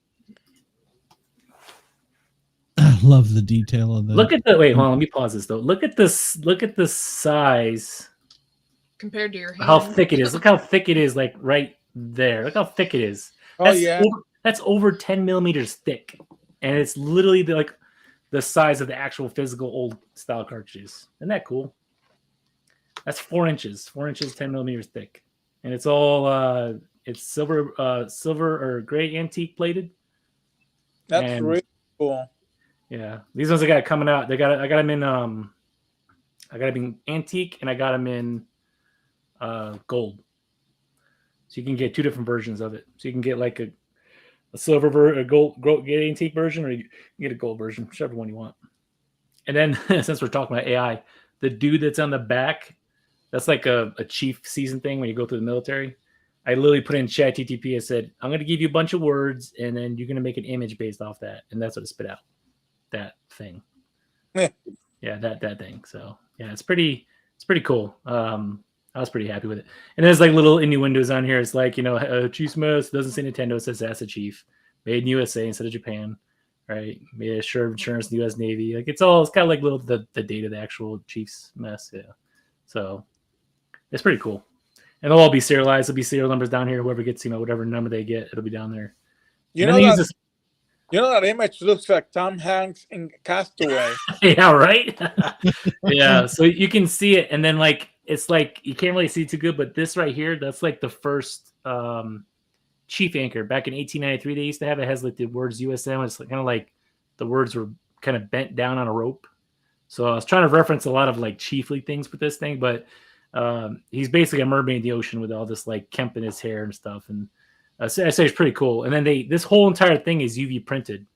Speaker 1: I love the detail of that.
Speaker 5: Look at the wait. Hold on. Let me pause this though. Look at this. Look at the size
Speaker 6: Compared to your hand.
Speaker 5: how thick it is. Look how thick it is, like right there. Look how thick it is. That's over 10 millimeters thick, and it's literally like the size of the actual physical old style cartridges. Isn't that cool? That's 4 inches. 4 inches, 10 millimeters thick, and it's all it's silver or gray antique plated.
Speaker 7: That's really cool.
Speaker 5: Yeah, these ones I got coming out. I got them in I got them in antique, and I got them in gold. So you can get 2 different versions of it. So you can get like a silver, a gold antique version, or you can get a gold version, whichever one you want. And then since we're talking about AI, the dude that's on the back, that's like a chief season thing when you go through the military. I literally put in ChatGPT. I said, I'm going to give you a bunch of words, and then you're going to make an image based off that, and that's what it spit out. That thing. Yeah, that thing. So yeah, it's pretty cool. I was pretty happy with it. And there's like little innuendos on here. It's like, Chief Smith doesn't say Nintendo, it says that's a chief. Made in USA instead of Japan, right? Made a shirt of insurance in the US Navy. Like it's kind of like little the date of the actual Chief's mess. Yeah. So it's pretty cool. And they'll all be serialized. There'll be serial numbers down here. Whoever gets, whatever number they get, it'll be down there.
Speaker 7: You know that image looks like Tom Hanks in Castaway.
Speaker 5: Yeah, right? Yeah, so you can see it, and then like it's like you can't really see it too good, but this right here, that's like the first chief anchor. Back in 1893, they used to have it. Has like the words USM. It's kind of like the words were kind of bent down on a rope. So I was trying to reference a lot of like chiefly things with this thing, but he's basically a mermaid in the ocean with all this like kemp in his hair and stuff, and I say it's pretty cool. And then this whole entire thing is UV printed.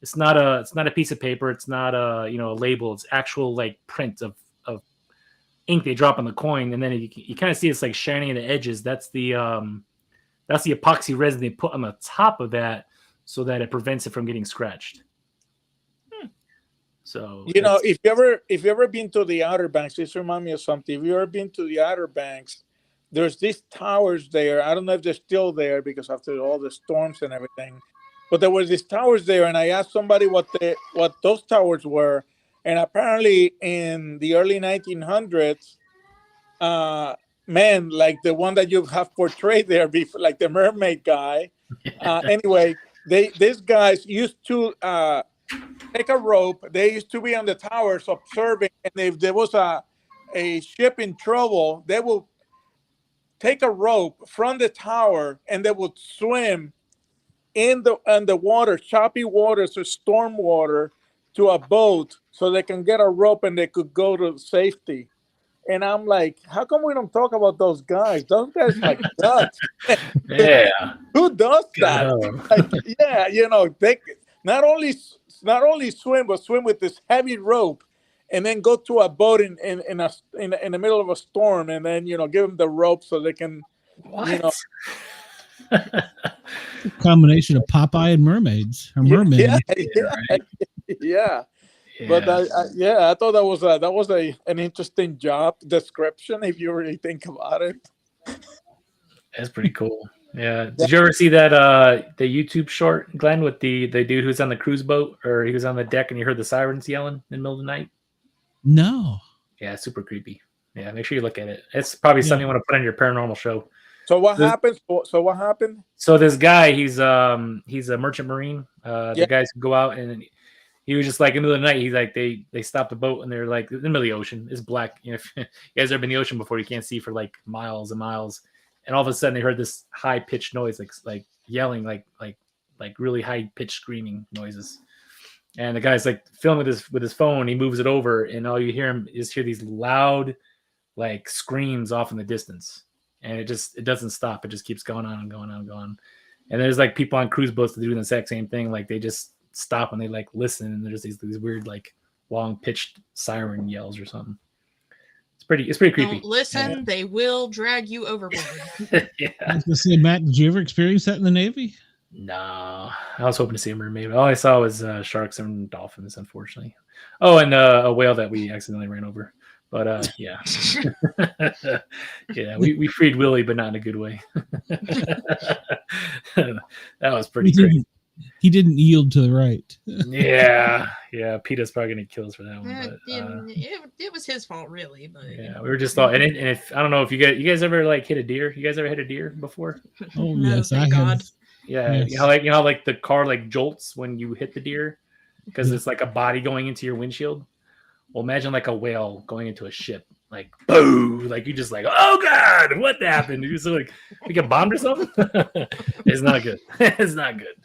Speaker 5: It's not a piece of paper. It's not a label. It's actual like print of ink they drop on the coin, and then you kind of see it's like shining at the edges. That's the epoxy resin they put on the top of that so that it prevents it from getting scratched. So
Speaker 7: if you ever been to the Outer Banks, this reminds me of something. If you ever been to the Outer Banks, there's these towers there. I don't know if they're still there because after all the storms and everything, but there was these towers there, and I asked somebody what those towers were, and apparently in the early 1900s, man, like the one that you have portrayed there, before, like the mermaid guy. Anyway, these guys used to take a rope. They used to be on the towers observing, and if there was a ship in trouble, they will take a rope from the tower and they would swim in the water, choppy waters or storm water, to a boat so they can get a rope and they could go to safety. And I'm like, how come we don't talk about those guys? Those guys like nuts.
Speaker 5: Yeah.
Speaker 7: Who does that? Like, yeah, they not only swim, but swim with this heavy rope, and then go to a boat in the middle of a storm, and then give them the rope so they can.
Speaker 1: Combination of Popeye and mermaids. Or mermaid.
Speaker 7: Yeah. But I thought that was an interesting job description if you really think about it.
Speaker 5: That's pretty cool. Yeah. Did you ever see that the YouTube short, Glenn, with the dude who's on the cruise boat, or he was on the deck and you heard the sirens yelling in the middle of the night?
Speaker 1: No.
Speaker 5: Yeah, super creepy. Yeah, make sure you look at it. It's probably something you want to put on your paranormal show.
Speaker 7: So what happened? So what happened?
Speaker 5: So this guy, he's a merchant marine. The guys who go out and he was just like in the middle of the night. He's like they stopped the boat and they're like in the middle of the ocean. It's black. You know, if you guys ever been in the ocean before, you can't see for like miles and miles. And all of a sudden they heard this high pitched noise, like yelling, like really high pitched screaming noises. And the guy's like filming with his phone. He moves it over, and all you hear these loud like screams off in the distance. And it doesn't stop. It just keeps going on and going on and going on. And there's like people on cruise boats that do the exact same thing. Like they just stop and they like listen, and there's these weird like long pitched siren yells or something. It's pretty creepy.
Speaker 6: Don't listen, they will drag you overboard.
Speaker 1: I was gonna say, Matt, did you ever experience that in the Navy?
Speaker 5: No, I was hoping to see a mermaid. All I saw was sharks and dolphins, unfortunately. Oh, and a whale that we accidentally ran over. But yeah, yeah, we freed Willie, but not in a good way. That was pretty crazy.
Speaker 1: He didn't yield to the right.
Speaker 5: Yeah. PETA's probably gonna kill us for that one. But,
Speaker 6: it was his fault, really. But
Speaker 5: yeah, we were just thought, and if I don't know if you guys ever like hit a deer. You guys ever hit a deer before?
Speaker 1: Oh
Speaker 6: no,
Speaker 1: yes,
Speaker 6: thank
Speaker 1: I
Speaker 6: God.
Speaker 1: have.
Speaker 5: Yeah,
Speaker 1: Yes.
Speaker 5: you know how like the car like jolts when you hit the deer because it's like a body going into your windshield. Well, imagine like a whale going into a ship, like boom, like you just like, oh God, what happened? You just like we get bombed or something. It's not good. It's not good.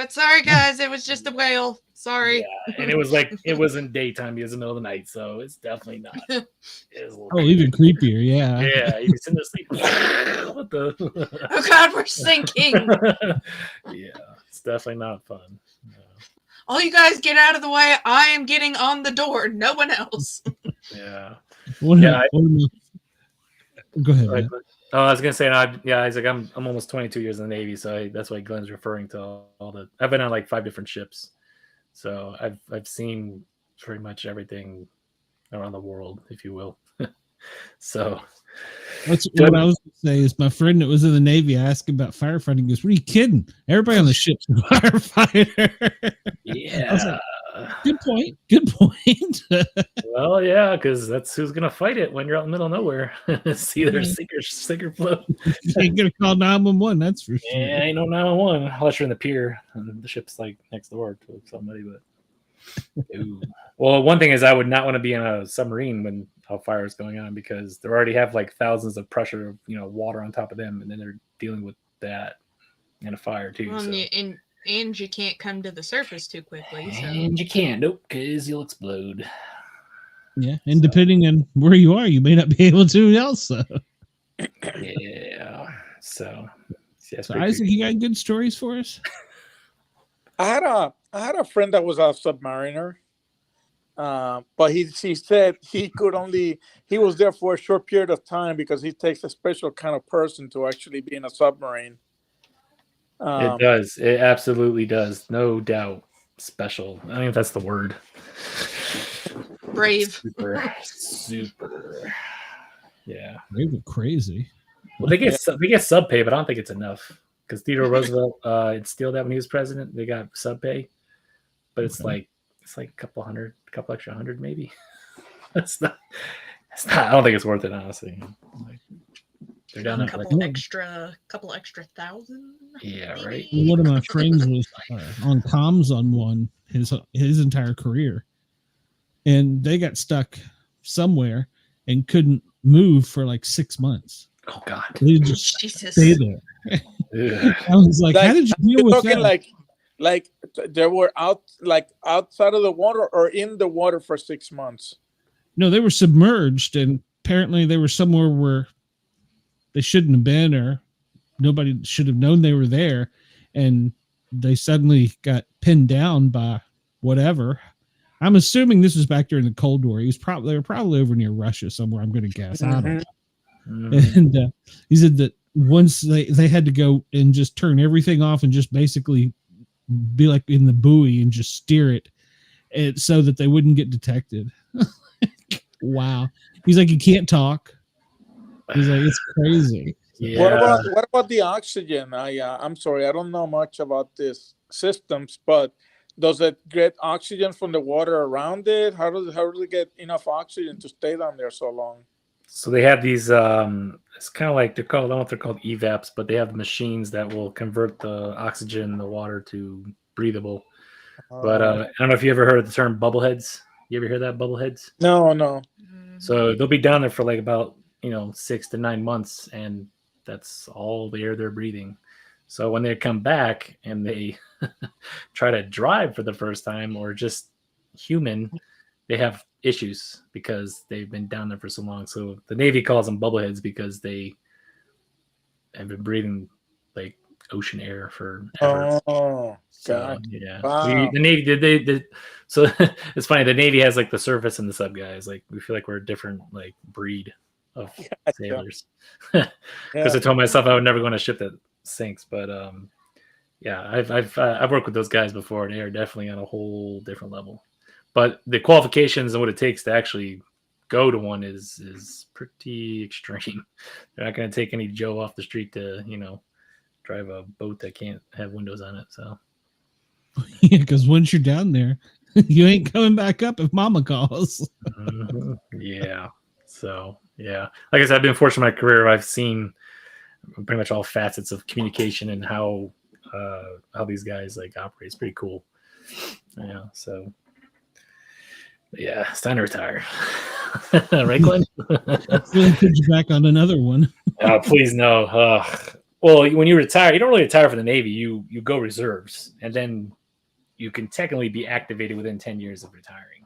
Speaker 6: Sorry, guys. It was just a whale. Sorry.
Speaker 5: Yeah, and it was like it wasn't daytime; it was the middle of the night, so it's definitely not. It was a little
Speaker 1: Even creepier. Yeah.
Speaker 5: Yeah, you sitting there sleeping. What the?
Speaker 6: Oh God, we're sinking.
Speaker 5: Yeah, it's definitely not fun. No.
Speaker 6: All you guys get out of the way. I am getting on the door. No one else.
Speaker 5: Yeah.
Speaker 1: Go ahead.
Speaker 5: Right,
Speaker 1: Man.
Speaker 5: oh, I was gonna say, he's like, I'm almost 22 years in the Navy, so that's why Glenn's referring to all the. I've been on like 5 different ships, so I've seen pretty much everything around the world, if you will. So
Speaker 1: That's what I was going to say. Is my friend that was in the Navy, I asked him about firefighting. He goes, "What are you kidding? Everybody on the ship's a firefighter."
Speaker 5: yeah.
Speaker 1: Good point. Good point.
Speaker 5: Well, yeah, because that's who's gonna fight it when you're out in the middle of nowhere. It's either sink or float.
Speaker 1: You ain't gonna call 911. That's for sure.
Speaker 5: Yeah, ain't no 911 unless you're in the pier and the ship's like next door to somebody. But ooh. Well, one thing is I would not want to be in a submarine when a fire is going on because they already have like thousands of pressure of water on top of them, and then they're dealing with that in a fire too.
Speaker 6: Well,
Speaker 5: so.
Speaker 6: and you can't come to the surface too quickly. So.
Speaker 5: And you can't, nope, because you'll explode.
Speaker 1: Yeah, and depending on where you are, you may not be able to also.
Speaker 5: Yeah. So
Speaker 1: Isaac, you got good stories for us?
Speaker 7: I had a friend that was a submariner, but he said he was there for a short period of time because he takes a special kind of person to actually be in a submarine.
Speaker 5: It does. It absolutely does. No doubt. Special. I think that's the word.
Speaker 6: Brave.
Speaker 5: Super. Yeah.
Speaker 1: They were crazy.
Speaker 5: Well, they get sub pay, but I don't think it's enough because Theodore Roosevelt instilled that when he was president. They got sub pay, but it's like a couple extra hundred maybe. It's not. I don't think it's worth it, honestly. They're down
Speaker 6: A
Speaker 5: at
Speaker 6: couple extra thousand.
Speaker 5: Yeah,
Speaker 6: maybe?
Speaker 5: right.
Speaker 1: One of my friends was on comms on one his entire career, and they got stuck somewhere and couldn't move for like 6 months.
Speaker 5: Oh God!
Speaker 1: They just
Speaker 6: Jesus.
Speaker 1: stay there. I was like, how did you deal with that?
Speaker 7: Like they were outside of the water or in the water for 6 months?
Speaker 1: No, they were submerged, and apparently they were somewhere where they shouldn't have been, or nobody should have known they were there, and they suddenly got pinned down by whatever. I'm assuming this was back during the Cold War. They were probably over near Russia somewhere, I'm going to guess. I don't know. And he said that once they had to go and just turn everything off and just basically be like in the buoy and just steer it so that they wouldn't get detected. Wow. He's like, you can't talk. He's like, it's crazy.
Speaker 5: Yeah.
Speaker 7: What about the oxygen? I'm sorry, I don't know much about these systems, but does it get oxygen from the water around it? How does it get enough oxygen to stay down there so long?
Speaker 5: So they have these. It's kind of like I don't know if they're called EVAPs, but they have machines that will convert the oxygen in the water to breathable. But I don't know if you ever heard of the term bubbleheads. You ever hear that, bubbleheads?
Speaker 7: No.
Speaker 5: So they'll be down there for like about 6 to 9 months, and that's all the air they're breathing. So when they come back and they try to drive for the first time or just human, they have issues because they've been down there for so long. So the Navy calls them bubbleheads because they have been breathing like ocean air for ever.
Speaker 7: Oh,
Speaker 5: So
Speaker 7: God.
Speaker 5: yeah,
Speaker 7: Wow.
Speaker 5: the Navy did. So it's funny. The Navy has like the surface and the sub guys. Like we feel like we're a different like breed of sailors. Because I told myself I would never go on a ship that sinks. But yeah, I've worked with those guys before, and they are definitely on a whole different level. But the qualifications and what it takes to actually go to one is pretty extreme. They're not going to take any Joe off the street to drive a boat that can't have windows on it. So
Speaker 1: yeah, because once you're down there, you ain't coming back up if Mama calls.
Speaker 5: Yeah. So yeah, like I said, I've been fortunate in my career. I've seen pretty much all facets of communication and how these guys like operate. It's pretty cool. Yeah. So yeah, it's time to retire. Right, Glenn?
Speaker 1: Really put you back on another one.
Speaker 5: Oh, please no. Well, when you retire, you don't really retire for the Navy. You go reserves, and then you can technically be activated within 10 years of retiring,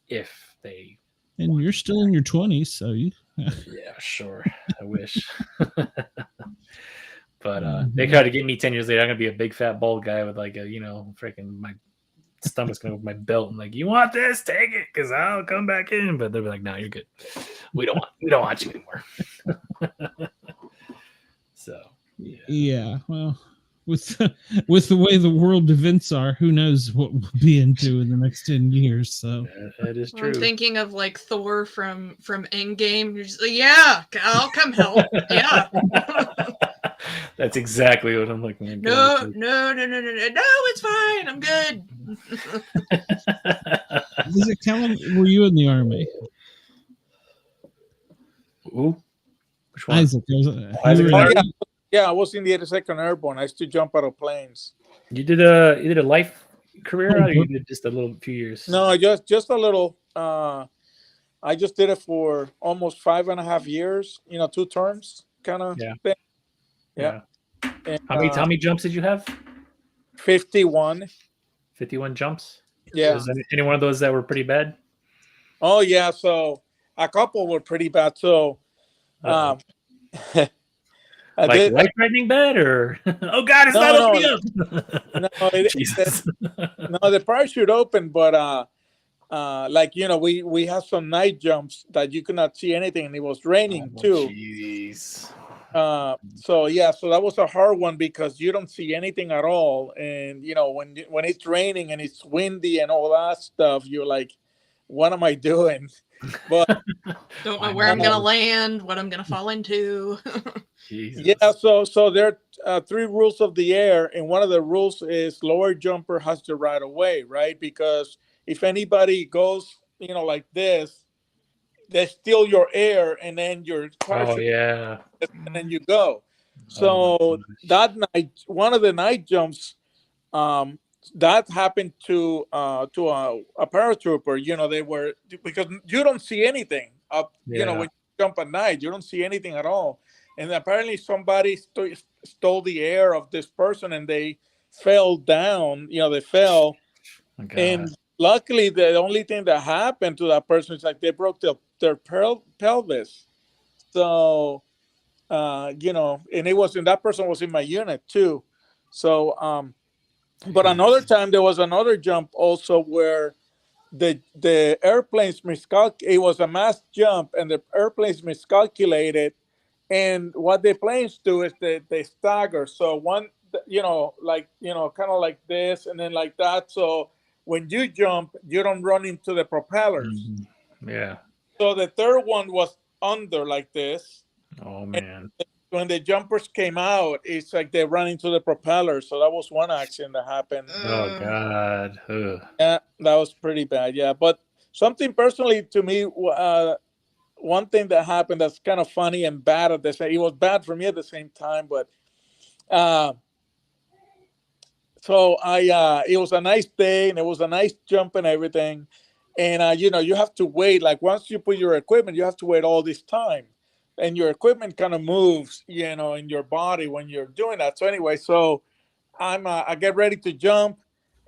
Speaker 5: if they.
Speaker 1: And you're still in your 20s, so you.
Speaker 5: Yeah, sure. I wish. But they tried to get me 10 years later. I'm gonna be a big fat bald guy with like a freaking my stomach's gonna go with my belt and like, you want this? Take it, because I'll come back in. But they'll be like, no, you're good. We don't want you anymore. So.
Speaker 1: Yeah, well, with the way the world events are, who knows what we'll be into in the next 10 years. So
Speaker 5: that is true.
Speaker 6: I'm thinking of like Thor from Endgame. You're just like, yeah, I'll come help. Yeah.
Speaker 5: That's exactly what I'm looking at.
Speaker 6: No, it's fine. I'm good.
Speaker 1: Is it Kellen? Were you in the Army?
Speaker 5: Ooh, which one?
Speaker 1: Isaac.
Speaker 7: Yeah, I was in the 82nd Airborne. I used to jump out of planes.
Speaker 5: You did a life career, or you did just a few years?
Speaker 7: No, just a little. I just did it for almost 5.5 years. 2 terms, kind of thing. Yeah. And,
Speaker 5: how many jumps did you have?
Speaker 7: 51.
Speaker 5: 51 jumps.
Speaker 7: Yeah.
Speaker 5: Was any one of those that were pretty bad?
Speaker 7: Oh yeah. So a couple were pretty bad. So.
Speaker 5: Like life-threatening bad, or oh god, it's not opening up.
Speaker 7: No, the parachute opened, but we have some night jumps that you could not see anything, and it was raining too.
Speaker 5: Jeez.
Speaker 7: So that was a hard one because you don't see anything at all, and when it's raining and it's windy and all that stuff, you're like, what am I doing? But
Speaker 6: don't know where I'm gonna land, what I'm gonna fall into.
Speaker 7: Yeah, so there are 3 rules of the air, and one of the rules is lower jumper has to right away, right? Because if anybody goes, like this, they steal your air, and then your parachute, and then you go. So that night, one of the night jumps, that happened to a paratrooper. They were, because you don't see anything up. When you jump at night, you don't see anything at all. And apparently somebody stole the air of this person, and they fell down. They fell. And luckily, the only thing that happened to that person is like they broke their pelvis. So, and that person was in my unit too. So, but another time there was another jump also where the airplanes it was a mass jump, and the airplanes miscalculated. And what the planes do is they stagger. So one, kind of like this and then like that. So when you jump, you don't run into the propellers.
Speaker 5: Mm-hmm. Yeah.
Speaker 7: So the third one was under like this.
Speaker 5: Oh, man.
Speaker 7: And when the jumpers came out, it's like they run into the propellers. So that was one accident that happened.
Speaker 5: Oh, God. Ugh.
Speaker 7: Yeah, that was pretty bad. Yeah. But something personally to me, one thing that happened that's kind of funny and bad at the same. It was bad for me at the same time, but So it was a nice day, and it was a nice jump and everything. And you have to wait. Like once you put your equipment, you have to wait all this time, and your equipment kind of moves, in your body when you're doing that. So anyway, I get ready to jump,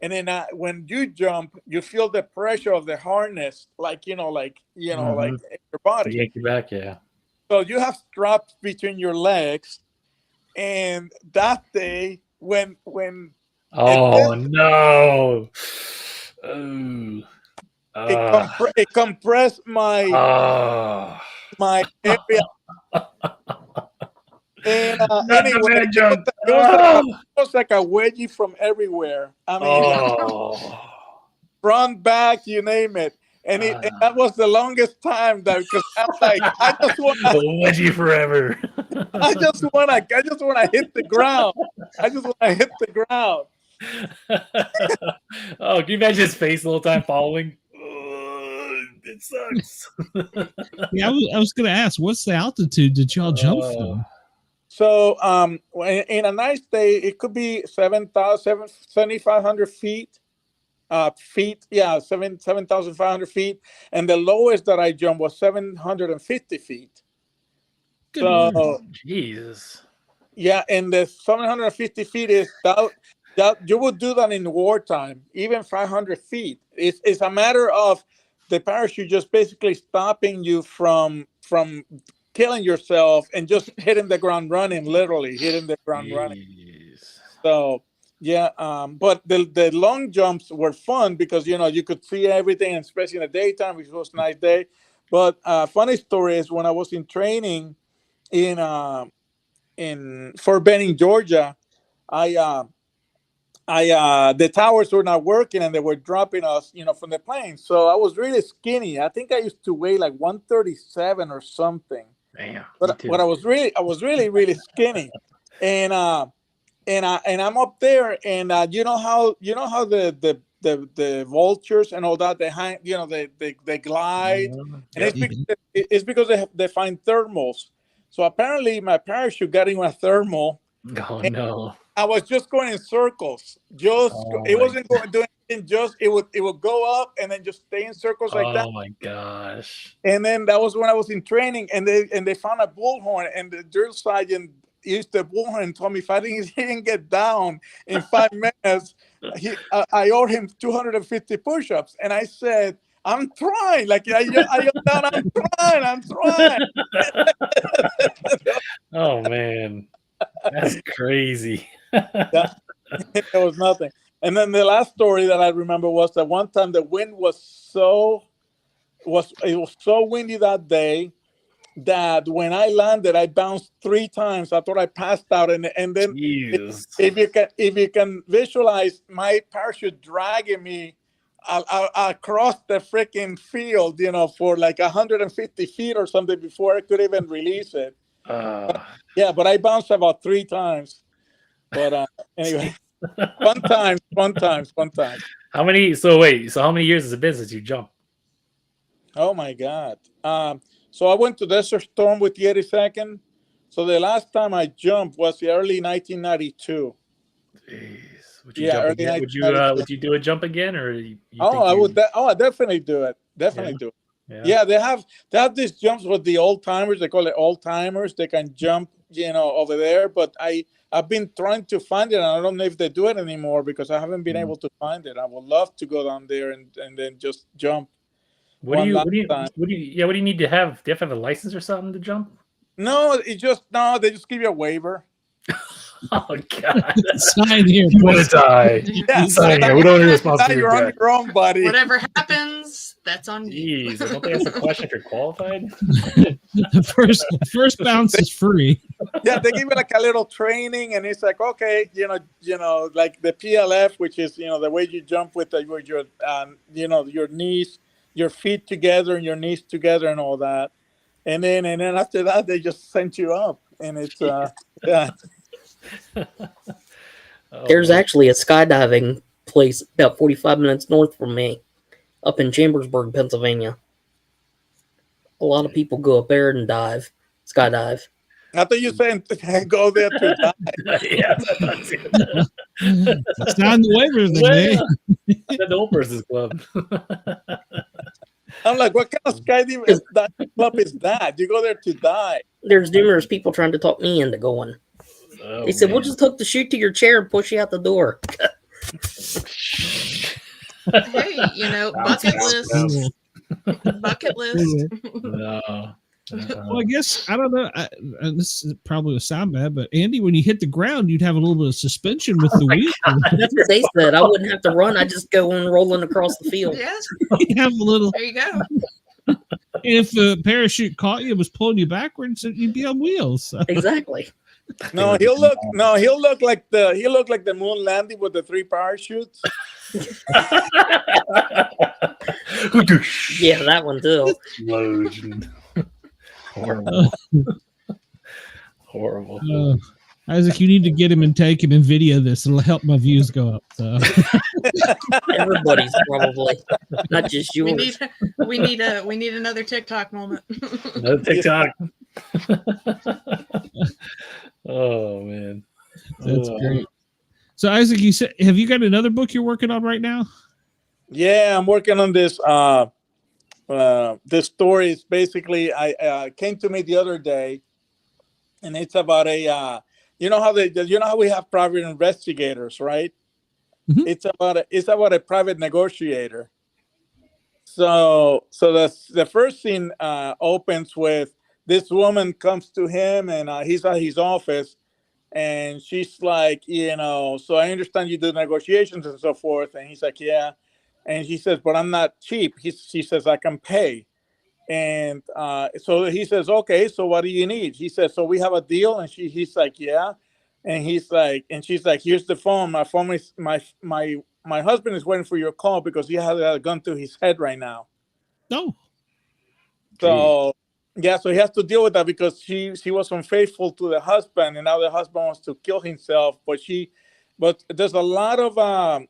Speaker 7: and then when you jump, you feel the pressure of the harness, like in your body.
Speaker 5: Yank you back, yeah.
Speaker 7: So you have straps between your legs, and that day when
Speaker 5: Oh no! Ooh.
Speaker 7: it compressed my area. And anyway, it was like a wedgie from everywhere. I mean, front, back, you name it. And that was the longest time because I'm like, I just want to
Speaker 5: wedgie forever.
Speaker 7: I just want to hit the ground. I just want to hit the ground.
Speaker 5: Oh, can you imagine his face the whole time following? It sucks.
Speaker 1: Yeah, I was going to ask, what's the altitude that y'all jump from?
Speaker 7: So, in a nice day, it could be 7,500 feet. 7,500 feet, and the lowest that I jumped was 750 feet.
Speaker 1: Good
Speaker 7: so,
Speaker 1: Lord.
Speaker 5: Jesus.
Speaker 7: Yeah, and the 750 feet is that you would do that in wartime, even 500 feet. It's a matter of the parachute just basically stopping you from killing yourself and just hitting the ground running, literally hitting the ground running. So. Yeah, but the long jumps were fun because you could see everything, especially in the daytime, which was a nice day. But funny story is when I was in training in Fort Benning, Georgia, the towers were not working and they were dropping us, from the plane. So I was really skinny. I think I used to weigh like 137 or something.
Speaker 5: Damn.
Speaker 7: But I was really skinny, and I'm up there, and you know how the vultures and all that, they hang, they glide, and it's because they find thermals. So apparently my parachute got in a thermal.
Speaker 5: Oh no!
Speaker 7: I was just going in circles. It wasn't going to do anything. It would go up and then just stay in circles like that.
Speaker 5: Oh my gosh!
Speaker 7: And then that was when I was in training, and they found a bullhorn, and the drill sergeant used the bullhorn and told me if I didn't get down in 5 minutes, I owed him 250 push-ups. And I said, I'm trying. Like I yelled down, I'm trying.
Speaker 5: Oh man, that's crazy.
Speaker 7: There was nothing. And then the last story that I remember was that one time the wind was so windy that day that when I landed, I bounced 3 times. I thought I passed out, and then if you can visualize my parachute dragging me across the freaking field, for like 150 feet or something before I could even release it. But I bounced about 3 times. But anyway, fun times.
Speaker 5: How many years has it been since you jumped?
Speaker 7: Oh my God. So I went to Desert Storm with the 82nd. So the last time I jumped was the early 1992.
Speaker 5: Jeez. Would you jump again? Would you do a jump again, or
Speaker 7: I would. I definitely do it. Do it. Yeah, they have these jumps with the old timers. They call it old timers. They can jump, over there. But I've been trying to find it, and I don't know if they do it anymore because I haven't been able to find it. I would love to go down there and then just jump.
Speaker 5: What do you need to have? Do you have to have a license or something to jump?
Speaker 7: No, they just give you a waiver.
Speaker 5: Oh God!
Speaker 1: Sign here.
Speaker 5: You want to die?
Speaker 7: Yeah,
Speaker 5: sign here. We don't need responsibility.
Speaker 7: You're on your own, buddy.
Speaker 6: Whatever happens, that's on you.
Speaker 5: Jeez, I don't think that's a question if you're qualified.
Speaker 1: The first bounce is free.
Speaker 7: Yeah, they give you like a little training, and it's like, okay, like the PLF, which is the way you jump with your your knees, your feet together and your knees together and all that, and then after that they just send you up, and it's yeah.
Speaker 4: There's actually a skydiving place about 45 minutes north from me, up in Chambersburg, Pennsylvania. A lot of people go up there and skydive.
Speaker 7: I thought you saying go there to die.
Speaker 5: Yeah.
Speaker 1: Sign the waivers, then, man.
Speaker 5: The old person's club.
Speaker 7: I'm like, what kind of skydiving club is that? You go there to die.
Speaker 4: There's numerous people trying to talk me into going.
Speaker 5: Oh,
Speaker 4: They said,
Speaker 5: man.
Speaker 4: we'll just hook the chute to your chair and push you out the door.
Speaker 6: Hey, bucket list. Bucket list.
Speaker 5: No.
Speaker 1: Well, I guess I don't know. And this is probably will sound bad, but Andy, when you hit the ground, you'd have a little bit of suspension with the wheel.
Speaker 4: That's what they said. I wouldn't have to run. I just go on rolling across the field.
Speaker 6: Yes,
Speaker 1: You have a little.
Speaker 6: there you go.
Speaker 1: If a parachute caught you, and was pulling you backwards, you'd be on wheels. So.
Speaker 4: Exactly.
Speaker 7: No, he'll look like the moon landing with the 3 parachutes.
Speaker 4: Yeah, that one too.
Speaker 5: Explosion. Horrible. Horrible.
Speaker 1: Isaac, you need to get him and take him and video this. It'll help my views go up. So.
Speaker 4: Everybody's probably, not just yours.
Speaker 6: We need another TikTok moment.
Speaker 5: Another TikTok. Oh man,
Speaker 1: That's great. So Isaac, you said, have you got another book you're working on right now?
Speaker 7: Yeah, I'm working on this. This story is basically came to me the other day, and it's about a you know how we have private investigators, right?
Speaker 1: Mm-hmm.
Speaker 7: It's about a private negotiator. So the first scene opens with this woman comes to him, and he's at his office, and she's like, so I understand you do negotiations and so forth, and he's like, yeah. And he says, but I'm not cheap. She says, I can pay. And so he says, okay, so what do you need? He says, so we have a deal. And he's like, yeah. And he's like, and she's like, here's the phone. My phone is my husband is waiting for your call because he has a gun to his head right now.
Speaker 1: No.
Speaker 7: So yeah, so he has to deal with that because she was unfaithful to the husband, and now the husband wants to kill himself. But there's a lot of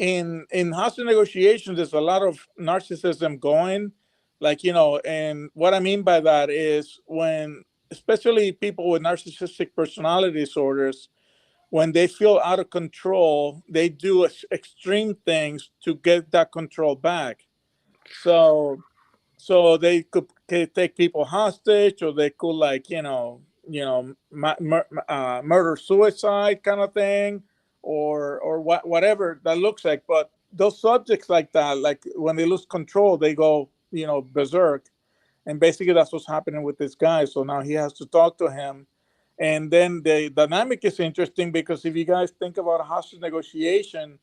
Speaker 7: in hostage negotiations, there's a lot of narcissism going, and what I mean by that is when, especially people with narcissistic personality disorders, when they feel out of control, they do extreme things to get that control back. So they could take people hostage, or they could murder suicide kind of thing, or whatever that looks like. But those subjects like that, like when they lose control, they go berserk, and basically that's what's happening with this guy. So now he has to talk to him, and then the dynamic is interesting because if you guys think about a hostage negotiation,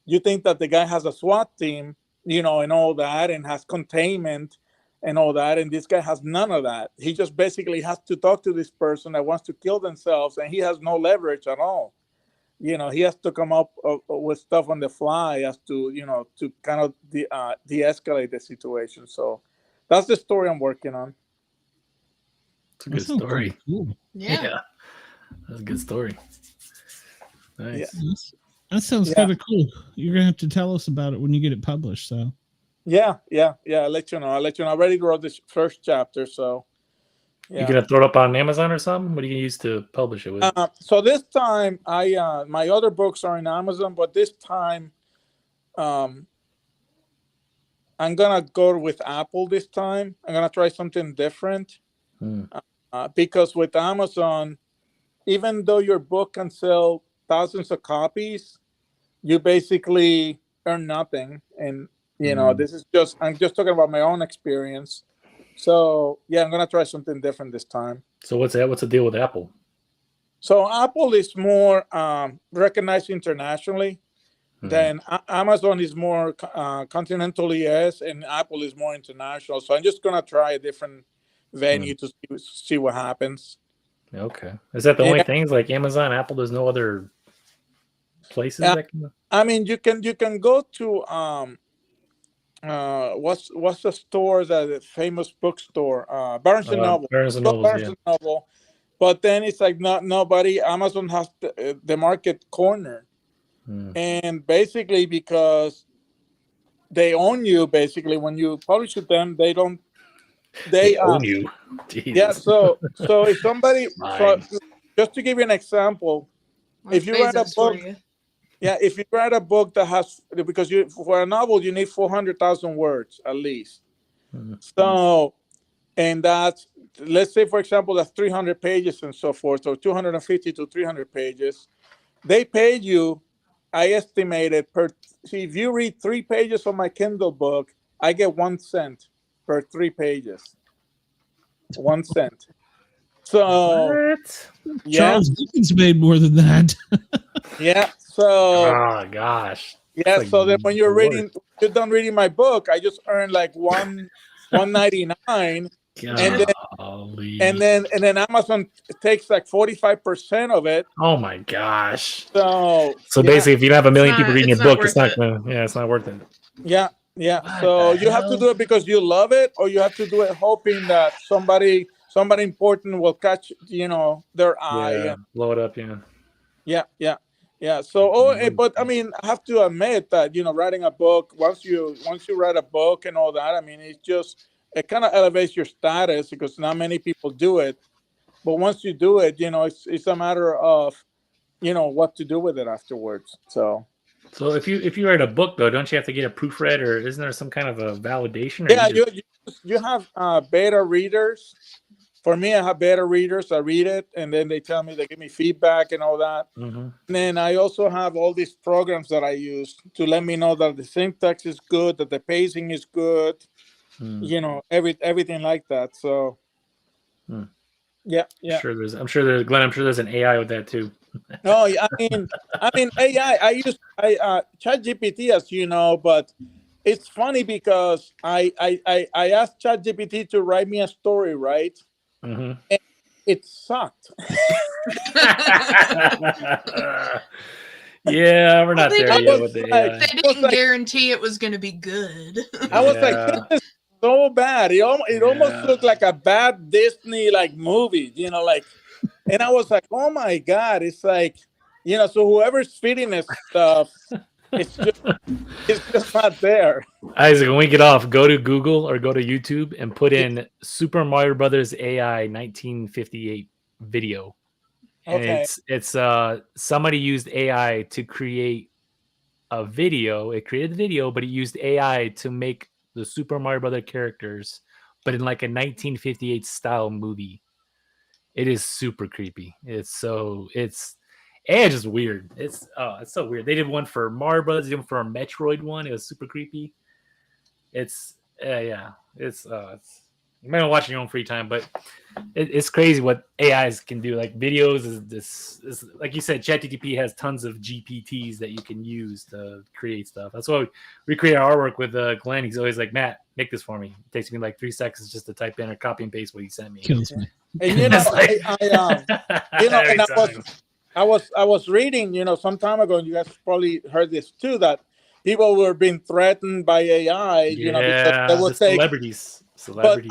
Speaker 7: you think that the guy has a SWAT team, and all that, and has containment and all that, and this guy has none of that. He just basically has to talk to this person that wants to kill themselves, and he has no leverage at all. He has to come up with stuff on the fly as to to kind of de-escalate the situation. So that's the story I'm working on.
Speaker 5: It's a good story.
Speaker 1: Cool.
Speaker 6: Yeah.
Speaker 5: That's a good story. Nice.
Speaker 7: Yeah.
Speaker 1: That sounds kind of cool. You're gonna have to tell us about it when you get it published. So.
Speaker 7: Yeah. I'll let you know. I already wrote this first chapter, so. Yeah.
Speaker 5: You gonna throw it up on Amazon or something? What are you gonna use to publish it with?
Speaker 7: So this time, my other books are in Amazon, but this time, I'm gonna go with Apple. This time, I'm gonna try something different, because with Amazon, even though your book can sell thousands of copies, you basically earn nothing. And this is I'm just talking about my own experience. So yeah, I'm gonna try something different this time.
Speaker 5: So what's the deal with Apple?
Speaker 7: So Apple is more recognized internationally. Then Amazon is more continental US, and Apple is more international. So I'm just gonna try a different venue to see what happens.
Speaker 5: Okay, is that the only things like Amazon, Apple? There's no other places that can...
Speaker 7: I mean, you can go to what's the store, the famous bookstore, Barnes and Noble.
Speaker 5: Barnes and Noble.
Speaker 7: But then it's like nobody. Amazon has the market corner, and basically because they own you. Basically, when you publish with them, they don't they
Speaker 5: own you. Jesus.
Speaker 7: Yeah, so if somebody,
Speaker 5: Fine.
Speaker 7: just to give you an example,
Speaker 6: That's
Speaker 7: if you write a
Speaker 6: Bezos for
Speaker 7: book,
Speaker 6: you.
Speaker 7: if you write a book that has, because for a novel you need 400,000 words at least. So, and that's, let's say for example that's 300 pages and so forth, so 250 to 300 pages. They pay you, I estimated see, if you read 3 pages of my Kindle book, I get 1 cent per 3 pages. 1 cent. So
Speaker 5: What?
Speaker 7: yeah,
Speaker 1: Charles Dickens made more than that.
Speaker 7: yeah. So
Speaker 5: Oh gosh.
Speaker 7: yeah.
Speaker 5: Like
Speaker 7: So then when you're
Speaker 5: the
Speaker 7: reading, you're done reading my book, I just earn like 1.99, and then Amazon takes like 45% of it.
Speaker 5: Oh my gosh.
Speaker 7: So
Speaker 5: basically, if you don't have a million people
Speaker 6: not-
Speaker 5: reading
Speaker 6: it's
Speaker 5: your
Speaker 6: not
Speaker 5: book, it's
Speaker 6: worth
Speaker 5: not
Speaker 6: it.
Speaker 5: gonna. Yeah, it's not worth it.
Speaker 7: yeah.
Speaker 5: What
Speaker 7: So
Speaker 5: the
Speaker 7: you have to
Speaker 5: hell?
Speaker 7: do it because you love it, or you have to do it hoping that somebody important will catch their eye.
Speaker 5: Yeah,
Speaker 7: And
Speaker 5: blow it up. Yeah.
Speaker 7: yeah. So but I mean, I have to admit that writing a book, once you write a book and all that, I mean, it kind of elevates your status because not many people do it. But once you do it, it's a matter of what to do with it afterwards. So
Speaker 5: if you write a book though, don't you have to get a proofread, or isn't there some kind of a validation? Or
Speaker 7: yeah,
Speaker 5: you just...
Speaker 7: you have beta readers. For me, I have beta readers. I read it, and then they give me feedback and all that.
Speaker 5: Mm-hmm.
Speaker 7: And then I also have all these programs that I use to let me know that the syntax is good, that the pacing is good, everything like that. So, yeah.
Speaker 5: I'm sure there's Glenn. I'm sure there's an AI with that too.
Speaker 7: No, I mean AI. I use ChatGPT, as you know, but it's funny because I asked ChatGPT to write me a story, right?
Speaker 5: Mm-hmm.
Speaker 7: And it sucked.
Speaker 5: Yeah, we're not there yet with the AI.
Speaker 6: They didn't guarantee it was going to be good.
Speaker 7: I was like, this is so bad. It almost looked like a bad Disney movie, and I was like, oh my God, it's like, so whoever's feeding this stuff, it's just not there.
Speaker 5: Isaac, when we get off, go to Google or go to YouTube and put in Super Mario Brothers AI 1958 video. And
Speaker 7: Okay.
Speaker 5: it's somebody used AI to create a video. It created the video, but it used AI to make the Super Mario Brother characters, but in like a 1958 style movie. It is super creepy. It's just weird. It's so weird. They did one for Mario Brothers, they did one for a Metroid one. It was super creepy. It's you might not watch in your own free time, but it's crazy what AIs can do. Like videos is like you said, ChatGPT has tons of GPTs that you can use to create stuff. That's why we create our artwork with Glenn. He's always like, Matt, make this for me. It takes me like 3 seconds just to type in or copy and paste what he sent me.
Speaker 1: Kills me.
Speaker 7: And I was reading, some time ago, and you guys probably heard this too, that people were being threatened by AI, because they would say
Speaker 5: celebrities.
Speaker 7: But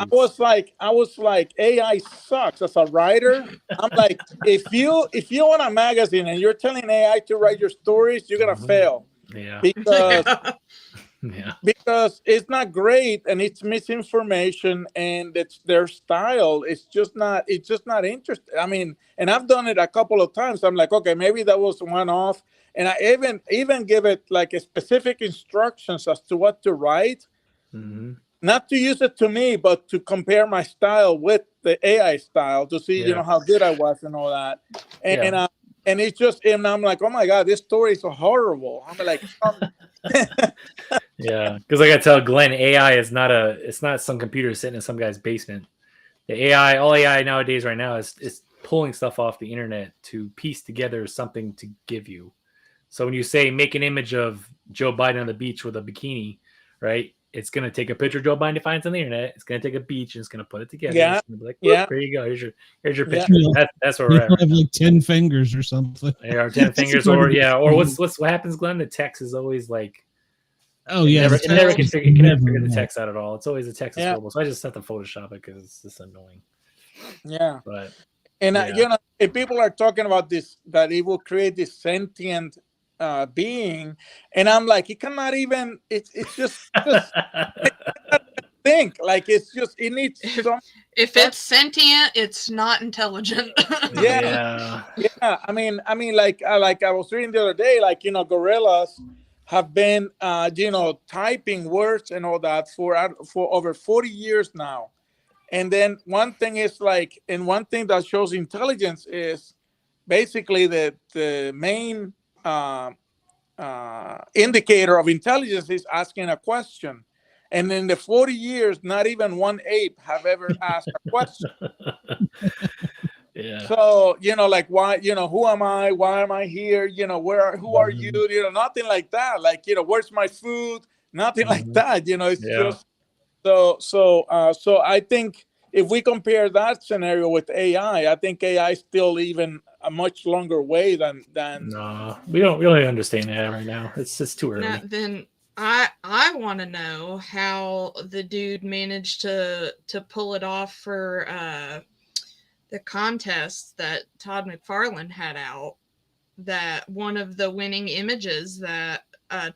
Speaker 7: I was like, AI sucks as a writer. I'm like, if you want a magazine and you're telling AI to write your stories, you're gonna fail.
Speaker 5: Yeah.
Speaker 7: Because it's not great, and it's misinformation, and it's their style. It's just not interesting. I mean, and I've done it a couple of times. I'm like, okay, maybe that was one off, and I even give it like a specific instructions as to what to write.
Speaker 5: Mm-hmm.
Speaker 7: Not to use it to me, but to compare my style with the AI style to see, how good I was and all that. And it's just, and I'm like, oh my God, this story is so horrible. I'm like,
Speaker 5: yeah, because I gotta tell Glenn, AI is it's not some computer sitting in some guy's basement. The all AI nowadays right now is pulling stuff off the internet to piece together something to give you. So when you say make an image of Joe Biden on the beach with a bikini, right? It's going to take a picture of Joe Biden he finds on the internet. It's going to take a beach and it's going to put it together.
Speaker 7: Yeah.
Speaker 5: It's going to be like, there you go. Here's your picture.
Speaker 1: Yeah.
Speaker 5: That's where we're at.
Speaker 1: Have like 10 fingers or something.
Speaker 5: Yeah, 10 fingers or what happens, Glenn? The text is always like,
Speaker 1: oh yeah.
Speaker 5: It never can figure the text out at all. It's always the text is horrible. So I just have to Photoshop it because it's just annoying.
Speaker 7: Yeah.
Speaker 5: But
Speaker 7: if people are talking about this, that it will create this sentient being, and I'm like, it cannot even. It's just think. Like it's just it needs some.
Speaker 6: If it's sentient, it's not intelligent.
Speaker 7: Yeah. I mean, like I was reading the other day, like gorillas have been, typing words and all that for over 40 years now. And then one thing that shows intelligence is basically the main indicator of intelligence is asking a question. And in the 40 years, not even one ape have ever asked a question.
Speaker 5: Yeah.
Speaker 7: So, like, why, who am I? Why am I here? Who are you? Nothing like that. Like, where's my food? Nothing like that. It's just so I think if we compare that scenario with AI, I think AI is still even a much longer way than.
Speaker 5: No, we don't really understand that right now. It's just too early.
Speaker 6: Now, then I want to know how the dude managed to pull it off for the contest that Todd McFarlane had out. That one of the winning images that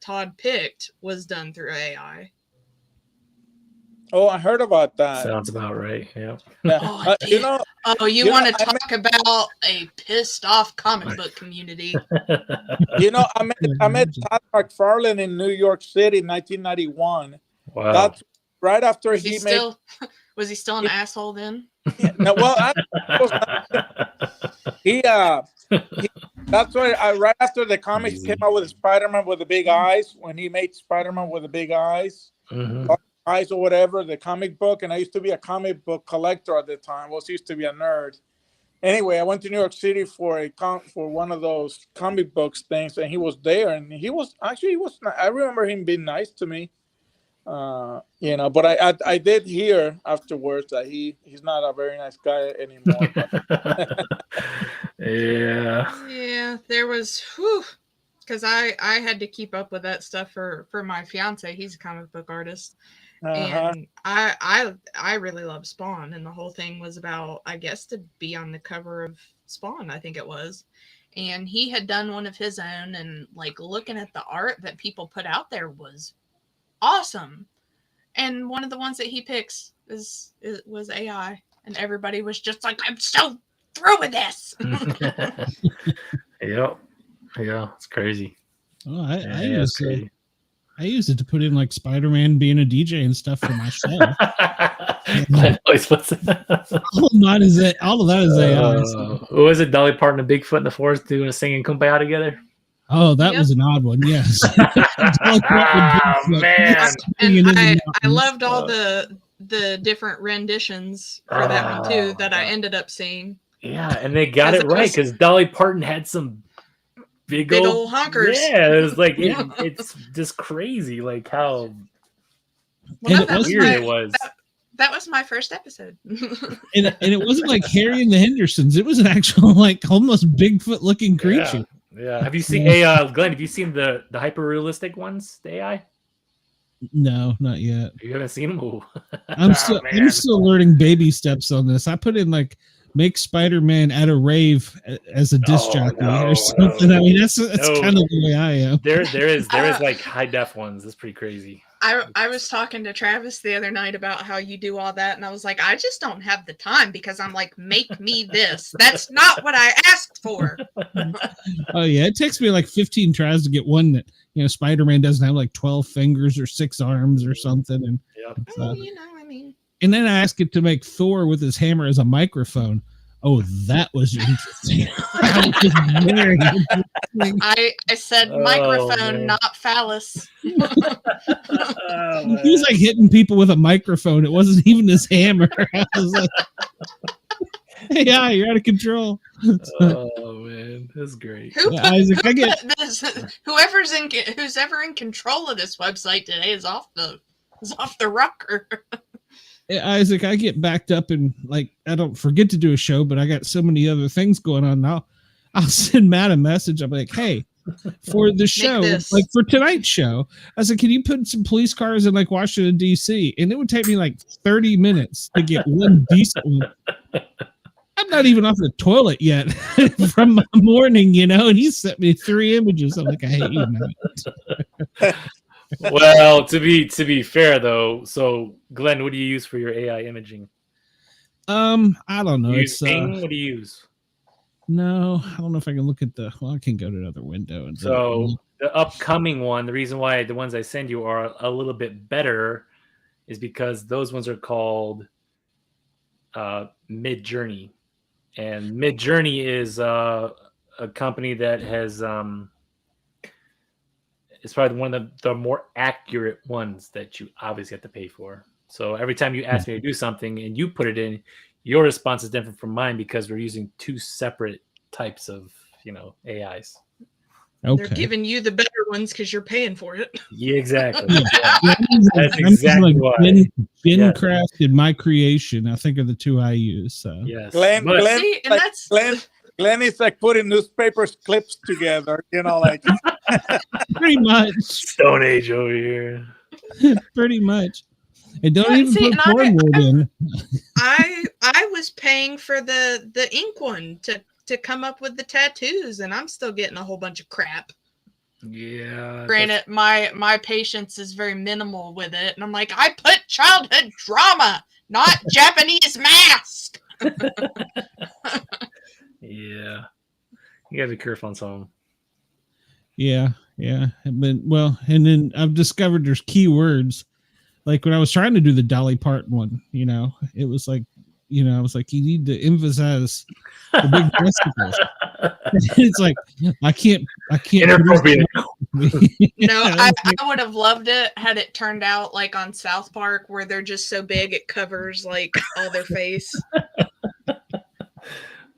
Speaker 6: Todd picked was done through AI.
Speaker 7: Oh, I heard about that.
Speaker 5: Sounds about right. Yeah.
Speaker 6: You want to talk about a pissed off comic book community?
Speaker 7: I met Todd McFarlane in New York City in 1991.
Speaker 5: Wow.
Speaker 7: That's right after
Speaker 6: Was he still an asshole then?
Speaker 7: No, well, that's why right after the comics came out with Spider-Man with the big eyes, when he made Spider-Man with the big eyes.
Speaker 5: Mm-hmm.
Speaker 7: Eyes or whatever, the comic book, and I used to be a comic book collector at the time. Well, I used to be a nerd. Anyway, I went to New York City for one of those comic books things, and he was there, and he was I remember him being nice to me, but I did hear afterwards that he's not a very nice guy anymore.
Speaker 6: Yeah, there was because I had to keep up with that stuff for my fiance. He's a comic book artist. And I really love Spawn, and the whole thing was about, I guess, to be on the cover of Spawn, I think it was. And he had done one of his own, and like looking at the art that people put out there was awesome. And one of the ones that he picks was AI, and everybody was just like, I'm so through with this.
Speaker 5: Yeah, it's crazy.
Speaker 1: Oh, I use it to put in like Spider-Man being a DJ and stuff for my show. All of that is AI. So.
Speaker 5: Was it Dolly Parton and Bigfoot in the forest doing a singing Kumbaya together?
Speaker 1: Oh, that was an odd one. Yes.
Speaker 5: Oh man!
Speaker 6: And I loved all the different renditions for that one too that I ended up seeing.
Speaker 5: Yeah, and they got it right because Dolly Parton had some big old honkers. Yeah, it was like it's just crazy, like how weird it was.
Speaker 6: That was my first episode.
Speaker 1: and it wasn't like Harry and the Hendersons. It was an actual like almost Bigfoot looking creature.
Speaker 5: Yeah. Have you seen Glenn? Have you seen the hyper realistic ones? The AI?
Speaker 1: No, not yet.
Speaker 5: You haven't seen them? Ooh.
Speaker 1: I'm still learning baby steps on this. I put in like make Spider-Man at a rave as a disc jockey or something. I mean, that's kind of the way I am.
Speaker 5: There is like high def ones. That's pretty crazy.
Speaker 6: I was talking to Travis the other night about how you do all that, and I was like, I just don't have the time because I'm like, make me this. That's not what I asked for.
Speaker 1: Oh yeah, it takes me like 15 tries to get one that Spider-Man doesn't have like 12 fingers or 6 arms or something, and and then I asked it to make Thor with his hammer as a microphone. Oh, that was interesting.
Speaker 6: I said microphone, not phallus.
Speaker 1: He was like hitting people with a microphone. It wasn't even his hammer. I was like, hey, yeah, you're out of control.
Speaker 5: Oh man, that's great.
Speaker 6: Isaac, who's ever in control of this website today is off the rocker.
Speaker 1: Isaac, I get backed up and like I don't forget to do a show, but I got so many other things going on now. I'll send Matt a message. I'm like, hey, for the show, like for tonight's show, I said, can you put some police cars in like Washington D.C.? And it would take me like 30 minutes to get one decent one. I'm not even off the toilet yet from my morning, and he sent me 3 images. I'm like, I hate you, Matt.
Speaker 5: Well, to be fair though, so Glenn, what do you use for your AI imaging?
Speaker 1: I don't know.
Speaker 5: You use
Speaker 1: It's
Speaker 5: Bing? What do you use?
Speaker 1: no, I don't know if I can look at the. Well, I can go to another window and
Speaker 5: So the upcoming one, the reason why the ones I send you are a little bit better is because those ones are called Mid Journey, and Mid Journey is a company that has it's probably one of the more accurate ones that you obviously have to pay for. So every time you ask me to do something and you put it in, your response is different from mine because we're using two separate types of AIs.
Speaker 6: They're giving you the better ones because you're paying for it.
Speaker 5: Yeah, exactly.
Speaker 1: Yeah.
Speaker 5: That's exactly why.
Speaker 1: Ben Craft and my creation, I think, are the two I use. So
Speaker 5: yes,
Speaker 7: Glenn is like putting newspaper clips together, like
Speaker 1: pretty much
Speaker 5: Stone Age over here.
Speaker 1: Pretty much. And don't even put cornwood in.
Speaker 6: I was paying for the ink one to come up with the tattoos, and I'm still getting a whole bunch of crap.
Speaker 5: Yeah.
Speaker 6: Granted, my patience is very minimal with it, and I'm like, I put childhood drama, not Japanese mask.
Speaker 5: Yeah. You gotta be careful on some.
Speaker 1: Yeah. But and then I've discovered there's keywords. Like when I was trying to do the Dolly Parton one, it was like, I was like, you need to emphasize the big testicles. It's like I can't
Speaker 5: inappropriate.
Speaker 6: No, I would have loved it had it turned out like on South Park where they're just so big it covers like all their face.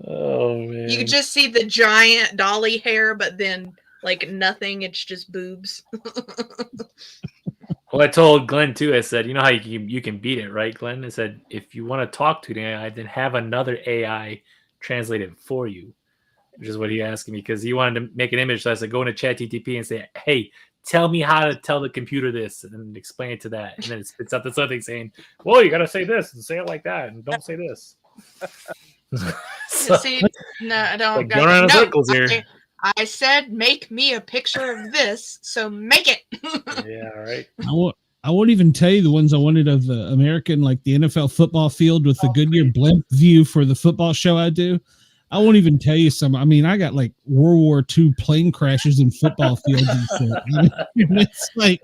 Speaker 5: Oh man.
Speaker 6: You could just see the giant Dolly hair, but then like nothing, it's just boobs.
Speaker 5: Well, I told Glenn too. I said, you know how you can beat it, right, Glenn? I said, if you want to talk to an AI, then have another AI translate it for you, which is what he asked me because he wanted to make an image. So I said, go into ChatGPT and say, hey, tell me how to tell the computer this, and then explain it to that, and then it spits out this other thing saying, well, you got to say this and say it like that, and don't say this.
Speaker 6: So, see, no, I don't.
Speaker 5: Like going around in circles here.
Speaker 6: I said, make me a picture of this, so make it.
Speaker 5: Yeah, right.
Speaker 1: I won't even tell you the ones I wanted of the American, like the NFL football field with the Goodyear blimp view for the football show I do. I won't even tell you some. I mean, I got like World War II plane crashes in football fields and shit. It's like,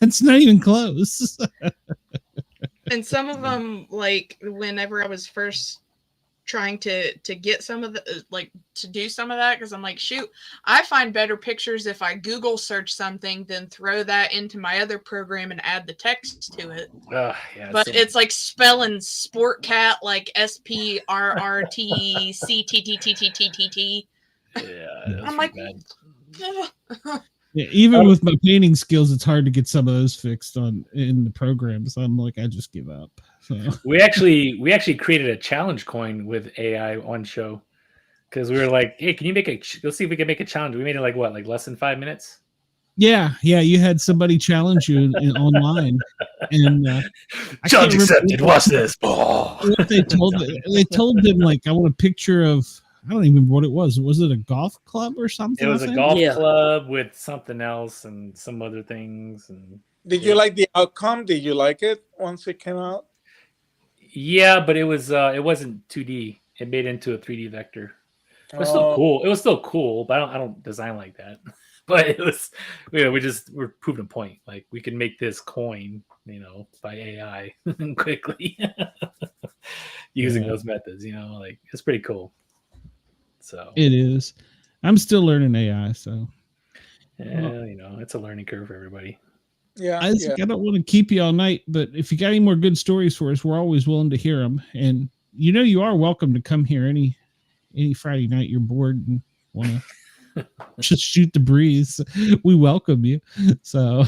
Speaker 1: it's not even close.
Speaker 6: And some of them, like whenever I was first trying to get some of the to do some of that, because I'm like, shoot, I find better pictures if I Google search something than throw that into my other program and add the text to it.
Speaker 5: Yeah,
Speaker 6: but it's like spelling sport cat like SPRRTCTTTTTT.
Speaker 5: Yeah,
Speaker 6: I'm like,
Speaker 1: yeah, even with my painting skills, it's hard to get some of those fixed in the program. So I'm like, I just give up. So.
Speaker 5: We actually created a challenge coin with AI on show because we were like, hey, can you make let's see if we can make a challenge. We made it like less than 5 minutes.
Speaker 1: Yeah. You had somebody challenge you online, and
Speaker 5: challenge accepted. Watch this.
Speaker 1: What they told them like, I want a picture of. I don't even remember what it was. Was it a golf club or something?
Speaker 5: It was a golf club with something else and some other things. And
Speaker 7: did you like the outcome? Did you like it once it came out?
Speaker 5: Yeah, but it wasn't 2D. It made it into a 3D vector. It was still cool. It was still cool, but I don't design like that. But it was, we're proving a point. Like we can make this coin, by AI quickly using those methods. Like it's pretty cool. So
Speaker 1: it is. I'm still learning AI, so
Speaker 5: it's a learning curve for everybody.
Speaker 7: Yeah,
Speaker 1: I don't want to keep you all night, but if you got any more good stories for us, we're always willing to hear them. And you are welcome to come here any Friday night you're bored and want to just shoot the breeze. We welcome you. So,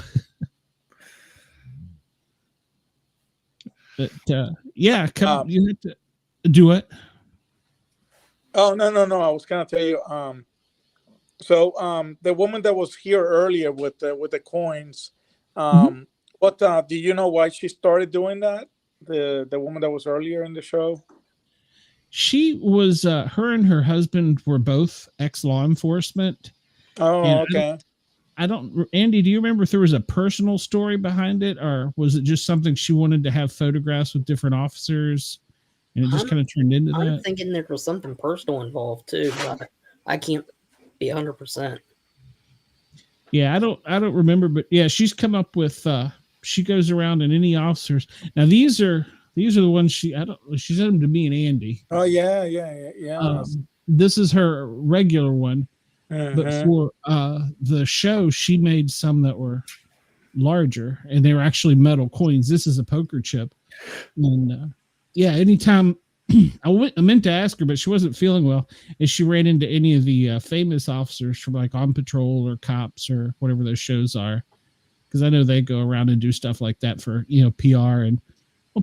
Speaker 1: but come. You have to do it.
Speaker 7: Oh no! I was gonna tell you. So the woman that was here earlier with the coins. What do you know why she started doing that? The woman that was earlier in the show.
Speaker 1: She was her and her husband were both ex-law enforcement.
Speaker 7: Oh, okay.
Speaker 1: Andy, do you remember if there was a personal story behind it, or was it just something she wanted to have photographs with different officers and it just kind of turned into
Speaker 4: I'm
Speaker 1: that?
Speaker 4: thinking there was something personal involved too, but I can't be 100%.
Speaker 1: Yeah, I don't remember, but yeah, she's come up with she goes around and any officers. Now these are the ones she sent them to me and Andy.
Speaker 7: Oh yeah.
Speaker 1: This is her regular one, but for the show, she made some that were larger, and they were actually metal coins. This is a poker chip, and yeah, anytime I meant to ask her, but she wasn't feeling well. If she ran into any of the famous officers from like On Patrol or Cops or whatever those shows are, because I know they go around and do stuff like that for PR and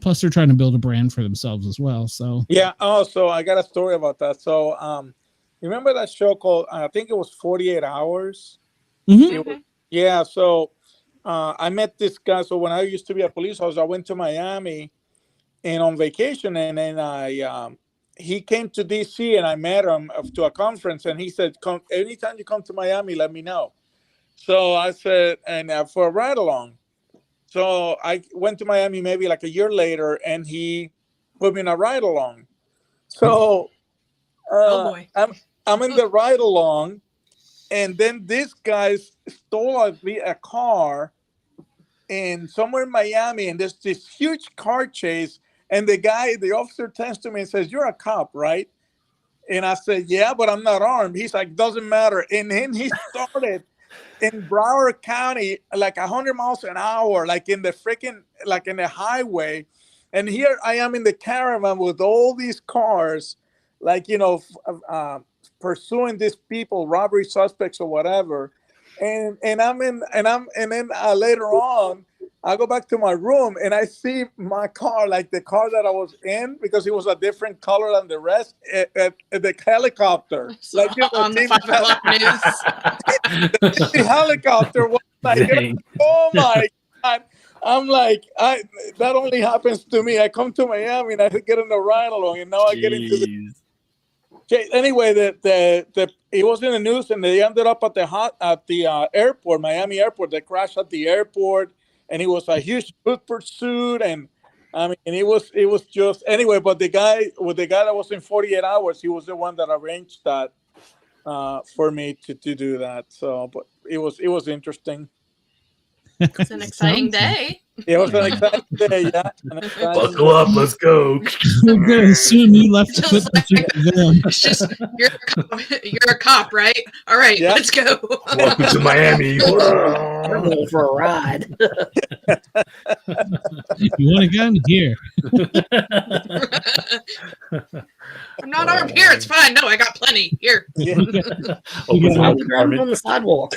Speaker 1: plus they're trying to build a brand for themselves as well. So
Speaker 7: yeah. Oh, so I got a story about that. So you remember that show called I think it was 48 Hours?
Speaker 1: Mm-hmm.
Speaker 7: Yeah. So I met this guy. So when I used to be a police officer, I went to Miami and on vacation, and then he came to DC, and I met him to a conference, and he said, "Come anytime you come to Miami, let me know." So I said, and for a ride along. So I went to Miami maybe like a year later, and he put me in a ride along. So
Speaker 6: Oh boy.
Speaker 7: I'm in the ride along, and then this guy stole a car in somewhere in Miami, and there's this huge car chase. And the officer turns to me and says, "You're a cop, right?" And I said, "Yeah, but I'm not armed." He's like, "Doesn't matter." And then he started in Broward County, like 100 miles an hour, like in the highway. And here I am in the caravan with all these cars, like, pursuing these people, robbery suspects or whatever. And then later on, I go back to my room and I see my car, like the car that I was in, because it was a different color than the rest, the helicopter.
Speaker 6: So
Speaker 7: like
Speaker 6: on the 5 o'clock news.
Speaker 7: The helicopter was like, oh my God. I'm like, that only happens to me. I come to Miami and I get in the ride along, and now I get into the. Okay, anyway, it was in the news, and they ended up at the airport, Miami airport. They crashed at the airport, and it was a huge foot pursuit, and I mean, it was just anyway. But the guy that was in 48 Hours, he was the one that arranged that for me to do that. So, but it was interesting.
Speaker 6: It's an exciting day.
Speaker 7: It was an exciting day, yeah.
Speaker 5: Buckle up, let's go.
Speaker 1: We're gonna assume you left
Speaker 6: Just it's just you're a cop, right? All right,
Speaker 7: Yeah.
Speaker 6: let's go.
Speaker 5: Welcome to Miami.
Speaker 4: I'm going for a ride.
Speaker 1: You want a gun? Here.
Speaker 6: I'm not armed here. It's fine. No, I got plenty here.
Speaker 5: Open
Speaker 4: I
Speaker 5: fire
Speaker 4: was driving
Speaker 5: department.
Speaker 4: on the sidewalk.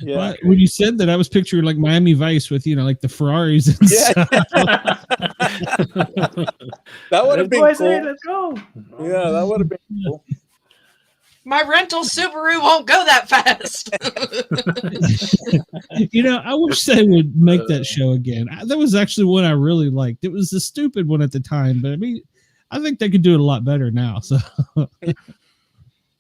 Speaker 7: Yeah.
Speaker 1: But when you said that, I was picturing like Miami Vice with like the Ferraris and
Speaker 7: Yeah.
Speaker 1: stuff.
Speaker 7: That would have been
Speaker 5: Boys,
Speaker 7: cool.
Speaker 5: hey, let's go.
Speaker 7: Yeah, that would have been cool.
Speaker 6: My rental Subaru won't go that fast.
Speaker 1: I wish they would make that show again. That was actually one I really liked. It was a stupid one at the time, but I mean, I think they could do it a lot better now. So,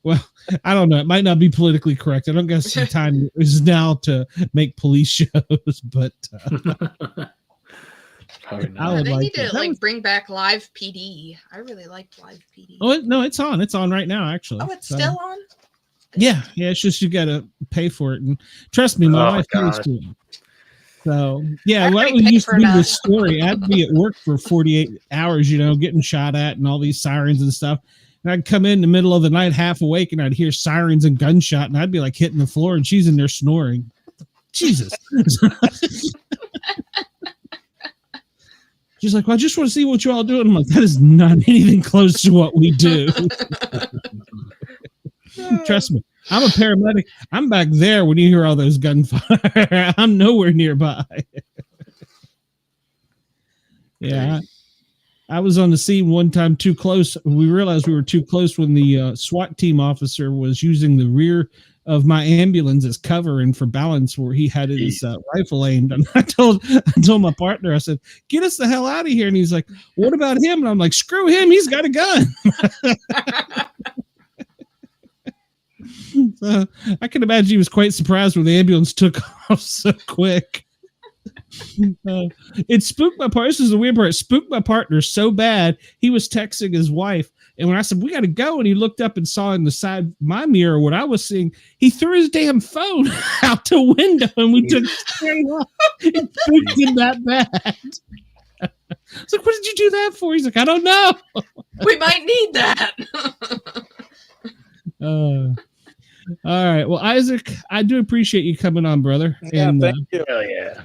Speaker 1: well, I don't know. It might not be politically correct. I don't guess the time is now to make police shows, but I would
Speaker 6: They
Speaker 1: like
Speaker 6: need to
Speaker 1: it.
Speaker 6: bring back Live PD. I really liked Live PD.
Speaker 1: Oh no, it's on. It's on right now, actually.
Speaker 6: Oh, it's
Speaker 1: So,
Speaker 6: still on?
Speaker 1: Yeah. It's just you got to pay for it, and trust me, my wife pays to it. So yeah,
Speaker 6: I
Speaker 1: what
Speaker 6: already paid
Speaker 1: used
Speaker 6: for
Speaker 1: to be
Speaker 6: enough.
Speaker 1: the story. I'd be at work for 48 hours, getting shot at and all these sirens and stuff. And I'd come in the middle of the night, half awake, and I'd hear sirens and gunshot, and I'd be like hitting the floor, and she's in there snoring. Jesus. She's like, "Well, I just want to see what you all doing." I'm like, "That is not anything close to what we do." Trust me, I'm a paramedic. I'm back there when you hear all those gunfire. I'm nowhere nearby. Yeah, I was on the scene one time too close. We realized we were too close when the SWAT team officer was using the rear of my ambulance as cover and for balance where he had his rifle aimed. And I told my partner, I said, "Get us the hell out of here." And he's like, "What about him?" And I'm like, "Screw him. He's got a gun." I can imagine he was quite surprised when the ambulance took off so quick. It spooked my partner. This is the weird part. It spooked my partner so bad he was texting his wife, and when I said we got to go, and he looked up and saw in the side my mirror what I was seeing, he threw his damn phone out the window, and we took straight off. It spooked him that bad. It's like, what did you do that for? He's like, I don't know.
Speaker 6: We might need that.
Speaker 1: All right. Well, Isaac, I do appreciate you coming on, brother.
Speaker 7: Yeah,
Speaker 1: and
Speaker 7: thank you.
Speaker 5: Hell yeah.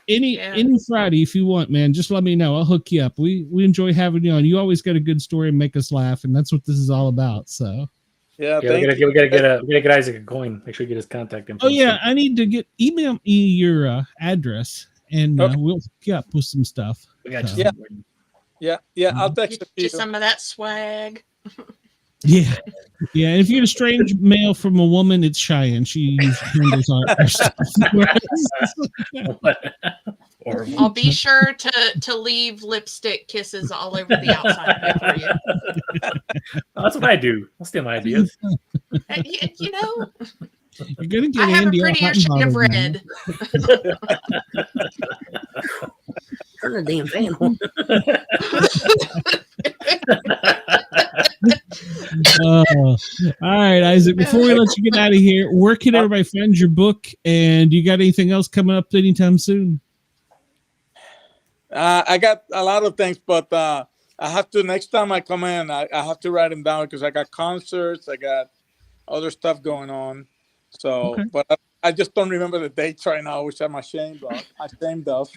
Speaker 1: Any Friday, if you want, man, just let me know. I'll hook you up. We enjoy having you on. You always got a good story and make us laugh, and that's what this is all about. So
Speaker 7: Yeah,
Speaker 5: we gotta get Isaac a coin. Make sure you get his contact info.
Speaker 1: oh yeah, I need to email me your address, and
Speaker 7: Okay.
Speaker 1: we'll hook you up with some stuff.
Speaker 5: We got
Speaker 1: So,
Speaker 5: you.
Speaker 7: Yeah, I'll text
Speaker 6: Get
Speaker 7: it to
Speaker 6: you
Speaker 7: you.
Speaker 6: some of that swag.
Speaker 1: yeah. If you get a strange mail from a woman, it's Cheyenne. She handles our stuff.
Speaker 5: Horrible.
Speaker 6: I'll be sure to leave lipstick kisses all over the outside of it for you.
Speaker 5: That's what I do. I'll steal my ideas.
Speaker 6: You know,
Speaker 1: You're gonna get
Speaker 6: I have a
Speaker 1: Andy all
Speaker 6: prettier
Speaker 1: hot and
Speaker 6: shade of
Speaker 1: bothered now.
Speaker 6: red.
Speaker 4: Turn the damn fan on.
Speaker 1: All right, Isaac, before we let you get out of here, where can everybody find your book? And you got anything else coming up anytime soon?
Speaker 7: I got a lot of things, but I have to, next time I come in, I have to write them down because I got concerts, I got other stuff going on. So,
Speaker 1: Okay.
Speaker 7: but I just don't remember the dates right now, which I'm ashamed of.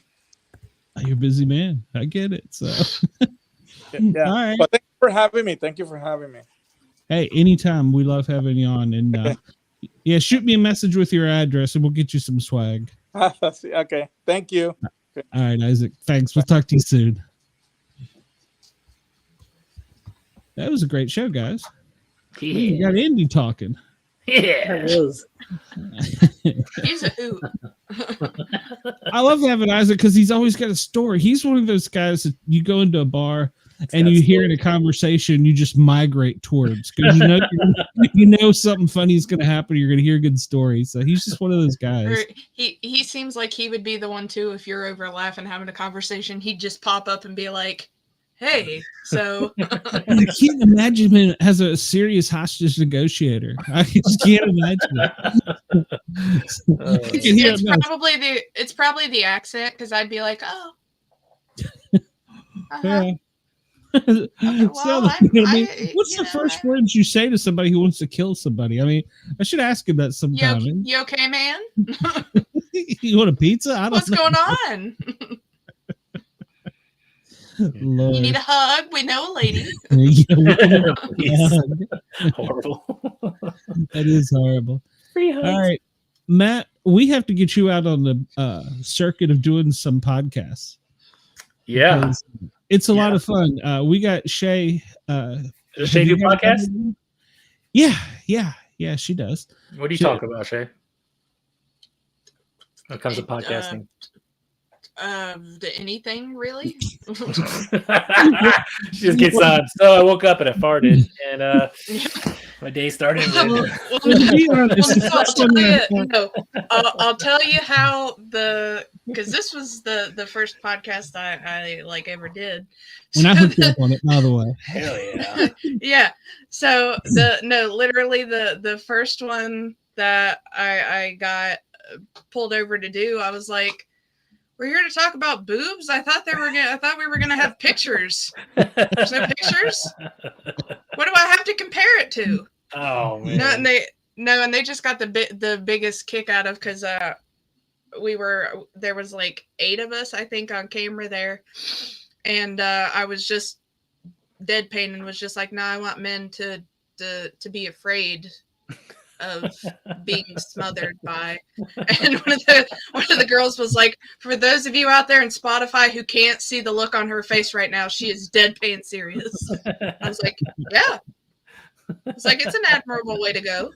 Speaker 1: You're a busy man. I get it. So,
Speaker 7: Yeah.
Speaker 1: All right.
Speaker 7: But thank you for having me. Thank you for having me.
Speaker 1: Hey, anytime. We love having you on. And yeah, shoot me a message with your address and we'll get you some swag.
Speaker 7: Okay. Thank you.
Speaker 1: All right, Isaac. Thanks. We'll talk to you soon. That was a great show, guys. You got Andy talking.
Speaker 5: Yeah.
Speaker 4: It was.
Speaker 6: He's a hoot.
Speaker 1: I love having Isaac because he's always got a story. He's one of those guys that you go into a bar and you hear in a conversation, you just migrate towards because you know something funny is going to happen. You're going to hear a good story. So he's just one of those guys.
Speaker 6: Or he seems like he would be the one too. If you're over laughing, having a conversation, he'd just pop up and be like, "Hey, so."
Speaker 1: I can't imagine him as a serious hostage negotiator. I just can't imagine it. I can hear it now.
Speaker 6: It's probably the accent because I'd be like, "Oh,
Speaker 1: Yeah.
Speaker 6: well,
Speaker 1: what's the first words you say to somebody who wants to kill somebody? I mean, I should ask him that sometime.
Speaker 6: you okay, man?
Speaker 1: You want a pizza? I don't
Speaker 6: What's
Speaker 1: know.
Speaker 6: going on?
Speaker 1: Lord.
Speaker 6: You need a hug? We know a lady."
Speaker 5: Horrible.
Speaker 1: That is horrible.
Speaker 4: Free hugs.
Speaker 1: All right, Matt, we have to get you out on the circuit of doing some podcasts.
Speaker 5: Yeah.
Speaker 1: because it's a lot of fun. We got Shay.
Speaker 5: Does Shay do podcasts?
Speaker 1: Yeah, she does.
Speaker 5: What do you talk about, Shay? When it comes to podcasting.
Speaker 6: Anything really?
Speaker 5: She just gets on. So I woke up and I farted, and my day started.
Speaker 6: I'll tell you how because this was the first podcast I like ever did.
Speaker 1: And I hooked you up on it, by the way.
Speaker 5: Hell yeah.
Speaker 6: Yeah. So literally the first one that I got pulled over to do, I was like, "We're here to talk about boobs? I thought we were gonna have pictures. There's no pictures? What do I have to compare it to?"
Speaker 5: Oh man.
Speaker 6: And they just got the biggest kick out of because there was like 8 of us, I think, on camera there. And I was just deadpan and was just like, "No, I want men to be afraid of being smothered by." And one of the girls was like, "For those of you out there in Spotify who can't see the look on her face right now, she is deadpan serious." I was like, "Yeah." It's like, it's an admirable way to go.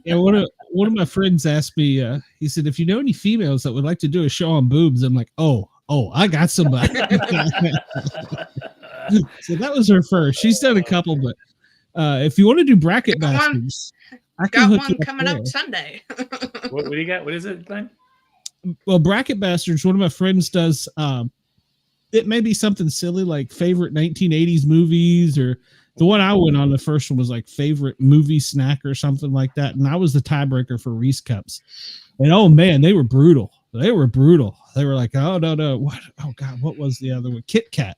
Speaker 1: Yeah, one of my friends asked me, he said, "If you know any females that would like to do a show on boobs," I'm like, oh, I got somebody. So that was her first. She's done a couple, but if you want to do bracket bastards, I can
Speaker 6: got
Speaker 1: hook
Speaker 6: one
Speaker 1: you up
Speaker 6: coming
Speaker 1: there.
Speaker 6: up Sunday.
Speaker 5: What do you got? What is it, Glenn?
Speaker 1: Well, Bracket Bastards, one of my friends does. It may be something silly like favorite 1980s movies, or the one I went on, the first one was like favorite movie snack or something like that. And I was the tiebreaker for Reese Cups. And oh man, they were brutal. They were brutal. They were like, oh no. What? Oh God, what was the other one? Kit Kat.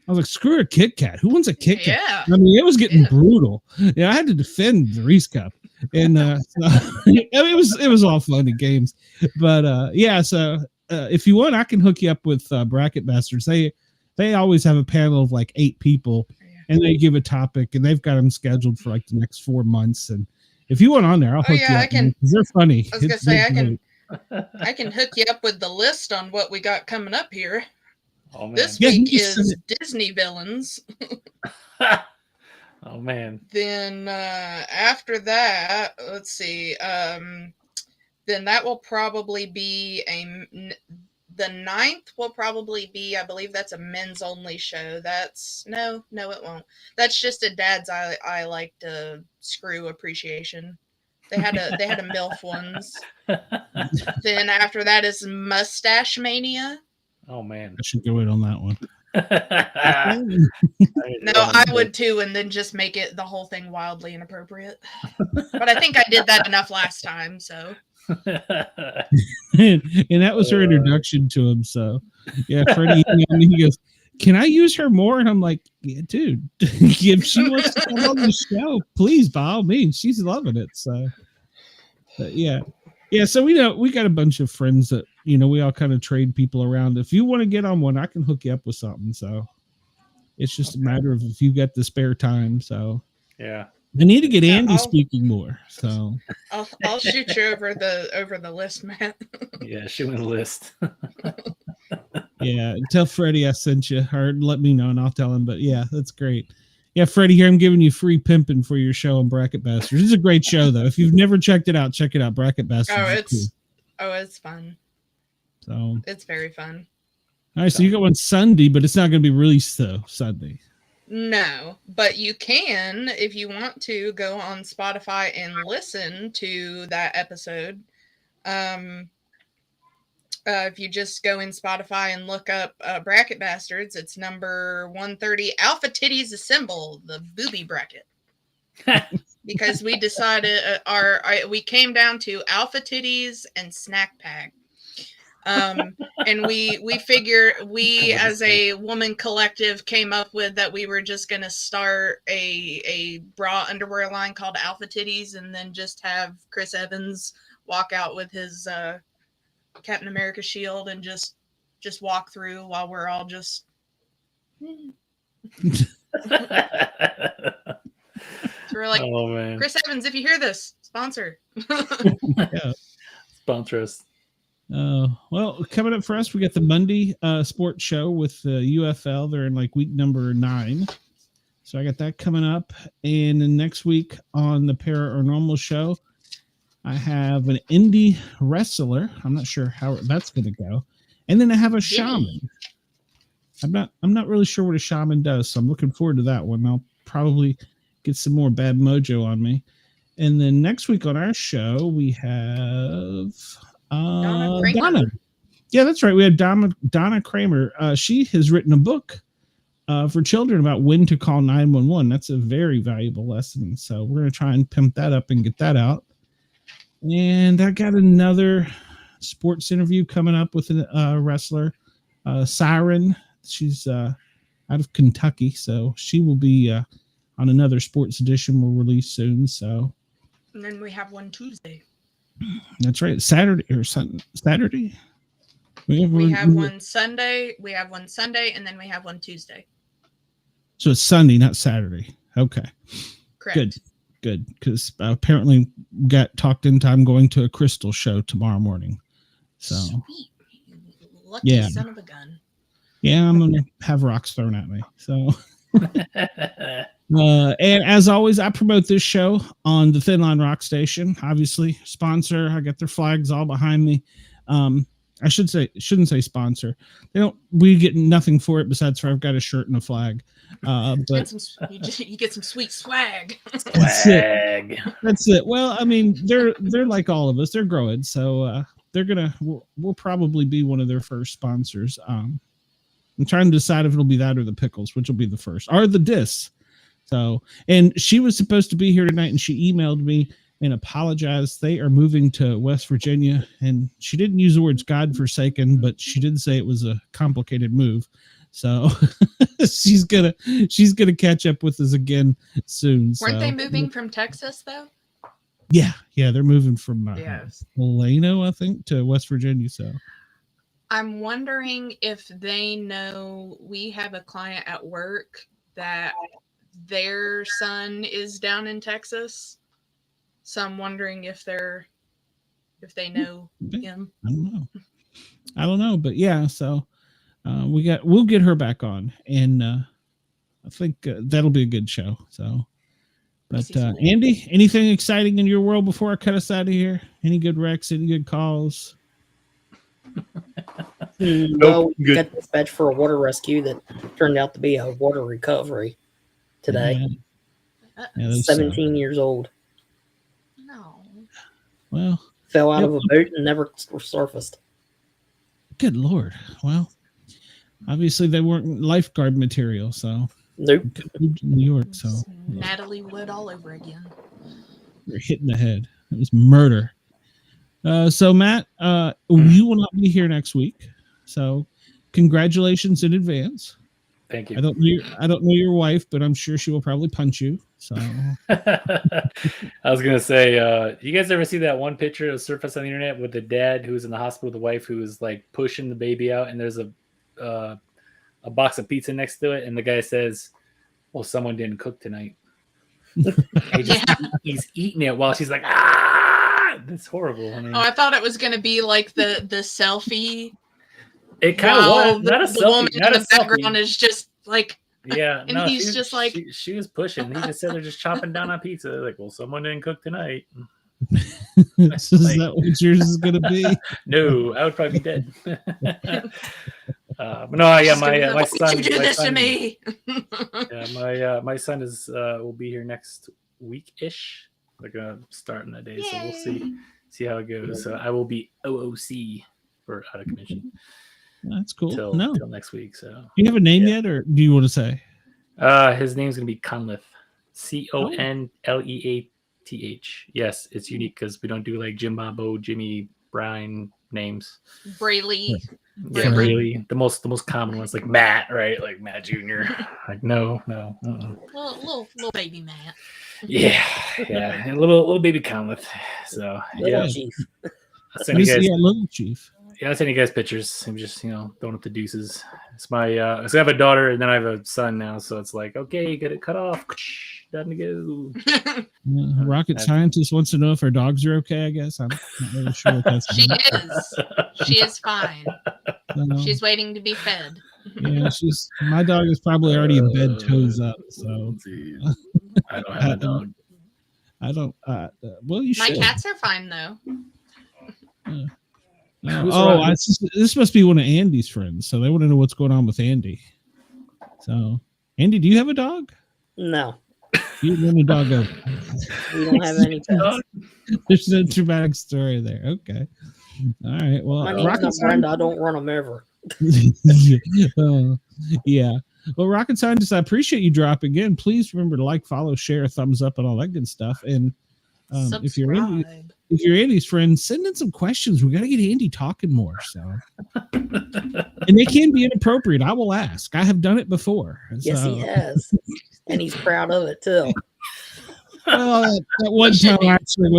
Speaker 1: I was like, screw a Kit Kat. Who wants a Kit Kat?
Speaker 6: Yeah.
Speaker 1: I mean, it was getting brutal. Yeah, I had to defend the Reese Cup. And it was all fun and games. But yeah, so if you want, I can hook you up with Bracket Bastards. They always have a panel of like 8 people, and they give a topic, and they've got them scheduled for like the next 4 months. And if you want on there, I'll hook you up.
Speaker 6: I can.
Speaker 1: They're funny.
Speaker 6: I was gonna say I can hook you up with the list on what we got coming up here.
Speaker 5: Oh, man.
Speaker 6: This week is Disney villains.
Speaker 5: Oh man.
Speaker 6: Then after that, let's see. Then that will probably be the 9th will probably be, I believe that's a men's only show. That's no, it won't. That's just a dad's I like to screw appreciation. They had a MILF ones. Then after that is Mustache Mania.
Speaker 5: Oh man.
Speaker 1: I should go in on that one.
Speaker 6: No, I would too, and then just make it the whole thing wildly inappropriate. But I think I did that enough last time, so.
Speaker 1: and that was her introduction to him. So yeah, Freddie, he goes, "Can I use her more?" And I'm like, "Yeah, dude, if she wants to come on the show, please, by all means, she's loving it." So, but yeah. So we got a bunch of friends that we all kind of trade people around. If you want to get on one, I can hook you up with something. So it's just a matter of if you got the spare time. So
Speaker 5: yeah.
Speaker 1: I need to get Andy speaking more. So
Speaker 6: I'll shoot you over the list, Matt.
Speaker 5: Yeah, shoot me the list.
Speaker 1: Yeah, tell Freddie I sent you, or let me know and I'll tell him. But yeah, that's great. Yeah, Freddie, here I'm giving you free pimping for your show on Bracket Bastards. It's a great show though. If you've never checked it out, check it out. Bracket Bastards.
Speaker 6: It's fun.
Speaker 1: So
Speaker 6: it's very fun.
Speaker 1: All right, so you got one Sunday, but it's not going to be released though Sunday.
Speaker 6: No, but you can, if you want to, go on Spotify and listen to that episode. If you just go in Spotify and look up Bracket Bastards, it's number 130, Alpha Titties Assemble, the booby bracket. Because we decided we came down to Alpha Titties and Snack Pack. And we figure we as a woman collective came up with that we were just going to start a bra underwear line called Alpha Titties, and then just have Chris Evans walk out with his Captain America shield and just walk through while we're all just so we're like, oh, man. Chris Evans, if you hear this, sponsor.
Speaker 1: Yeah.
Speaker 5: Sponsor us.
Speaker 1: Well, coming up for us, we got the Monday sports show with UFL. They're in like week number 9. So I got that coming up. And then next week on the Paranormal show, I have an indie wrestler. I'm not sure how that's going to go. And then I have a shaman. I'm not really sure what a shaman does, so I'm looking forward to that one. I'll probably get some more bad mojo on me. And then next week on our show, we have Donna. Yeah, that's right. We have Donna Kramer. She has written a book for children about when to call 911. That's a very valuable lesson. So we're going to try and pimp that up and get that out. And I got another sports interview coming up with a wrestler, Siren. She's out of Kentucky, so she will be on another sports edition we'll release soon. So,
Speaker 6: and then we have one Tuesday.
Speaker 1: That's right, Saturday or Saturday.
Speaker 6: We have one Sunday. We have one Sunday, and then we have one Tuesday.
Speaker 1: So it's Sunday, not Saturday. Okay,
Speaker 6: correct.
Speaker 1: Good, because apparently got talked into I'm going to a Crystal show tomorrow morning. So,
Speaker 6: sweet. Lucky son of a gun.
Speaker 1: Yeah, I'm gonna have rocks thrown at me. So, and as always, I promote this show on the Thin Line Rock Station. Obviously, sponsor. I got their flags all behind me. I shouldn't say sponsor. We get nothing for it besides for I've got a shirt and a flag. But
Speaker 6: you get some sweet swag.
Speaker 1: That's it. That's it. Well, I mean, they're like all of us. They're growing, so we'll probably be one of their first sponsors. I'm trying to decide if it'll be that or the pickles, which will be the first, or the discs. So, and she was supposed to be here tonight, and she emailed me and apologized. They are moving to West Virginia, and she didn't use the words "godforsaken," but she did say it was a complicated move. So she's gonna catch up with us again soon.
Speaker 6: Weren't they moving from Texas though?
Speaker 1: Yeah, they're moving from Plano, I think, to West Virginia. So
Speaker 6: I'm wondering if they know we have a client at work that their son is down in Texas. So I'm wondering if they know him.
Speaker 1: I don't know, but yeah. So we'll get her back on, and I think that'll be a good show. So, but Andy, anything exciting in your world before I cut us out of here? Any good wrecks? Any good calls?
Speaker 4: No, we got dispatched for a water rescue that turned out to be a water recovery today.
Speaker 1: Yeah,
Speaker 4: 17 years old.
Speaker 6: No.
Speaker 1: Well,
Speaker 4: fell out of a boat and never surfaced.
Speaker 1: Good Lord. Well, obviously they weren't lifeguard material, so
Speaker 4: nope.
Speaker 1: New York, so
Speaker 6: Natalie Wood all over again.
Speaker 1: You're hitting the head. It was murder. So Matt, you will not be here next week. So congratulations in advance.
Speaker 5: Thank you.
Speaker 1: I don't know your wife, but I'm sure she will probably punch you. So
Speaker 5: I was gonna say, you guys ever see that one picture that surfaced on the internet with the dad who was in the hospital with the wife who was like pushing the baby out, and there's a box of pizza next to it, and the guy says, "Well, someone didn't cook tonight." He's eating it while she's like, "Ah!" That's horrible. I mean,
Speaker 6: I thought it was gonna be like the selfie.
Speaker 5: It kind of was.
Speaker 6: The
Speaker 5: not a selfie.
Speaker 6: woman
Speaker 5: Not
Speaker 6: in
Speaker 5: a
Speaker 6: the background
Speaker 5: selfie.
Speaker 6: is just like,
Speaker 5: yeah,
Speaker 6: and he's just like,
Speaker 5: she was pushing. He just said they're just chopping down on pizza. Like, well, someone didn't cook tonight.
Speaker 1: Is that what yours is gonna be?
Speaker 5: No, I would probably be dead. But no, yeah, my son.
Speaker 6: You do this to me.
Speaker 5: Yeah, my son is will be here next week-ish. They're gonna start in that day, so we'll see how it goes. So I will be OOC for out of commission.
Speaker 1: That's cool.
Speaker 5: Till next week. So
Speaker 1: do you have a name yet, or do you want to say?
Speaker 5: His name's gonna be Conleth. Conleath. Yes, it's unique because we don't do like Jim Bobo, Jimmy, Brian names.
Speaker 6: Brayley.
Speaker 5: Yeah, really. The most common ones like Matt, right? Like Matt Jr. Like no.
Speaker 6: Little baby Matt.
Speaker 5: Yeah, and little baby Conleth. So
Speaker 4: little Chief.
Speaker 5: I'll send you guys,
Speaker 1: little Chief.
Speaker 5: Yeah, I'll send you guys pictures. I'm just throwing up the deuces. It's my so I have a daughter and then I have a son now, so it's like okay, get it cut off. Time to go.
Speaker 1: Rocket scientist wants to know if our dogs are okay. I guess I'm not really sure what that's.
Speaker 6: She is fine. She's waiting to be fed.
Speaker 1: Yeah, my dog is probably already in bed, toes up. So
Speaker 5: I don't have a dog.
Speaker 1: I don't. Well, you should.
Speaker 6: My cats are fine though.
Speaker 1: This must be one of Andy's friends. So they want to know what's going on with Andy. So, Andy, do you have a dog?
Speaker 4: No.
Speaker 1: You don't have a dog over.
Speaker 4: We don't have any pets.
Speaker 1: There's no dramatic story there. Okay. All right. Well,
Speaker 4: my name's not Brenda. I don't run them ever.
Speaker 1: Yeah. Well, Rocket Scientist, I appreciate you dropping in. Please remember to like, follow, share, thumbs up, and all that good stuff. And if you're Andy's friend, send in some questions. We got to get Andy talking more. So, and they can be inappropriate. I will ask. I have done it before.
Speaker 4: Yes, he has, and he's proud of it too.
Speaker 1: Well, that one time actually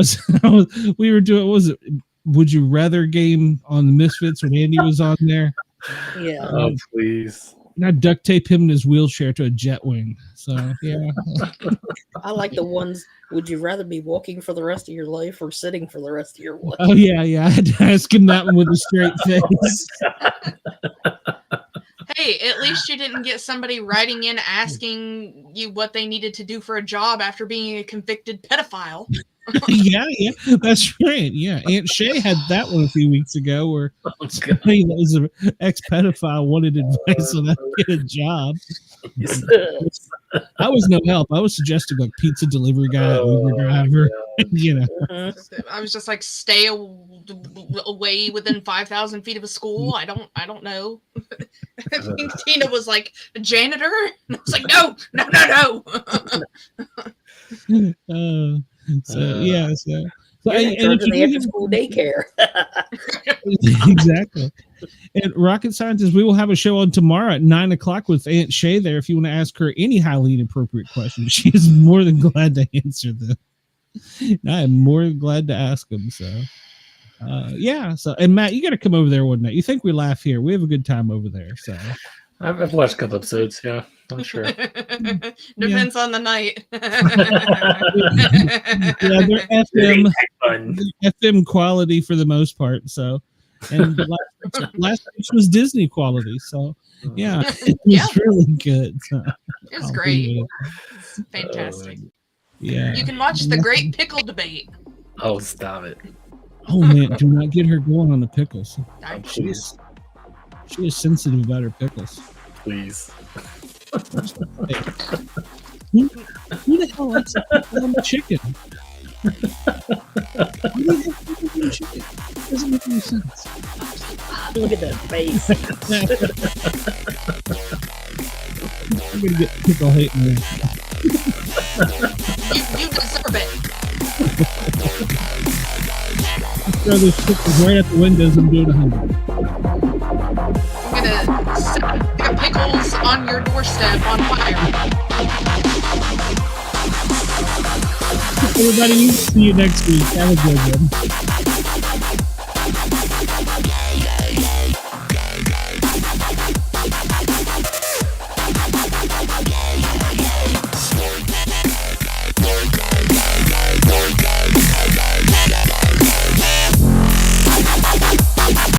Speaker 1: we were doing. What was it? Would you rather game on the Misfits when Andy was on there?
Speaker 4: Yeah.
Speaker 5: Oh, please.
Speaker 1: And I duct tape him in his wheelchair to a jet wing. So, yeah.
Speaker 4: I like the ones, would you rather be walking for the rest of your life or sitting for the rest of your life?
Speaker 1: Oh, yeah. I had to ask him that one with a straight face.
Speaker 6: Hey, at least you didn't get somebody writing in asking you what they needed to do for a job after being a convicted pedophile.
Speaker 1: Yeah, that's right. Yeah, Aunt Shay had that one a few weeks ago where somebody that was an ex-pedophile wanted advice on how to get a job. I was no help. I was suggesting like pizza delivery guy, Uber driver,
Speaker 6: I was just like, stay away within 5,000 feet of a school. I don't know. I think Tina was like, a janitor? And I was like, no.
Speaker 4: So and if you school daycare.
Speaker 1: Exactly. And Rocket Scientist, we will have a show on tomorrow at 9:00 with Aunt Shay there. If you want to ask her any highly inappropriate questions, she is more than glad to answer them. I am more than glad to ask them. So, and Matt, you got to come over there one night. You think we laugh here? We have a good time over there. So,
Speaker 5: I've watched a couple episodes. Yeah, I'm sure.
Speaker 6: Depends on the night.
Speaker 1: They're FM quality for the most part. So, and last week was Disney quality. So, yeah, it was really good. So,
Speaker 6: it was great. It's fantastic.
Speaker 1: Yeah,
Speaker 6: you can watch the Great Pickle Debate.
Speaker 5: Oh, stop it!
Speaker 1: Oh man, do not get her going on the pickles.
Speaker 5: Please.
Speaker 1: She is sensitive about her pickles.
Speaker 5: Please.
Speaker 1: Who the hell likes a pickle on the chicken? Who the hell pickles on chicken? It doesn't make any sense.
Speaker 4: Look at that face.
Speaker 1: I'm gonna get pickle hate in there.
Speaker 6: You deserve it.
Speaker 1: Throw those pickles right at the windows and do it 100.
Speaker 6: I'm gonna set the pickles on your doorstep on fire.
Speaker 1: Everybody, see you next week. Have a good one.